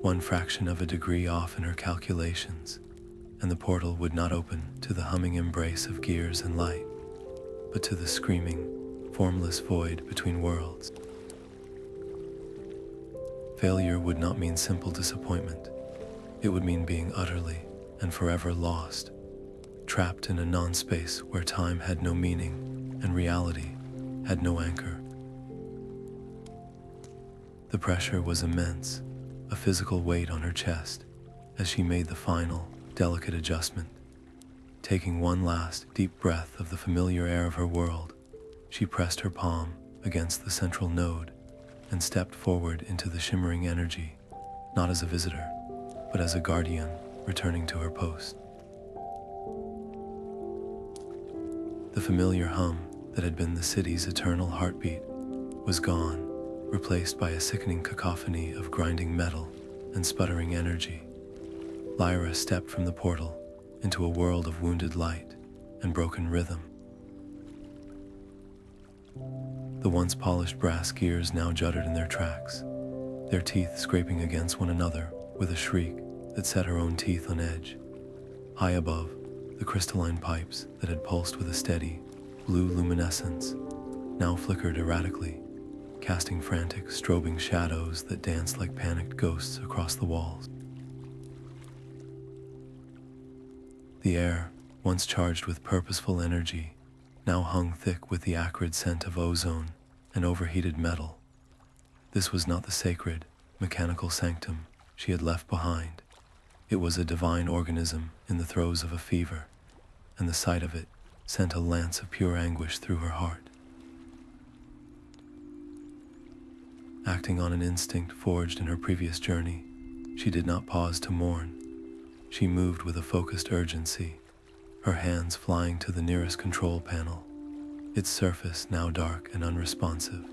one fraction of a degree off in her calculations, and the portal would not open to the humming embrace of gears and light, but to the screaming, formless void between worlds. Failure would not mean simple disappointment. It would mean being utterly and forever lost, trapped in a non-space where time had no meaning and reality had no anchor. The pressure was immense, a physical weight on her chest, as she made the final, delicate adjustment. Taking one last, deep breath of the familiar air of her world, she pressed her palm against the central node and stepped forward into the shimmering energy, not as a visitor, but as a guardian returning to her post. The familiar hum that had been the city's eternal heartbeat was gone, replaced by a sickening cacophony of grinding metal and sputtering energy. Lyra stepped from the portal into a world of wounded light and broken rhythm. The once polished brass gears now juddered in their tracks, their teeth scraping against one another with a shriek that set her own teeth on edge. High above, the crystalline pipes that had pulsed with a steady, blue luminescence now flickered erratically, casting frantic, strobing shadows that danced like panicked ghosts across the walls. The air, once charged with purposeful energy, now hung thick with the acrid scent of ozone and overheated metal. This was not the sacred, mechanical sanctum she had left behind. It was a divine organism in the throes of a fever, and the sight of it sent a lance of pure anguish through her heart. Acting on an instinct forged in her previous journey, she did not pause to mourn. She moved with a focused urgency, her hands flying to the nearest control panel, its surface now dark and unresponsive.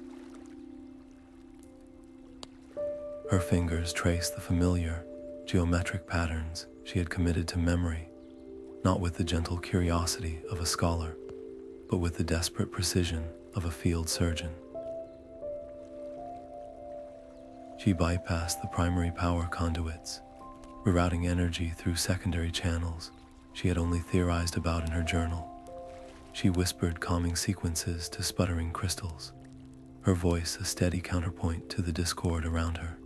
Her fingers traced the familiar, geometric patterns she had committed to memory, not with the gentle curiosity of a scholar, but with the desperate precision of a field surgeon. She bypassed the primary power conduits, rerouting energy through secondary channels she had only theorized about in her journal. She whispered calming sequences to sputtering crystals, her voice a steady counterpoint to the discord around her.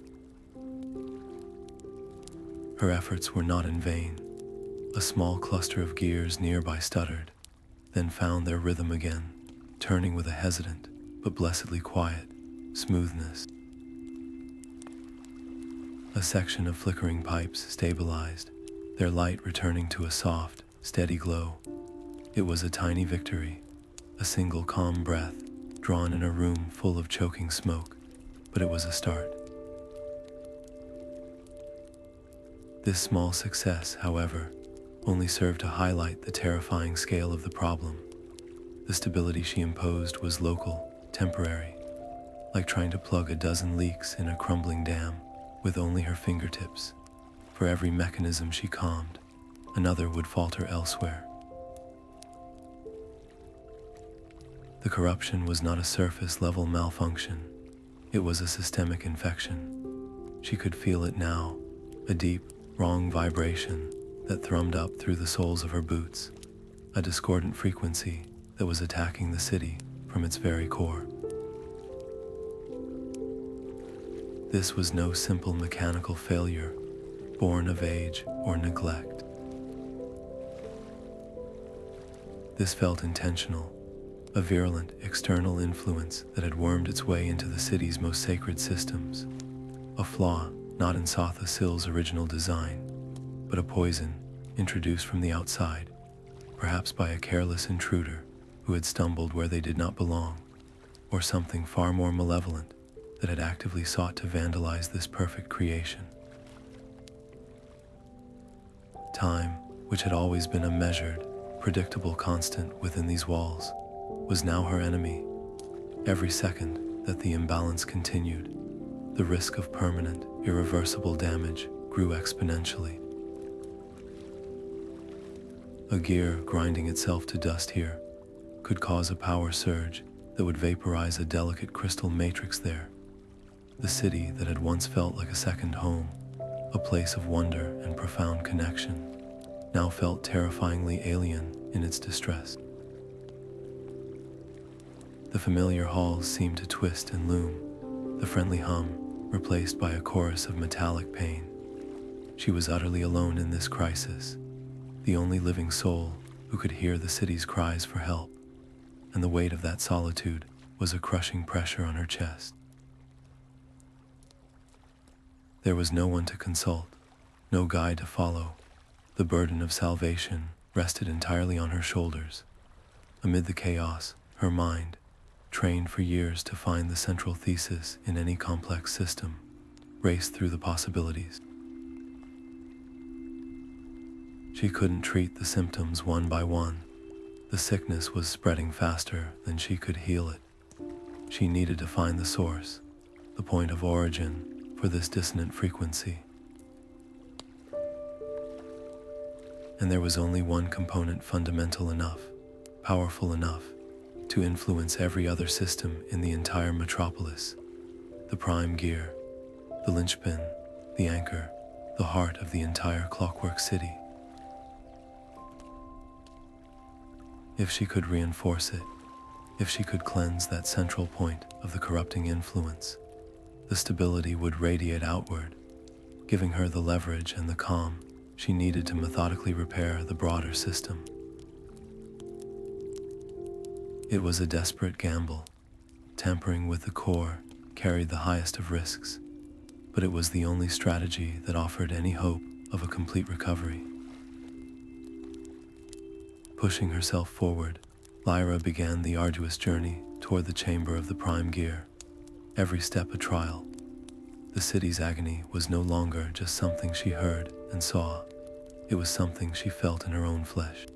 Her efforts were not in vain. A small cluster of gears nearby stuttered, then found their rhythm again, turning with a hesitant but blessedly quiet smoothness. A section of flickering pipes stabilized, their light returning to a soft, steady glow. It was a tiny victory, a single calm breath drawn in a room full of choking smoke, but it was a start. This small success, however, only served to highlight the terrifying scale of the problem. The stability she imposed was local, temporary, like trying to plug a dozen leaks in a crumbling dam with only her fingertips. For every mechanism she calmed, another would falter elsewhere. The corruption was not a surface-level malfunction. It was a systemic infection. She could feel it now, a deep, wrong vibration that thrummed up through the soles of her boots, a discordant frequency that was attacking the city from its very core. This was no simple mechanical failure, born of age or neglect. This felt intentional, a virulent external influence that had wormed its way into the city's most sacred systems, a flaw not in Sotha Sil's original design, but a poison introduced from the outside, perhaps by a careless intruder who had stumbled where they did not belong, or something far more malevolent that had actively sought to vandalize this perfect creation. Time, which had always been a measured, predictable constant within these walls, was now her enemy. Every second that the imbalance continued, the risk of permanent, irreversible damage grew exponentially. A gear grinding itself to dust here could cause a power surge that would vaporize a delicate crystal matrix there. The city that had once felt like a second home, a place of wonder and profound connection, now felt terrifyingly alien in its distress. The familiar halls seemed to twist and loom, the friendly hum replaced by a chorus of metallic pain. She was utterly alone in this crisis, the only living soul who could hear the city's cries for help, and the weight of that solitude was a crushing pressure on her chest. There was no one to consult, no guide to follow. The burden of salvation rested entirely on her shoulders. Amid the chaos, her mind, trained for years to find the central thesis in any complex system, raced through the possibilities. She couldn't treat the symptoms one by one. The sickness was spreading faster than she could heal it. She needed to find the source, the point of origin for this dissonant frequency. And there was only one component fundamental enough, powerful enough, to influence every other system in the entire metropolis: the prime gear, the linchpin, the anchor, the heart of the entire Clockwork city. If she could reinforce it, if she could cleanse that central point of the corrupting influence, the stability would radiate outward, giving her the leverage and the calm she needed to methodically repair the broader system. It was a desperate gamble. Tampering with the core carried the highest of risks, but it was the only strategy that offered any hope of a complete recovery. Pushing herself forward, Lyra began the arduous journey toward the chamber of the prime gear, every step a trial. The city's agony was no longer just something she heard and saw, it was something she felt in her own flesh.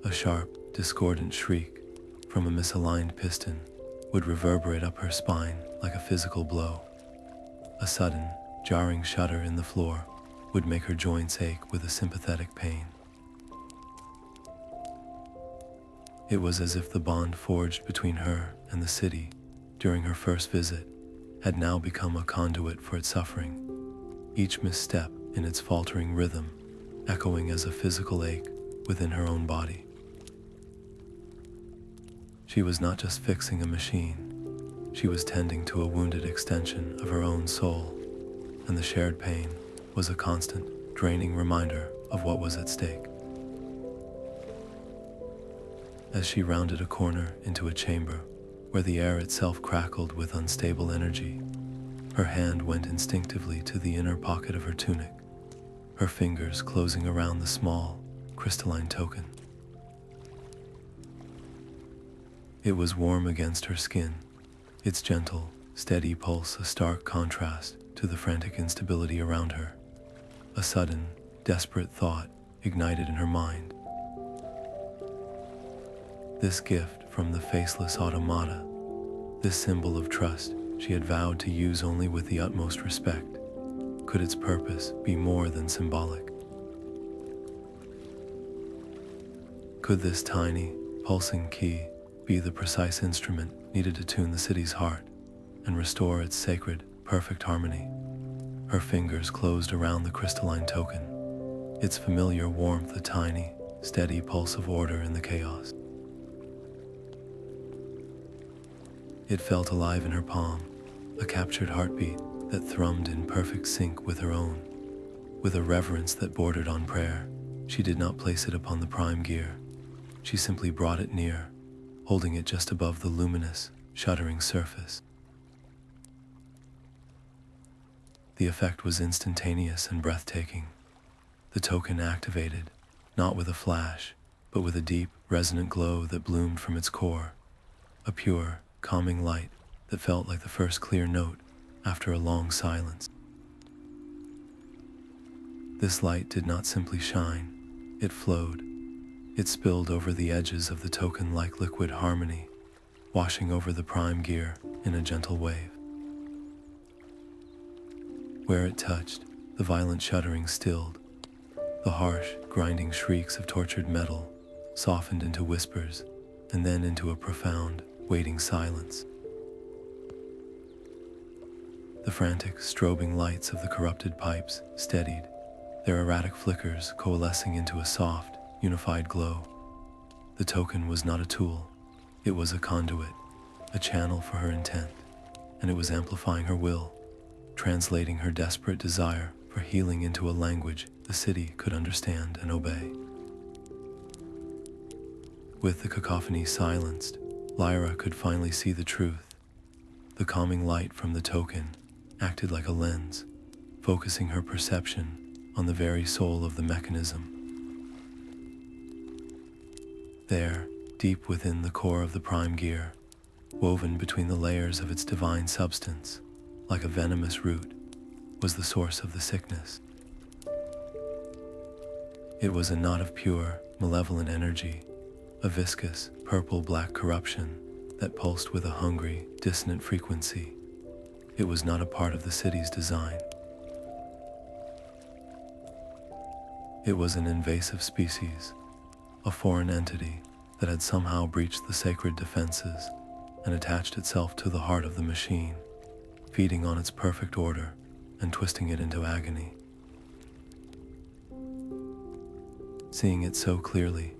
A sharp, discordant shriek from a misaligned piston would reverberate up her spine like a physical blow. A sudden, jarring shudder in the floor would make her joints ache with a sympathetic pain. It was as if the bond forged between her and the city during her first visit had now become a conduit for its suffering, each misstep in its faltering rhythm echoing as a physical ache within her own body. She was not just fixing a machine, she was tending to a wounded extension of her own soul, and the shared pain was a constant, draining reminder of what was at stake. As she rounded a corner into a chamber where the air itself crackled with unstable energy, her hand went instinctively to the inner pocket of her tunic, her fingers closing around the small, crystalline token. It was warm against her skin, its gentle, steady pulse a stark contrast to the frantic instability around her. A sudden, desperate thought ignited in her mind. This gift from the faceless Automata, this symbol of trust she had vowed to use only with the utmost respect, could its purpose be more than symbolic? Could this tiny, pulsing key be the precise instrument needed to tune the city's heart and restore its sacred, perfect harmony? Her fingers closed around the crystalline token, its familiar warmth a tiny, steady pulse of order in the chaos. It felt alive in her palm, a captured heartbeat that thrummed in perfect sync with her own. With a reverence that bordered on prayer, she did not place it upon the prime gear. She simply brought it near, holding it just above the luminous, shuddering surface. The effect was instantaneous and breathtaking. The token activated, not with a flash, but with a deep, resonant glow that bloomed from its core, a pure, calming light that felt like the first clear note after a long silence. This light did not simply shine, it flowed. It spilled over the edges of the token like liquid harmony, washing over the prime gear in a gentle wave. Where it touched, the violent shuddering stilled. The harsh, grinding shrieks of tortured metal softened into whispers and then into a profound, waiting silence. The frantic, strobing lights of the corrupted pipes steadied, their erratic flickers coalescing into a soft, unified glow. The token was not a tool, it was a conduit, a channel for her intent, and it was amplifying her will, translating her desperate desire for healing into a language the city could understand and obey. With the cacophony silenced, Lyra could finally see the truth. The calming light from the token acted like a lens, focusing her perception on the very soul of the mechanism. There, deep within the core of the prime gear, woven between the layers of its divine substance, like a venomous root, was the source of the sickness. It was a knot of pure, malevolent energy, a viscous, purple-black corruption that pulsed with a hungry, dissonant frequency. It was not a part of the city's design. It was an invasive species, a foreign entity that had somehow breached the sacred defenses and attached itself to the heart of the machine, feeding on its perfect order and twisting it into agony. Seeing it so clearly,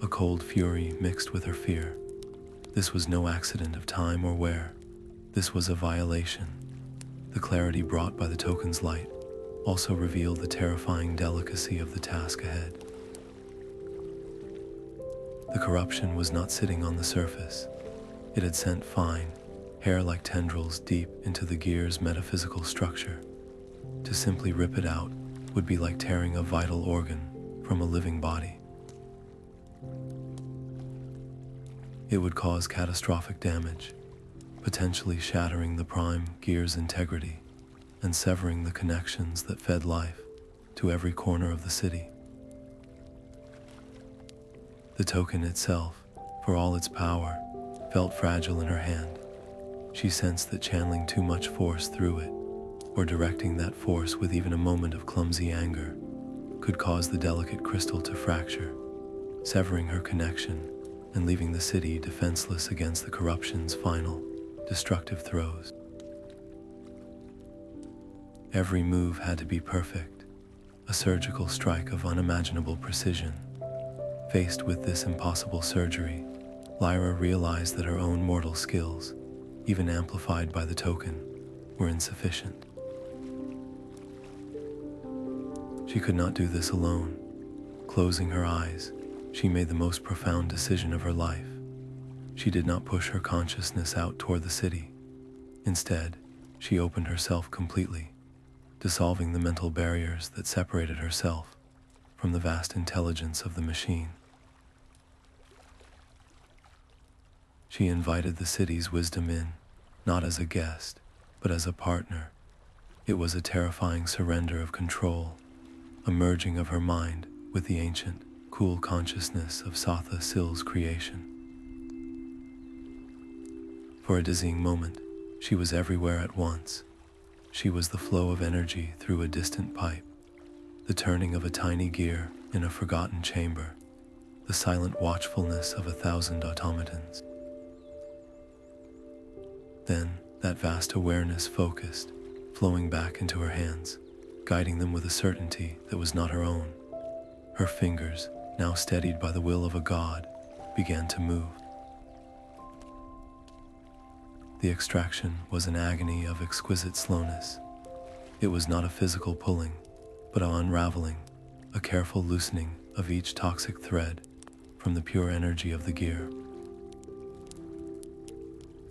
a cold fury mixed with her fear. This was no accident of time or where. This was a violation. The clarity brought by the token's light also revealed the terrifying delicacy of the task ahead. The corruption was not sitting on the surface. It had sent fine, hair-like tendrils deep into the gear's metaphysical structure. To simply rip it out would be like tearing a vital organ from a living body. It would cause catastrophic damage, potentially shattering the prime gear's integrity and severing the connections that fed life to every corner of the city. The token itself, for all its power, felt fragile in her hand. She sensed that channeling too much force through it, or directing that force with even a moment of clumsy anger, could cause the delicate crystal to fracture, severing her connection and leaving the city defenseless against the corruption's final, destructive throes. Every move had to be perfect, a surgical strike of unimaginable precision. Faced with this impossible surgery, Lyra realized that her own mortal skills, even amplified by the token, were insufficient. She could not do this alone. Closing her eyes, she made the most profound decision of her life. She did not push her consciousness out toward the city. Instead, she opened herself completely, dissolving the mental barriers that separated herself from the vast intelligence of the machine. She invited the city's wisdom in, not as a guest, but as a partner. It was a terrifying surrender of control, a merging of her mind with the ancient, cool consciousness of Sotha Sil's creation. For a dizzying moment, she was everywhere at once. She was the flow of energy through a distant pipe, the turning of a tiny gear in a forgotten chamber, the silent watchfulness of 1,000 automatons. Then, that vast awareness focused, flowing back into her hands, guiding them with a certainty that was not her own. Her fingers, now steadied by the will of a god, began to move. The extraction was an agony of exquisite slowness. It was not a physical pulling, but an unraveling, a careful loosening of each toxic thread from the pure energy of the gear.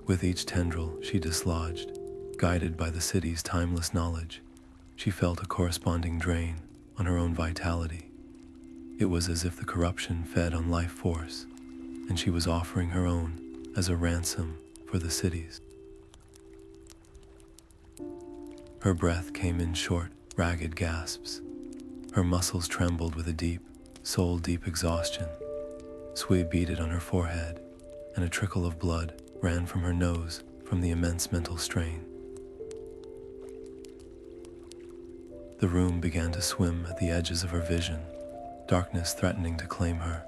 With each tendril she dislodged, guided by the city's timeless knowledge, she felt a corresponding drain on her own vitality. It was as if the corruption fed on life force, and she was offering her own as a ransom for the city's. Her breath came in short, ragged gasps. Her muscles trembled with a deep, soul-deep exhaustion. Sweat beaded on her forehead, and a trickle of blood ran from her nose from the immense mental strain. The room began to swim at the edges of her vision, darkness threatening to claim her.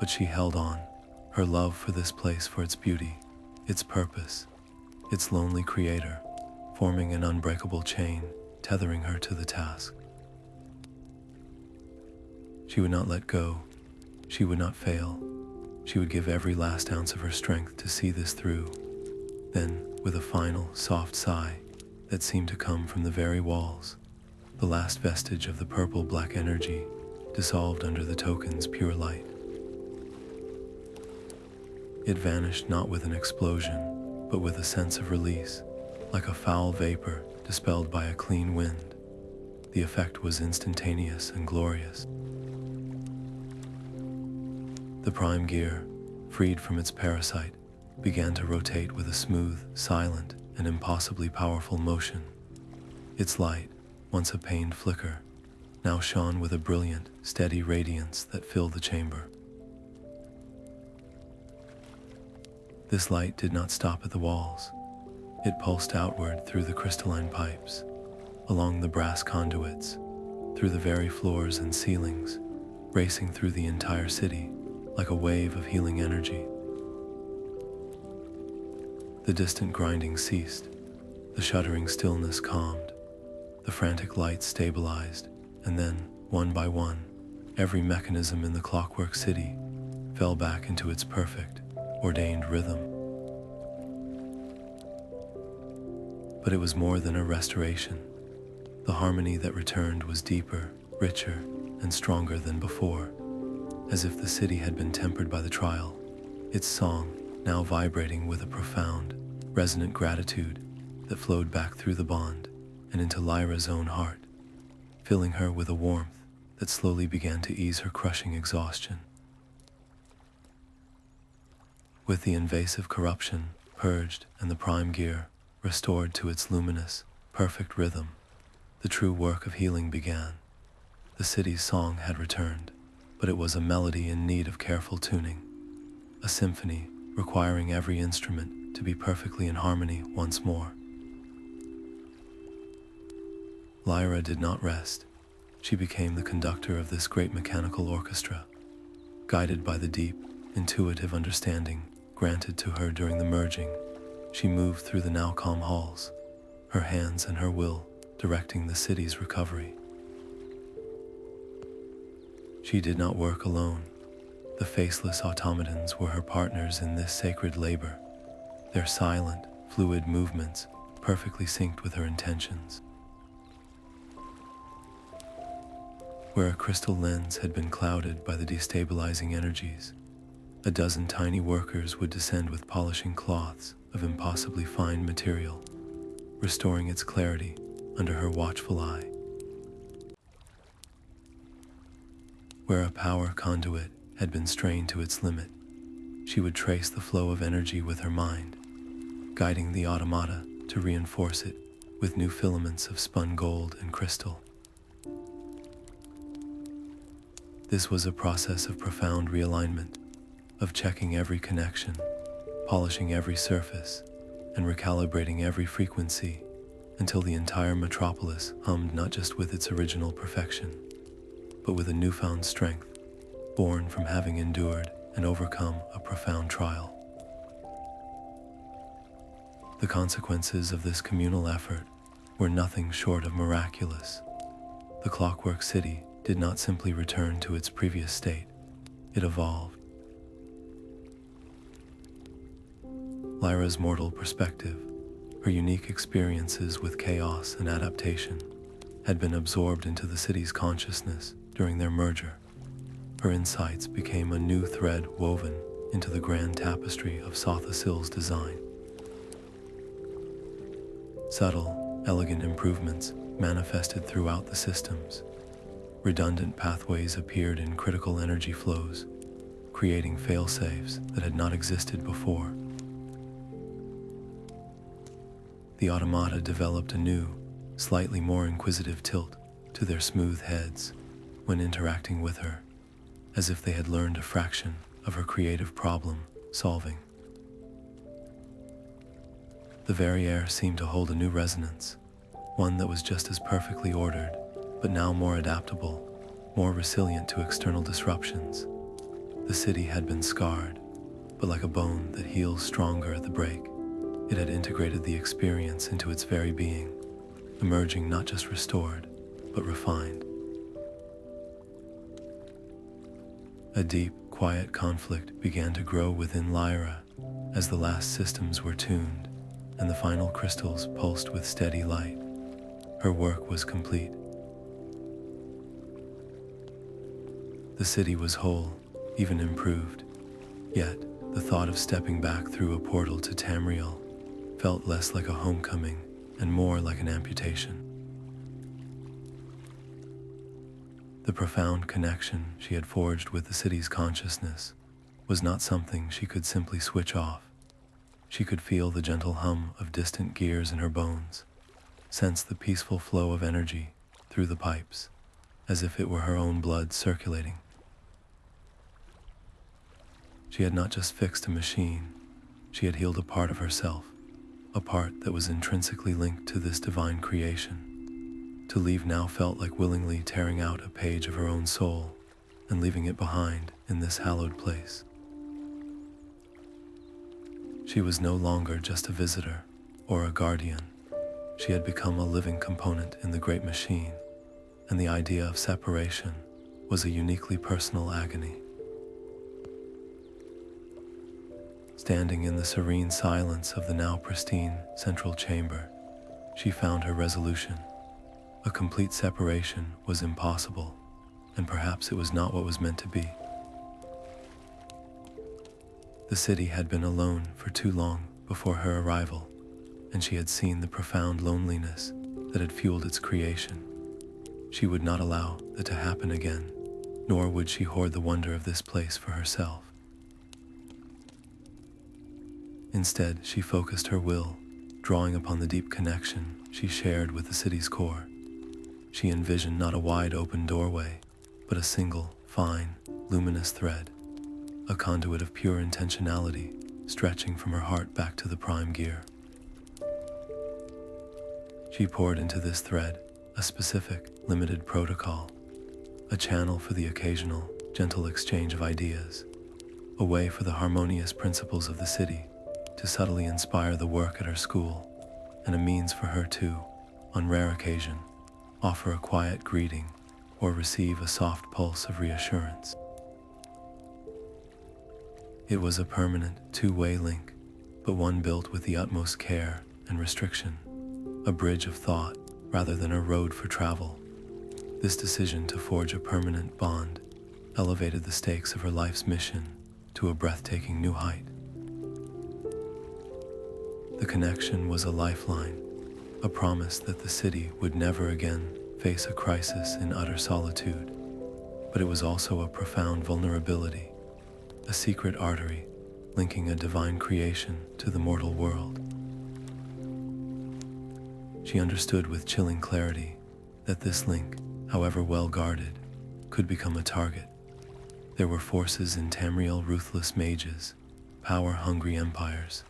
But she held on, her love for this place, for its beauty, its purpose, its lonely creator, forming an unbreakable chain, tethering her to the task. She would not let go. She would not fail. She would give every last ounce of her strength to see this through. Then, with a final, soft sigh that seemed to come from the very walls, the last vestige of the purple-black energy dissolved under the token's pure light. It vanished not with an explosion, but with a sense of release, like a foul vapor dispelled by a clean wind. The effect was instantaneous and glorious. The prime gear, freed from its parasite, began to rotate with a smooth, silent, and impossibly powerful motion. Its light, once a pained flicker, now shone with a brilliant, steady radiance that filled the chamber. This light did not stop at the walls. It pulsed outward through the crystalline pipes, along the brass conduits, through the very floors and ceilings, racing through the entire city like a wave of healing energy. The distant grinding ceased, the shuddering stillness calmed, the frantic lights stabilized, and then, one by one, every mechanism in the Clockwork City fell back into its perfect, ordained rhythm. But it was more than a restoration. The harmony that returned was deeper, richer, and stronger than before, as if the city had been tempered by the trial, its song now vibrating with a profound, resonant gratitude that flowed back through the bond and into Lyra's own heart, filling her with a warmth that slowly began to ease her crushing exhaustion. With the invasive corruption purged and the prime gear restored to its luminous, perfect rhythm, the true work of healing began. The city's song had returned, but it was a melody in need of careful tuning, a symphony requiring every instrument to be perfectly in harmony once more. Lyra did not rest. She became the conductor of this great mechanical orchestra, guided by the deep, intuitive understanding granted to her during the merging. She moved through the now calm halls, her hands and her will directing the city's recovery. She did not work alone. The faceless automatons were her partners in this sacred labor, their silent, fluid movements perfectly synced with her intentions. Where a crystal lens had been clouded by the destabilizing energies, a dozen tiny workers would descend with polishing cloths of impossibly fine material, restoring its clarity under her watchful eye. Where a power conduit had been strained to its limit, she would trace the flow of energy with her mind, guiding the automata to reinforce it with new filaments of spun gold and crystal. This was a process of profound realignment, of checking every connection, polishing every surface, and recalibrating every frequency until the entire metropolis hummed not just with its original perfection, but with a newfound strength born from having endured and overcome a profound trial. The consequences of this communal effort were nothing short of miraculous. The Clockwork City did not simply return to its previous state, it evolved. Lyra's mortal perspective, her unique experiences with chaos and adaptation, had been absorbed into the city's consciousness during their merger. Her insights became a new thread woven into the grand tapestry of Sotha Sil's design. Subtle, elegant improvements manifested throughout the systems. Redundant pathways appeared in critical energy flows, creating fail-safes that had not existed before. The automata developed a new, slightly more inquisitive tilt to their smooth heads when interacting with her, as if they had learned a fraction of her creative problem solving. The very air seemed to hold a new resonance, one that was just as perfectly ordered, but now more adaptable, more resilient to external disruptions. The city had been scarred, but like a bone that heals stronger at the break, it had integrated the experience into its very being, emerging not just restored, but refined. A deep, quiet conflict began to grow within Lyra as the last systems were tuned and the final crystals pulsed with steady light. Her work was complete. The city was whole, even improved, yet the thought of stepping back through a portal to Tamriel felt less like a homecoming and more like an amputation. The profound connection she had forged with the city's consciousness was not something she could simply switch off. She could feel the gentle hum of distant gears in her bones, sense the peaceful flow of energy through the pipes, as if it were her own blood circulating. She had not just fixed a machine, She had healed a part of herself, a part that was intrinsically linked to this divine creation. To leave now felt like willingly tearing out a page of her own soul and leaving it behind in this hallowed place. She was no longer just a visitor or a guardian. She had become a living component in the great machine, and the idea of separation was a uniquely personal agony. Standing in the serene silence of the now pristine central chamber, she found her resolution. A complete separation was impossible, and perhaps it was not what was meant to be. The city had been alone for too long before her arrival, and she had seen the profound loneliness that had fueled its creation. She would not allow that to happen again, nor would she hoard the wonder of this place for herself. Instead, she focused her will, drawing upon the deep connection she shared with the city's core. She envisioned not a wide open doorway, but a single, fine, luminous thread, a conduit of pure intentionality stretching from her heart back to the prime gear. She poured into this thread a specific, limited protocol, a channel for the occasional, gentle exchange of ideas, a way for the harmonious principles of the city to subtly inspire the work at her school, and a means for her to, on rare occasion, offer a quiet greeting or receive a soft pulse of reassurance. It was a permanent, two-way link, but one built with the utmost care and restriction, a bridge of thought rather than a road for travel. This decision to forge a permanent bond elevated the stakes of her life's mission to a breathtaking new height. The connection was a lifeline, a promise that the city would never again face a crisis in utter solitude, but it was also a profound vulnerability, a secret artery linking a divine creation to the mortal world. She understood with chilling clarity that this link, however well guarded, could become a target. There were forces in Tamriel, ruthless mages, power-hungry empires,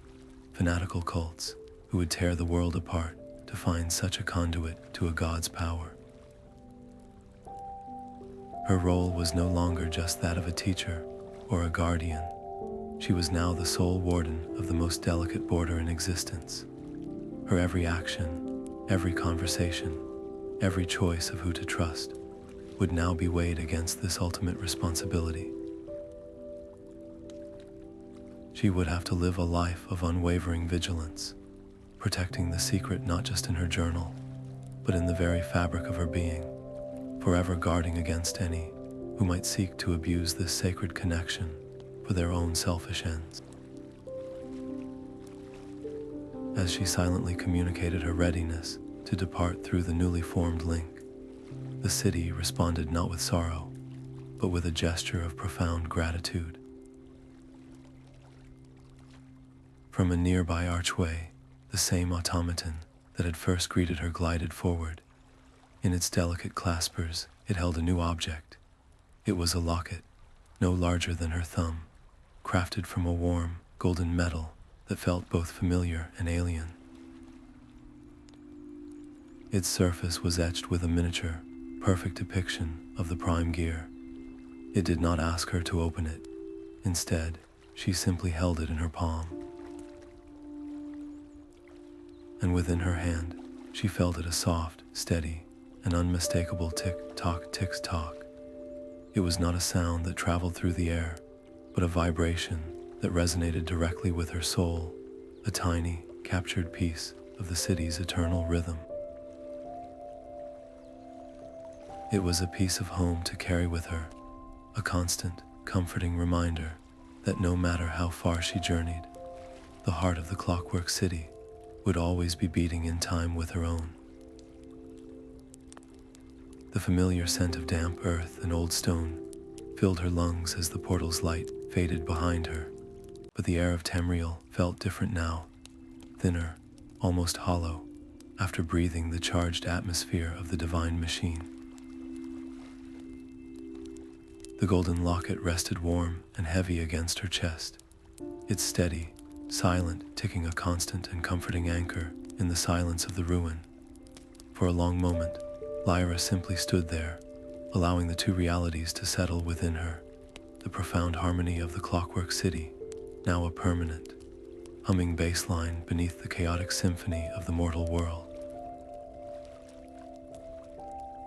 fanatical cults who would tear the world apart to find such a conduit to a god's power. Her role was no longer just that of a teacher or a guardian. She was now the sole warden of the most delicate border in existence. Her every action, every conversation, every choice of who to trust would now be weighed against this ultimate responsibility. She would have to live a life of unwavering vigilance, protecting the secret not just in her journal, but in the very fabric of her being, forever guarding against any who might seek to abuse this sacred connection for their own selfish ends. As she silently communicated her readiness to depart through the newly formed link, the city responded not with sorrow, but with a gesture of profound gratitude. From a nearby archway, the same automaton that had first greeted her glided forward. In its delicate claspers, it held a new object. It was a locket, no larger than her thumb, crafted from a warm, golden metal that felt both familiar and alien. Its surface was etched with a miniature, perfect depiction of the prime gear. It did not ask her to open it. Instead, she simply held it in her palm. And within her hand, she felt it a soft, steady, and unmistakable tick-tock, tick-tock. It was not a sound that traveled through the air, but a vibration that resonated directly with her soul, a tiny, captured piece of the city's eternal rhythm. It was a piece of home to carry with her, a constant, comforting reminder that no matter how far she journeyed, the heart of the Clockwork City would always be beating in time with her own. The familiar scent of damp earth and old stone filled her lungs as the portal's light faded behind her, but the air of Tamriel felt different now, thinner, almost hollow, after breathing the charged atmosphere of the divine machine. The golden locket rested warm and heavy against her chest, its steady, silent, ticking a constant and comforting anchor in the silence of the ruin. For a long moment, Lyra simply stood there, allowing the two realities to settle within her. The profound harmony of the Clockwork city, now a permanent, humming bass line beneath the chaotic symphony of the mortal world.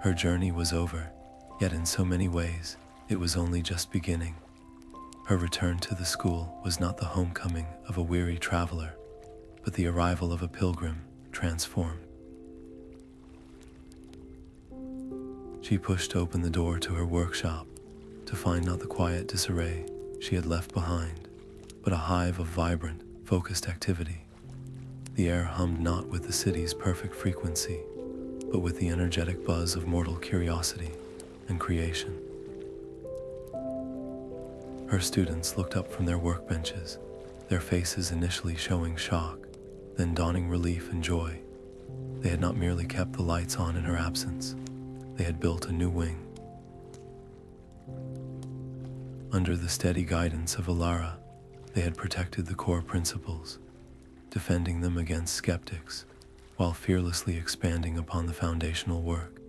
Her journey was over, yet in so many ways, it was only just beginning. Her return to the school was not the homecoming of a weary traveler, but the arrival of a pilgrim transformed. She pushed open the door to her workshop to find not the quiet disarray she had left behind, but a hive of vibrant, focused activity. The air hummed not with the city's perfect frequency, but with the energetic buzz of mortal curiosity and creation. Her students looked up from their workbenches, their faces initially showing shock, then dawning relief and joy. They had not merely kept the lights on in her absence, they had built a new wing. Under the steady guidance of Lyra, they had protected the core principles, defending them against skeptics, while fearlessly expanding upon the foundational work.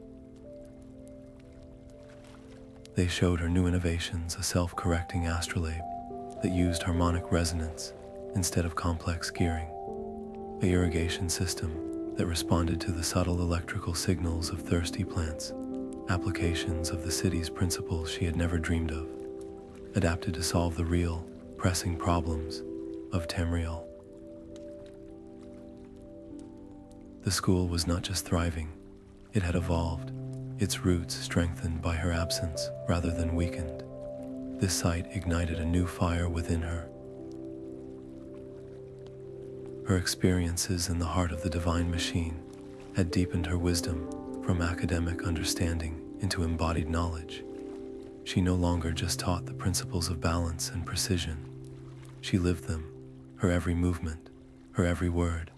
They showed her new innovations, a self-correcting astrolabe that used harmonic resonance instead of complex gearing, a irrigation system that responded to the subtle electrical signals of thirsty plants, applications of the city's principles she had never dreamed of, adapted to solve the real, pressing problems of Tamriel. The school was not just thriving, it had evolved, its roots strengthened by her absence rather than weakened. This sight ignited a new fire within her. Her experiences in the heart of the divine machine had deepened her wisdom from academic understanding into embodied knowledge. She no longer just taught the principles of balance and precision. She lived them. Her every movement, her every word,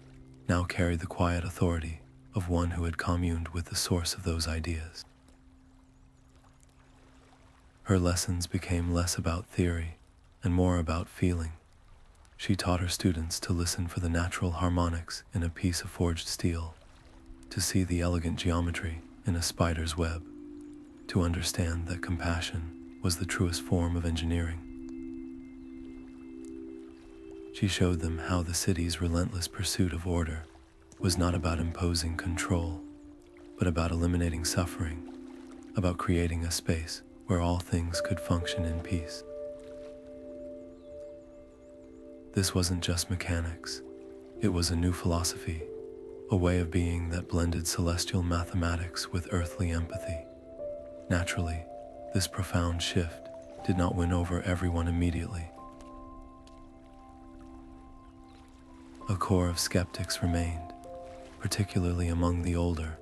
now carried the quiet authority of one who had communed with the source of those ideas. Her lessons became less about theory and more about feeling. She taught her students to listen for the natural harmonics in a piece of forged steel, to see the elegant geometry in a spider's web, to understand that compassion was the truest form of engineering. She showed them how the city's relentless pursuit of order was not about imposing control, but about eliminating suffering, about creating a space where all things could function in peace. This wasn't just mechanics, it was a new philosophy, a way of being that blended celestial mathematics with earthly empathy. Naturally, this profound shift did not win over everyone immediately. A core of skeptics remained, particularly among the older,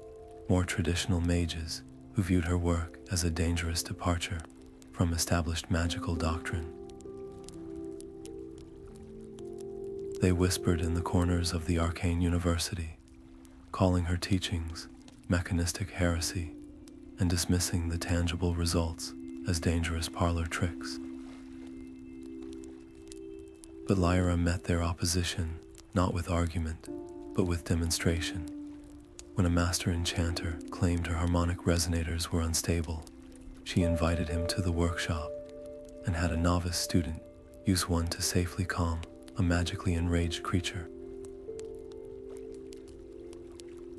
more traditional mages who viewed her work as a dangerous departure from established magical doctrine. They whispered in the corners of the arcane university, calling her teachings mechanistic heresy and dismissing the tangible results as dangerous parlor tricks. But Lyra met their opposition not with argument, but with demonstration. When a master enchanter claimed her harmonic resonators were unstable, she invited him to the workshop and had a novice student use one to safely calm a magically enraged creature.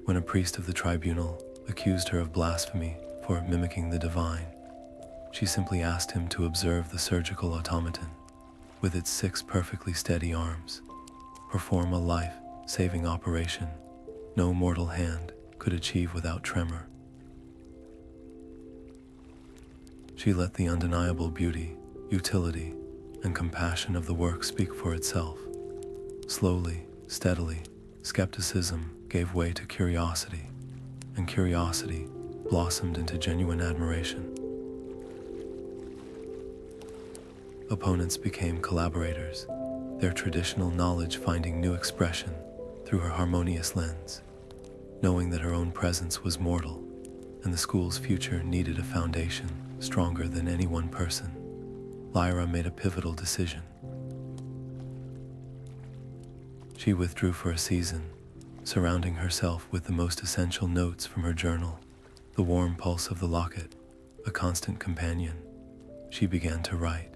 When a priest of the tribunal accused her of blasphemy for mimicking the divine, she simply asked him to observe the surgical automaton, with its 6 perfectly steady arms, perform a life-saving operation no mortal hand could achieve without tremor. She let the undeniable beauty, utility, and compassion of the work speak for itself. Slowly, steadily, skepticism gave way to curiosity, and curiosity blossomed into genuine admiration. Opponents became collaborators, their traditional knowledge finding new expression through her harmonious lens. Knowing that her own presence was mortal, and the school's future needed a foundation stronger than any one person, Lyra made a pivotal decision. She withdrew for a season, surrounding herself with the most essential notes from her journal, the warm pulse of the locket, a constant companion. She began to write.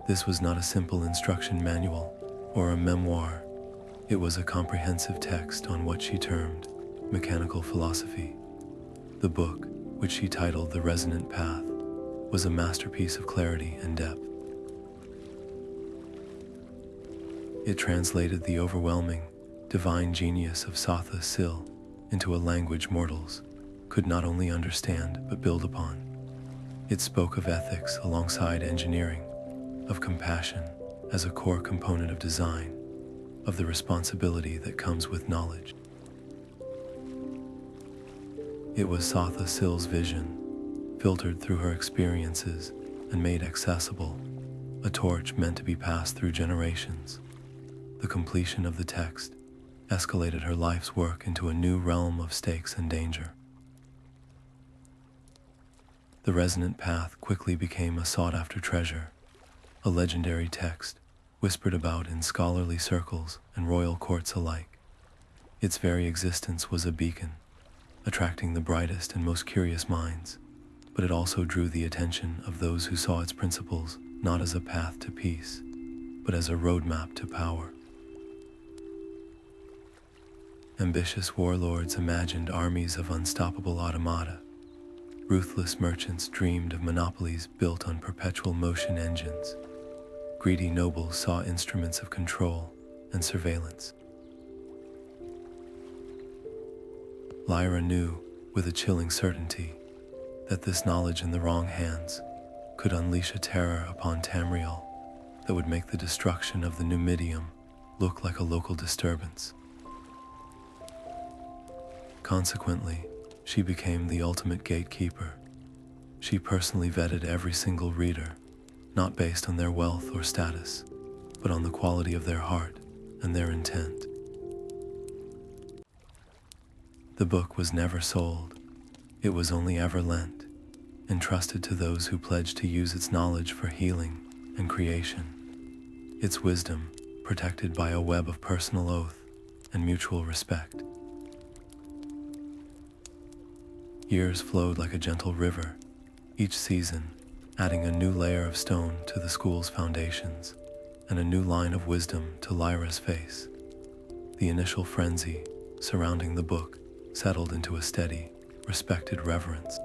This was not a simple instruction manual or a memoir. It was a comprehensive text on what she termed mechanical philosophy. The book, which she titled The Resonant Path, was a masterpiece of clarity and depth. It translated the overwhelming, divine genius of Sotha Sil into a language mortals could not only understand but build upon. It spoke of ethics alongside engineering, of compassion as a core component of design, of the responsibility that comes with knowledge. It was Sotha Sil's vision, filtered through her experiences and made accessible, a torch meant to be passed through generations. The completion of the text escalated her life's work into a new realm of stakes and danger. The Resonant Path quickly became a sought-after treasure, a legendary text whispered about in scholarly circles and royal courts alike. Its very existence was a beacon, attracting the brightest and most curious minds, but it also drew the attention of those who saw its principles not as a path to peace, but as a roadmap to power. Ambitious warlords imagined armies of unstoppable automata. Ruthless merchants dreamed of monopolies built on perpetual motion engines. Greedy nobles saw instruments of control and surveillance. Lyra knew, with a chilling certainty, that this knowledge in the wrong hands could unleash a terror upon Tamriel that would make the destruction of the Numidium look like a local disturbance. Consequently, she became the ultimate gatekeeper. She personally vetted every single reader, not based on their wealth or status, but on the quality of their heart and their intent. The book was never sold. It was only ever lent, entrusted to those who pledged to use its knowledge for healing and creation. Its wisdom protected by a web of personal oath and mutual respect. Years flowed like a gentle river, each season adding a new layer of stone to the school's foundations and a new line of wisdom to Lyra's face. The initial frenzy surrounding the book settled into a steady, respected reverence.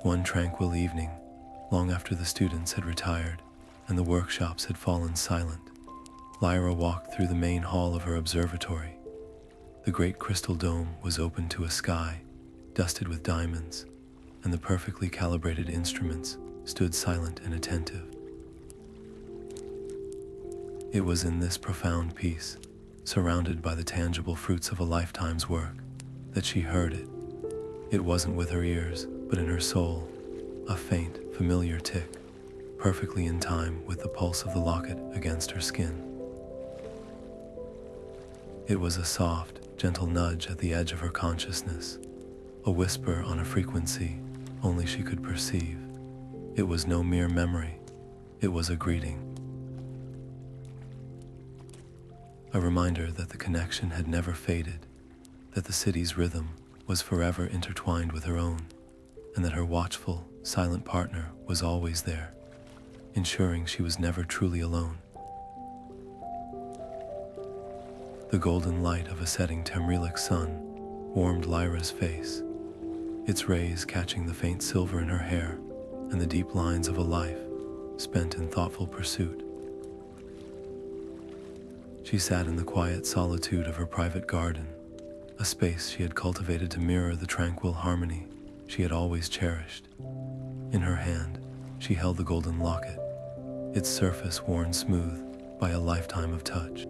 One tranquil evening, long after the students had retired and the workshops had fallen silent, Lyra walked through the main hall of her observatory. The great crystal dome was open to a sky dusted with diamonds, and the perfectly calibrated instruments stood silent and attentive. It was in this profound peace, surrounded by the tangible fruits of a lifetime's work, that she heard it. It wasn't with her ears, but in her soul, a faint, familiar tick, perfectly in time with the pulse of the locket against her skin. It was a soft, gentle nudge at the edge of her consciousness, a whisper on a frequency only she could perceive. It was no mere memory, it was a greeting. A reminder that the connection had never faded, that the city's rhythm was forever intertwined with her own, and that her watchful, silent partner was always there, ensuring she was never truly alone. The golden light of a setting Tamrielic sun warmed Lyra's face, its rays catching the faint silver in her hair and the deep lines of a life spent in thoughtful pursuit. She sat in the quiet solitude of her private garden, a space she had cultivated to mirror the tranquil harmony she had always cherished. In her hand, she held the golden locket, its surface worn smooth by a lifetime of touch.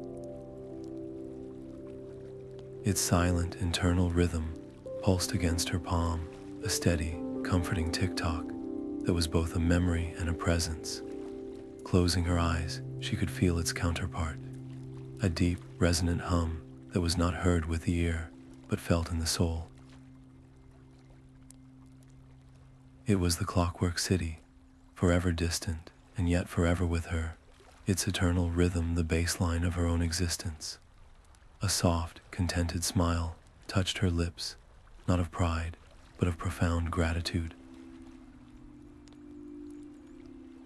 Its silent internal rhythm pulsed against her palm, a steady, comforting tick-tock that was both a memory and a presence. Closing her eyes, she could feel its counterpart, a deep, resonant hum that was not heard with the ear, but felt in the soul. It was the Clockwork city, forever distant and yet forever with her, its eternal rhythm the baseline of her own existence. A soft, contented smile touched her lips, not of pride, but of profound gratitude.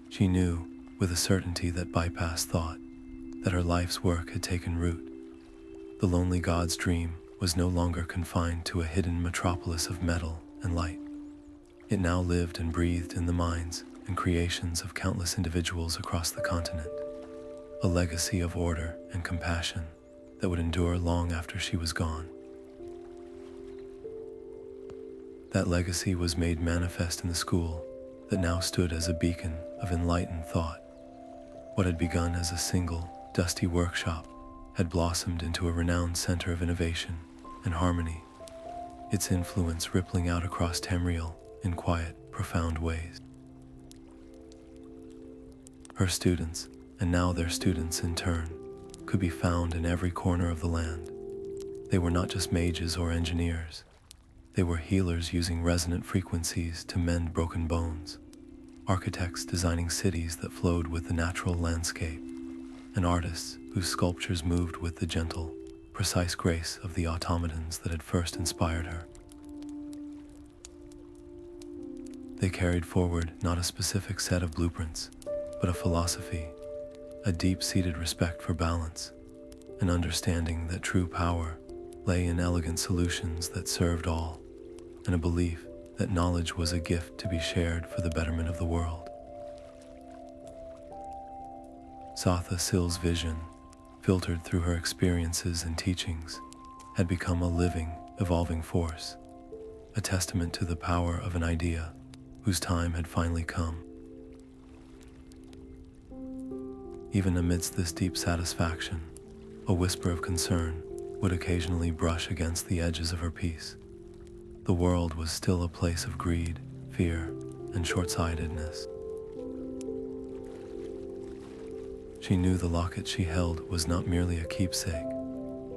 She knew, with a certainty that bypassed thought, that her life's work had taken root. The lonely god's dream was no longer confined to a hidden metropolis of metal and light. It now lived and breathed in the minds and creations of countless individuals across the continent, a legacy of order and compassion that would endure long after she was gone. That legacy was made manifest in the school that now stood as a beacon of enlightened thought. What had begun as a single, dusty workshop had blossomed into a renowned center of innovation and harmony, its influence rippling out across Tamriel in quiet, profound ways. Her students, and now their students in turn, could be found in every corner of the land. They were not just mages or engineers. They were healers using resonant frequencies to mend broken bones, architects designing cities that flowed with the natural landscape, and artists whose sculptures moved with the gentle, precise grace of the automatons that had first inspired her. They carried forward not a specific set of blueprints, but a philosophy, a deep-seated respect for balance, an understanding that true power lay in elegant solutions that served all, and a belief that knowledge was a gift to be shared for the betterment of the world. Sotha Sil's vision, filtered through her experiences and teachings, had become a living, evolving force, a testament to the power of an idea whose time had finally come. Even amidst this deep satisfaction, a whisper of concern would occasionally brush against the edges of her peace. The world was still a place of greed, fear, and short-sightedness. She knew the locket she held was not merely a keepsake.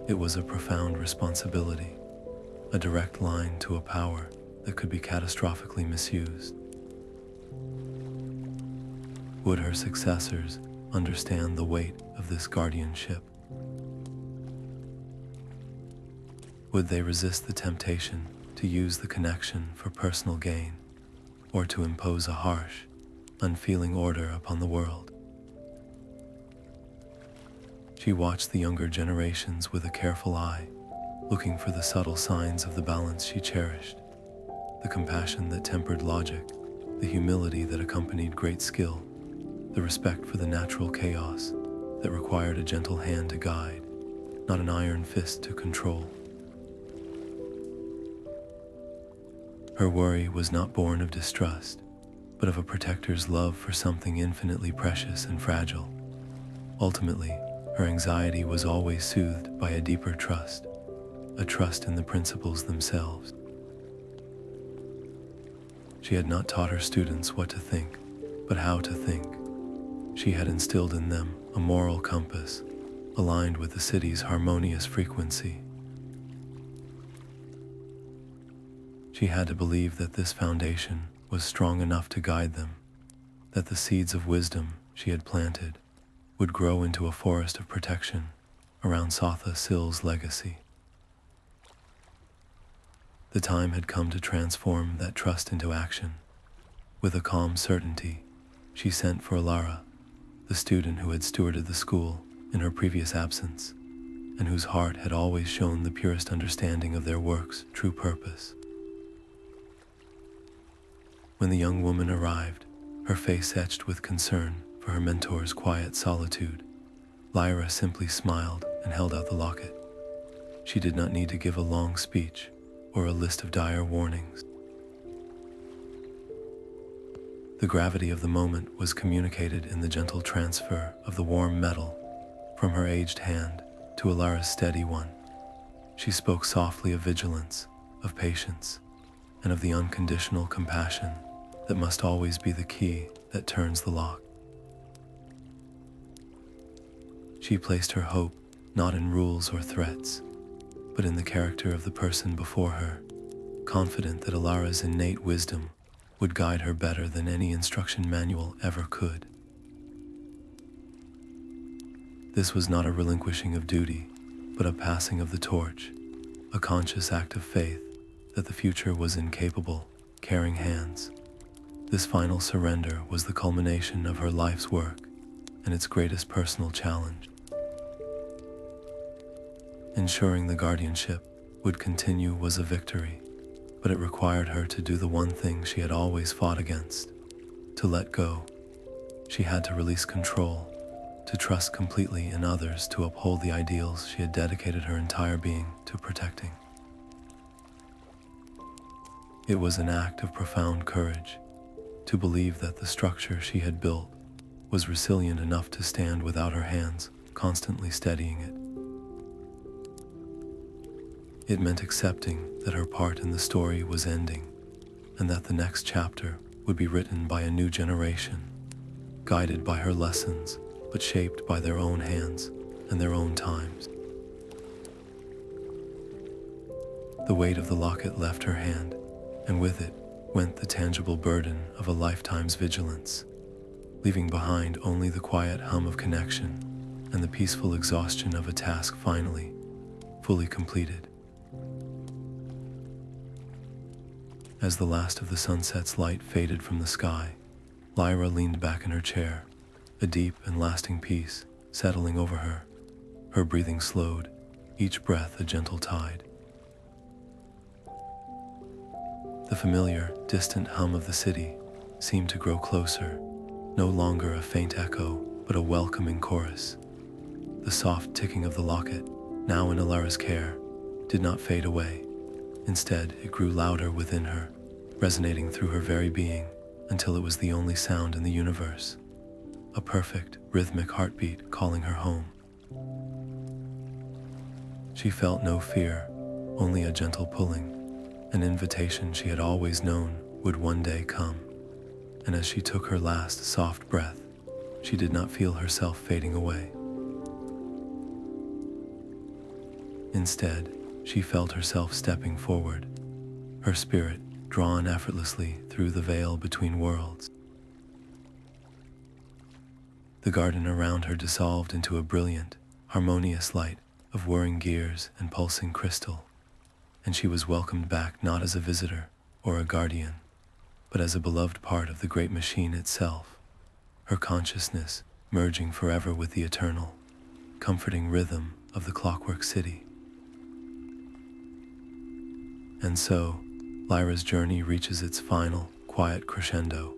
It was a profound responsibility, a direct line to a power that could be catastrophically misused. Would her successors understand the weight of this guardianship? Would they resist the temptation to use the connection for personal gain, or to impose a harsh, unfeeling order upon the world? She watched the younger generations with a careful eye, looking for the subtle signs of the balance she cherished, the compassion that tempered logic, the humility that accompanied great skill, the respect for the natural chaos that required a gentle hand to guide, not an iron fist to control. Her worry was not born of distrust, but of a protector's love for something infinitely precious and fragile. Ultimately, her anxiety was always soothed by a deeper trust, a trust in the principles themselves. She had not taught her students what to think, but how to think. She had instilled in them a moral compass, aligned with the city's harmonious frequency. She had to believe that this foundation was strong enough to guide them, that the seeds of wisdom she had planted would grow into a forest of protection around Sotha Sil's legacy. The time had come to transform that trust into action. With a calm certainty, she sent for Lyra, the student who had stewarded the school in her previous absence, and whose heart had always shown the purest understanding of their work's true purpose. When the young woman arrived, her face etched with concern for her mentor's quiet solitude, Lyra simply smiled and held out the locket. She did not need to give a long speech or a list of dire warnings. The gravity of the moment was communicated in the gentle transfer of the warm metal from her aged hand to Lyra's steady one. She spoke softly of vigilance, of patience, and of the unconditional compassion that must always be the key that turns the lock. She placed her hope not in rules or threats, but in the character of the person before her, confident that Lyra's innate wisdom would guide her better than any instruction manual ever could. This was not a relinquishing of duty, but a passing of the torch, a conscious act of faith that the future was in capable, caring hands. This final surrender was the culmination of her life's work and its greatest personal challenge. Ensuring the guardianship would continue was a victory, but it required her to do the one thing she had always fought against: to let go. She had to release control, to trust completely in others, to uphold the ideals she had dedicated her entire being to protecting. It was an act of profound courage to believe that the structure she had built was resilient enough to stand without her hands constantly steadying it. It meant accepting that her part in the story was ending, and that the next chapter would be written by a new generation, guided by her lessons, but shaped by their own hands and their own times. The weight of the locket left her hand, and with it went the tangible burden of a lifetime's vigilance, leaving behind only the quiet hum of connection and the peaceful exhaustion of a task finally, fully completed. As the last of the sunset's light faded from the sky, Lyra leaned back in her chair, a deep and lasting peace settling over her. Her breathing slowed, each breath a gentle tide. The familiar, distant hum of the city seemed to grow closer, no longer a faint echo, but a welcoming chorus. The soft ticking of the locket, now in Lyra's care, did not fade away. Instead, it grew louder within her, resonating through her very being, until it was the only sound in the universe, a perfect, rhythmic heartbeat calling her home. She felt no fear, only a gentle pulling, an invitation she had always known would one day come. And as she took her last soft breath, she did not feel herself fading away. Instead, she felt herself stepping forward, her spirit drawn effortlessly through the veil between worlds. The garden around her dissolved into a brilliant, harmonious light of whirring gears and pulsing crystal, and she was welcomed back not as a visitor or a guardian, but as a beloved part of the great machine itself, her consciousness merging forever with the eternal, comforting rhythm of the Clockwork City. And so, Lyra's journey reaches its final, quiet crescendo,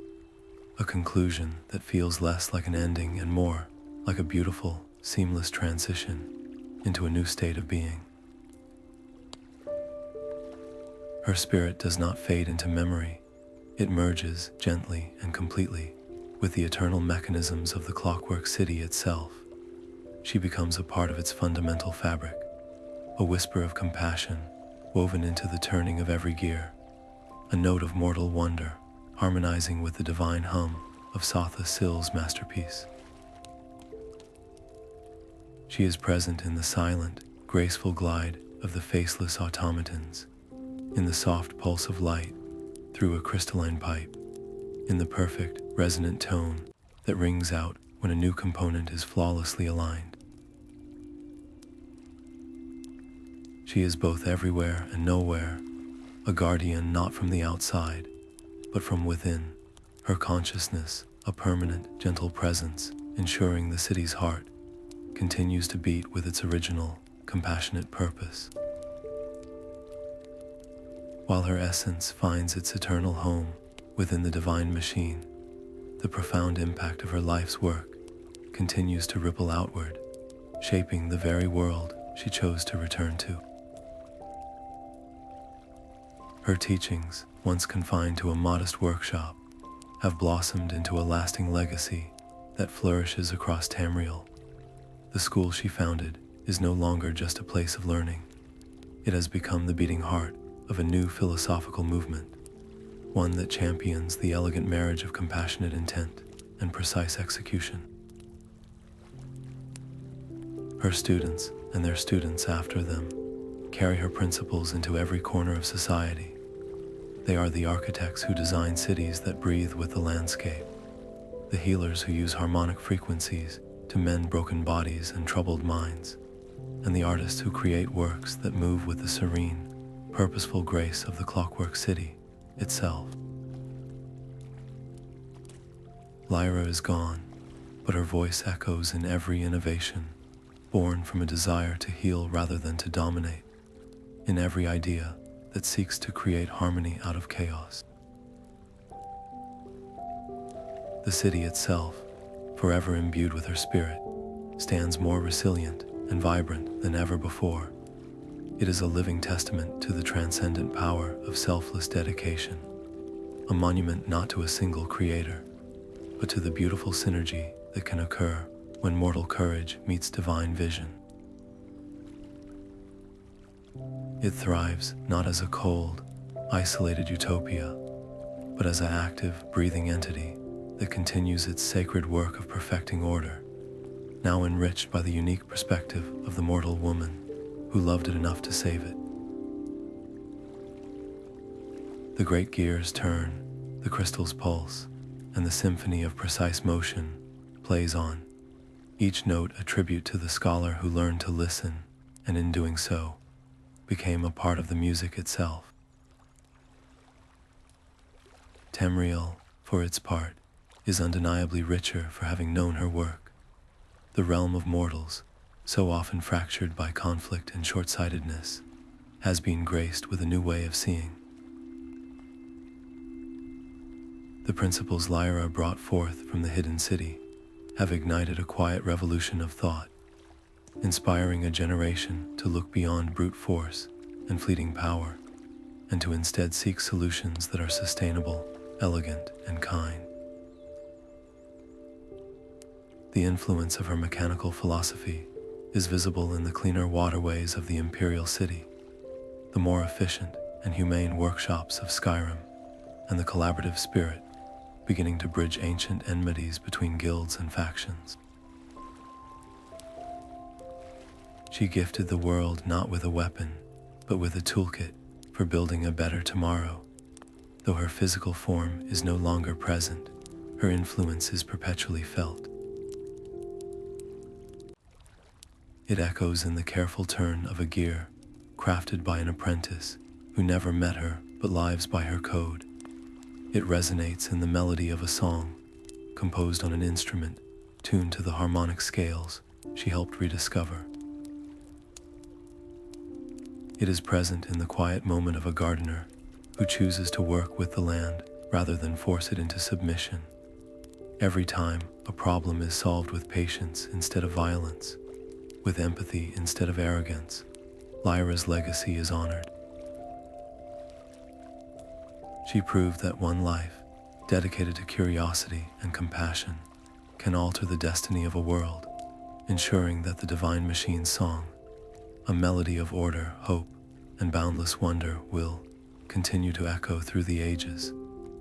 a conclusion that feels less like an ending and more like a beautiful, seamless transition into a new state of being. Her spirit does not fade into memory. It merges gently and completely with the eternal mechanisms of the Clockwork City itself. She becomes a part of its fundamental fabric, a whisper of compassion woven into the turning of every gear, a note of mortal wonder harmonizing with the divine hum of Sotha Sil's masterpiece. She is present in the silent, graceful glide of the faceless automatons, in the soft pulse of light through a crystalline pipe, in the perfect, resonant tone that rings out when a new component is flawlessly aligned. She is both everywhere and nowhere, a guardian not from the outside, but from within, her consciousness a permanent, gentle presence, ensuring the city's heart continues to beat with its original, compassionate purpose. While her essence finds its eternal home within the divine machine, the profound impact of her life's work continues to ripple outward, shaping the very world she chose to return to. Her teachings, once confined to a modest workshop, have blossomed into a lasting legacy that flourishes across Tamriel. The school she founded is no longer just a place of learning. It has become the beating heart of a new philosophical movement, one that champions the elegant marriage of compassionate intent and precise execution. Her students and their students after them carry her principles into every corner of society. They are the architects who design cities that breathe with the landscape, the healers who use harmonic frequencies to to mend broken bodies and troubled minds, and the artists who create works that move with the serene, purposeful grace of the Clockwork City itself. Lyra is gone, but her voice echoes in every innovation, born from a desire to heal rather than to dominate, in every idea that seeks to create harmony out of chaos. The city itself, forever imbued with her spirit, stands more resilient and vibrant than ever before. It is a living testament to the transcendent power of selfless dedication, a monument not to a single creator, but to the beautiful synergy that can occur when mortal courage meets divine vision. It thrives not as a cold, isolated utopia, but as an active, breathing entity that continues its sacred work of perfecting order, now enriched by the unique perspective of the mortal woman who loved it enough to save it. The great gears turn, the crystals pulse, and the symphony of precise motion plays on, each note a tribute to the scholar who learned to listen, and in doing so, became a part of the music itself. Tamriel, for its part, is undeniably richer for having known her work. The realm of mortals, so often fractured by conflict and short-sightedness, has been graced with a new way of seeing. The principles Lyra brought forth from the hidden city have ignited a quiet revolution of thought, inspiring a generation to look beyond brute force and fleeting power, and to instead seek solutions that are sustainable, elegant, and kind. The influence of her mechanical philosophy is visible in the cleaner waterways of the Imperial City, the more efficient and humane workshops of Skyrim, and the collaborative spirit beginning to bridge ancient enmities between guilds and factions. She gifted the world not with a weapon, but with a toolkit for building a better tomorrow. Though her physical form is no longer present, her influence is perpetually felt. It echoes in the careful turn of a gear crafted by an apprentice who never met her but lives by her code. It resonates in the melody of a song composed on an instrument tuned to the harmonic scales she helped rediscover. It is present in the quiet moment of a gardener who chooses to work with the land rather than force it into submission. Every time a problem is solved with patience instead of violence, with empathy instead of arrogance, Lyra's legacy is honored. She proved that one life, dedicated to curiosity and compassion, can alter the destiny of a world, ensuring that the divine machine's song, a melody of order, hope, and boundless wonder, will continue to echo through the ages.